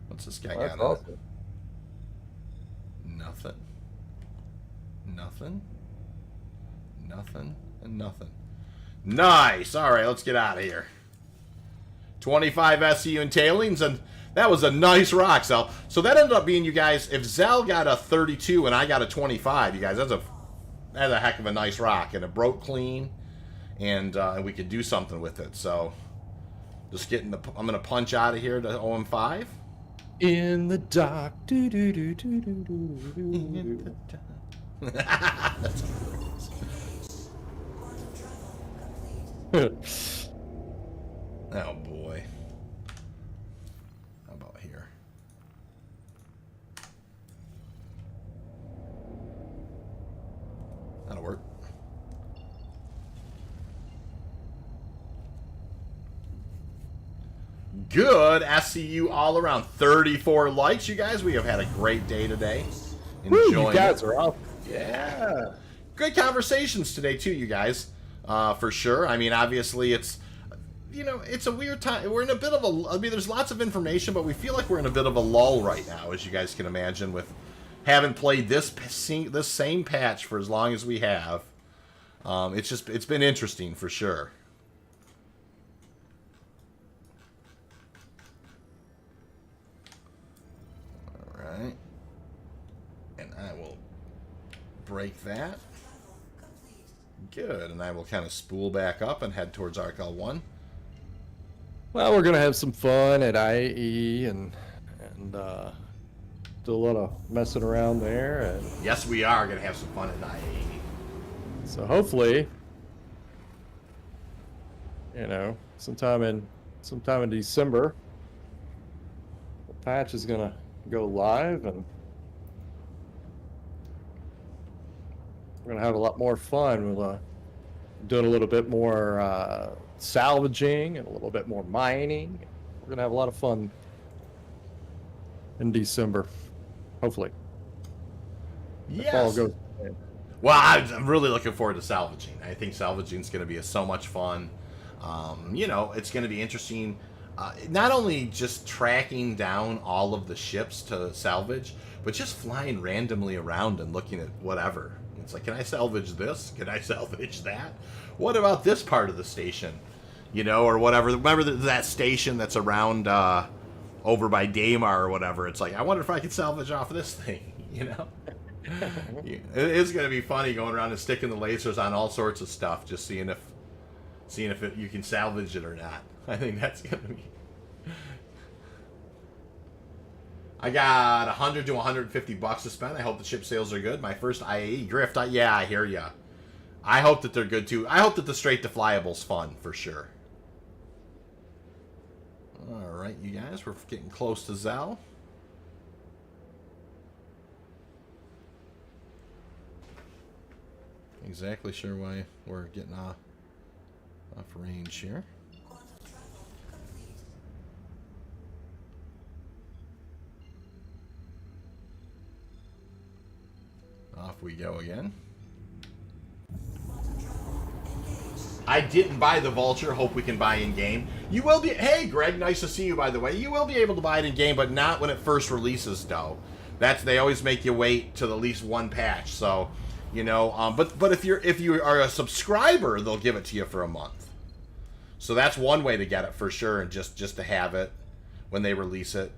What's this guy got?
Awesome.
Nothing. Nothing. Nothing. And nothing. Nice! Alright, let's get out of here. 25 SCU and tailings, and that was a nice rock, Zell. So that ended up being, you guys, if Zell got a 32 and I got a 25, you guys, that's a heck of a nice rock. And it broke clean. And we could do something with it. So, just getting the... I'm going to punch out of here to OM5.
In the dark. Do, do, do, do, do, do, do.
That's oh, boy. How about here? That'll work. Good SCU all around. 34 likes, you guys. We have had a great day today.
Woo, you guys are awesome.
Yeah. Good conversations today, too, you guys. For sure. I mean, obviously, it's... You know, it's a weird time. We're in a bit of a... I mean, there's lots of information, but we feel like we're in a bit of a lull right now, as you guys can imagine, with having played this same patch for as long as we have. It's been interesting, for sure. Alright. And I will break that. Good. And I will kind of spool back up and head towards ARC-L1.
Well, we're gonna have some fun at IAE and do a lot of messing around there. And
yes, we are gonna have some fun at IAE.
So hopefully, you know, sometime in December, the patch is gonna go live, and we're gonna have a lot more fun. We'll doing a little bit more salvaging and a little bit more mining. We're gonna have a lot of fun in December, hopefully.
Yes.
If all goes
well, I'm really looking forward to salvaging. I think salvaging is going to be so much fun. You know, it's going to be interesting. Not only just tracking down all of the ships to salvage, but just flying randomly around and looking at whatever. It's like, can I salvage this? Can I salvage that? What about this part of the station? You know, or whatever. Remember that station that's around over by Daymar or whatever? It's like, I wonder if I could salvage off this thing, you know? It is going to be funny going around and sticking the lasers on all sorts of stuff, just seeing if you can salvage it or not. I think that's going to be... I got 100 to 150 bucks to spend. I hope the ship sales are good. My first IAE Grift. Yeah, I hear ya. I hope that they're good too. I hope that the straight to flyable's fun for sure. All right. right, you guys, we're getting close to Zell. Exactly sure why we're getting off range here. Off we go again. I didn't buy the Vulture. Hope we can buy in game. You will be. Hey, Greg, nice to see you. By the way, you will be able to buy it in game, but not when it first releases, though. They always make you wait till at least one patch. So, you know. But if you are a subscriber, they'll give it to you for a month. So that's one way to get it for sure, and just to have it when they release it.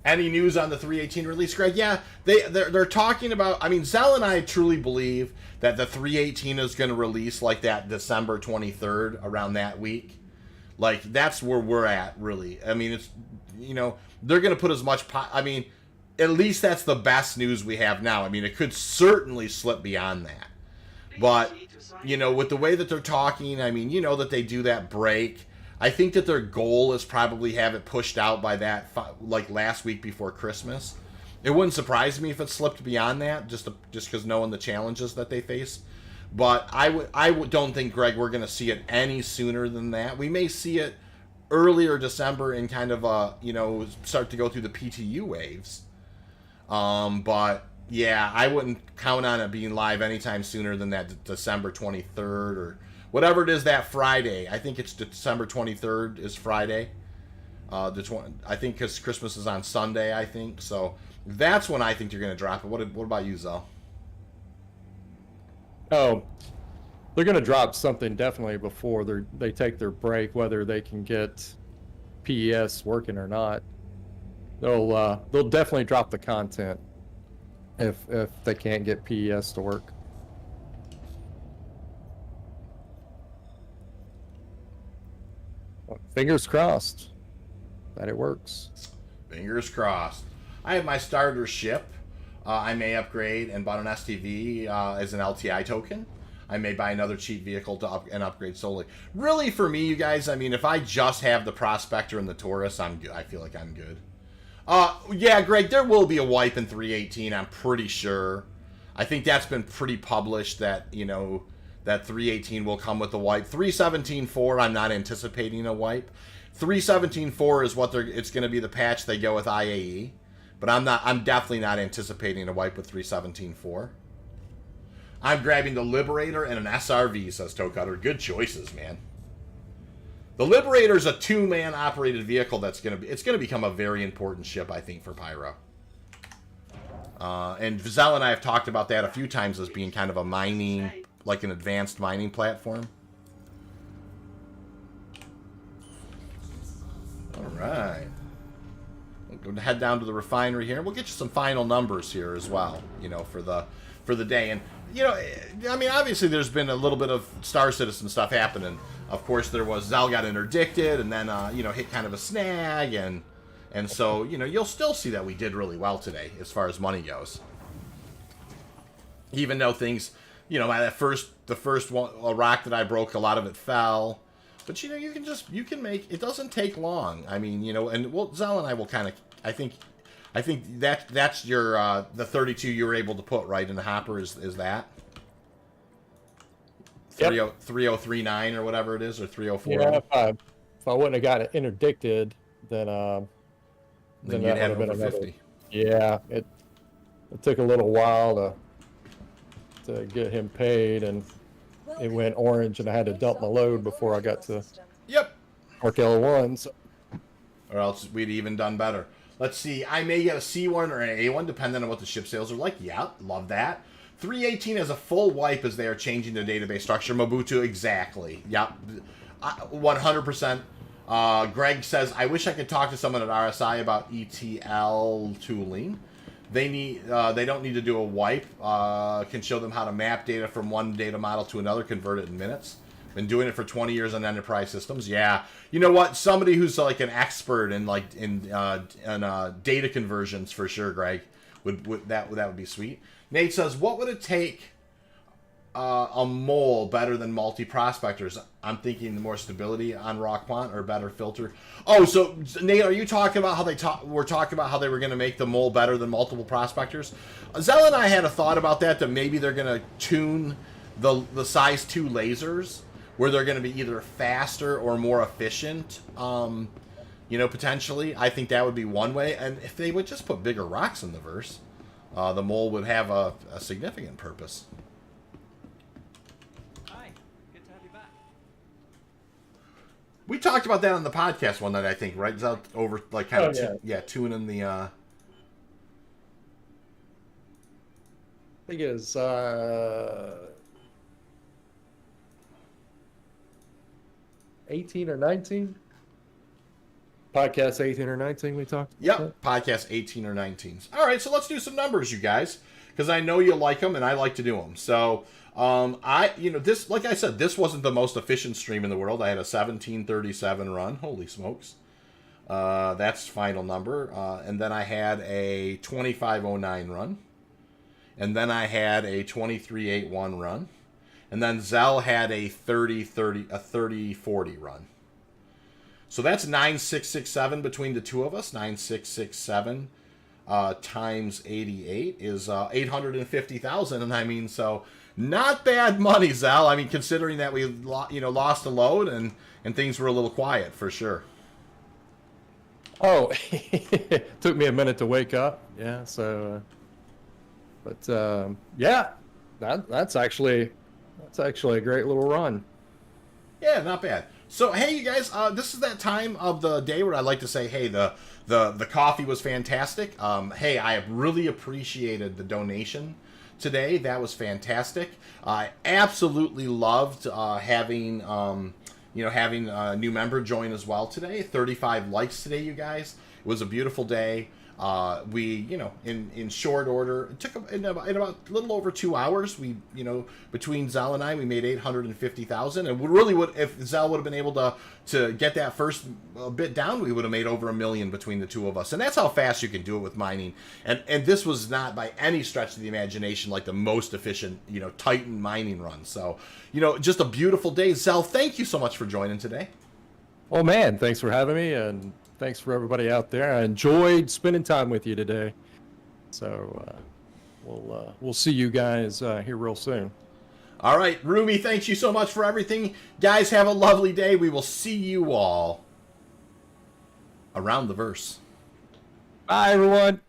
Any news on the 318 release, Greg? Yeah, they're talking about. I mean, Zell and I truly believe that the 318 is going to release like that December 23rd, around that week. Like, that's where we're at, really. I mean, it's, you know, they're going to put as much. I mean, at least that's the best news we have now. I mean, it could certainly slip beyond that, but you know, with the way that they're talking, I mean, you know that they do that break. I think that their goal is probably have it pushed out by that, like last week before Christmas. It wouldn't surprise me if it slipped beyond that, just because knowing the challenges that they face. But I don't think, Greg, we're going to see it any sooner than that. We may see it earlier December and kind of you know, start to go through the PTU waves. But yeah, I wouldn't count on it being live anytime sooner than that December 23rd or whatever it is, that Friday. I think it's December 23rd is Friday. I think because Christmas is on Sunday, I think. So that's when I think you're going to drop it. What about you, Zell?
Oh, they're going to drop something definitely before they take their break, whether they can get PES working or not. They'll definitely drop the content if they can't get PES to work. Fingers crossed that it works.
Fingers crossed. I have my starter ship. I may upgrade and bought an STV as an LTI token. I may buy another cheap vehicle and upgrade solely. Really, for me, you guys, I mean, if I just have the Prospector and the Taurus, I'm good. I feel like I'm good. Yeah, Greg, there will be a wipe in 318, I'm pretty sure. I think that's been pretty published that, you know, that 318 will come with a wipe. 317.4, I'm not anticipating a wipe. 317.4 is what it's going to be the patch they go with IAE. But I'm definitely not anticipating a wipe with 317.4. I'm grabbing the Liberator and an SRV, says Toe Cutter. Good choices, man. The Liberator is a two-man operated vehicle it's going to become a very important ship, I think, for Pyro. And Zell and I have talked about that a few times as being kind of a mining, like an advanced mining platform. All right. We'll head down to the refinery here. We'll get you some final numbers here as well, you know, for the day. And, you know, I mean, obviously there's been a little bit of Star Citizen stuff happening. Of course, there was Zell got interdicted and then, you know, hit kind of a snag. And so, you know, you'll still see that we did really well today as far as money goes. Even though things, you know, the first one, a rock that I broke, a lot of it fell. But, you know, you can make, it doesn't take long. I mean, you know, and Zell and I will kind of, I think that's your, the 32 you were able to put right in the hopper is that? Yep. 3039 or whatever it is, or 304.
Yeah, if I wouldn't have got it interdicted, then
you'd have it over 50.
Yeah, it took a little while to get him paid, and it went orange, and I had to dump my load before I got to Arkell 1. So.
Or else we'd even done better. Let's see. I may get a C1 or an A1, depending on what the ship sales are like. Yeah, love that. 318 has a full wipe as they are changing the database structure. Mobutu, exactly. Yep. 100%. Greg says, I wish I could talk to someone at RSI about ETL tooling. They don't need to do a wipe. Can show them how to map data from one data model to another, convert it in minutes. Been doing it for 20 years on enterprise systems. Yeah, you know what? Somebody who's like an expert in data conversions for sure, Greg. That would be sweet. Nate says, what would it take a mole better than multi-prospectors? I'm thinking more stability on raw quant or better filter. Oh, so Nate, are you talking about how we're talking about how they were going to make the mole better than multiple prospectors? Zell and I had a thought about that maybe they're going to tune the size 2 lasers where they're going to be either faster or more efficient. Potentially, I think that would be one way. And if they would just put bigger rocks in the verse, the mole would have a significant purpose.
Hi, good to have you back.
We talked about that on the podcast one night, I think, right? Over like kind of tuning the.
I think it's 18 or 19. Podcast 18 or 19 we talked
Yep, podcast 18 or 19. All right, so let's do some numbers, you guys, because I know you like them and I like to do them. So, this, like I said, this wasn't the most efficient stream in the world. I had a 1737 run. Holy smokes. That's final number. And then I had a 2509 run. And then I had a 2381 run. And then Zell had a 3040 run. So that's 9667 between the two of us. 9667 times 88 is 850,000, and I mean, so not bad money, Zell. I mean, considering that we lost a load and things were a little quiet for sure.
Oh, it took me a minute to wake up. Yeah, so, yeah, that's actually a great little run.
Yeah, not bad. So, hey, you guys, this is that time of the day where I like to say, hey, the coffee was fantastic. Hey, I have really appreciated the donation today. That was fantastic. I absolutely loved having a new member join as well today. 35 likes today, you guys. It was a beautiful day. We, in short order, it took in about a little over 2 hours. We, between Zell and I, we made 850,000, and we really would, if Zell would have been able to get that first bit down, we would have made over $1 million between the two of us. And that's how fast you can do it with mining. And this was not by any stretch of the imagination like the most efficient, Titan mining run. So, just a beautiful day. Zell, thank you so much for joining today.
Oh man, thanks for having me, and thanks for everybody out there. I enjoyed spending time with you today. So we'll see you guys here real soon.
All right, Rumi, thanks you so much for everything. Guys, have a lovely day. We will see you all around the verse.
Bye, everyone.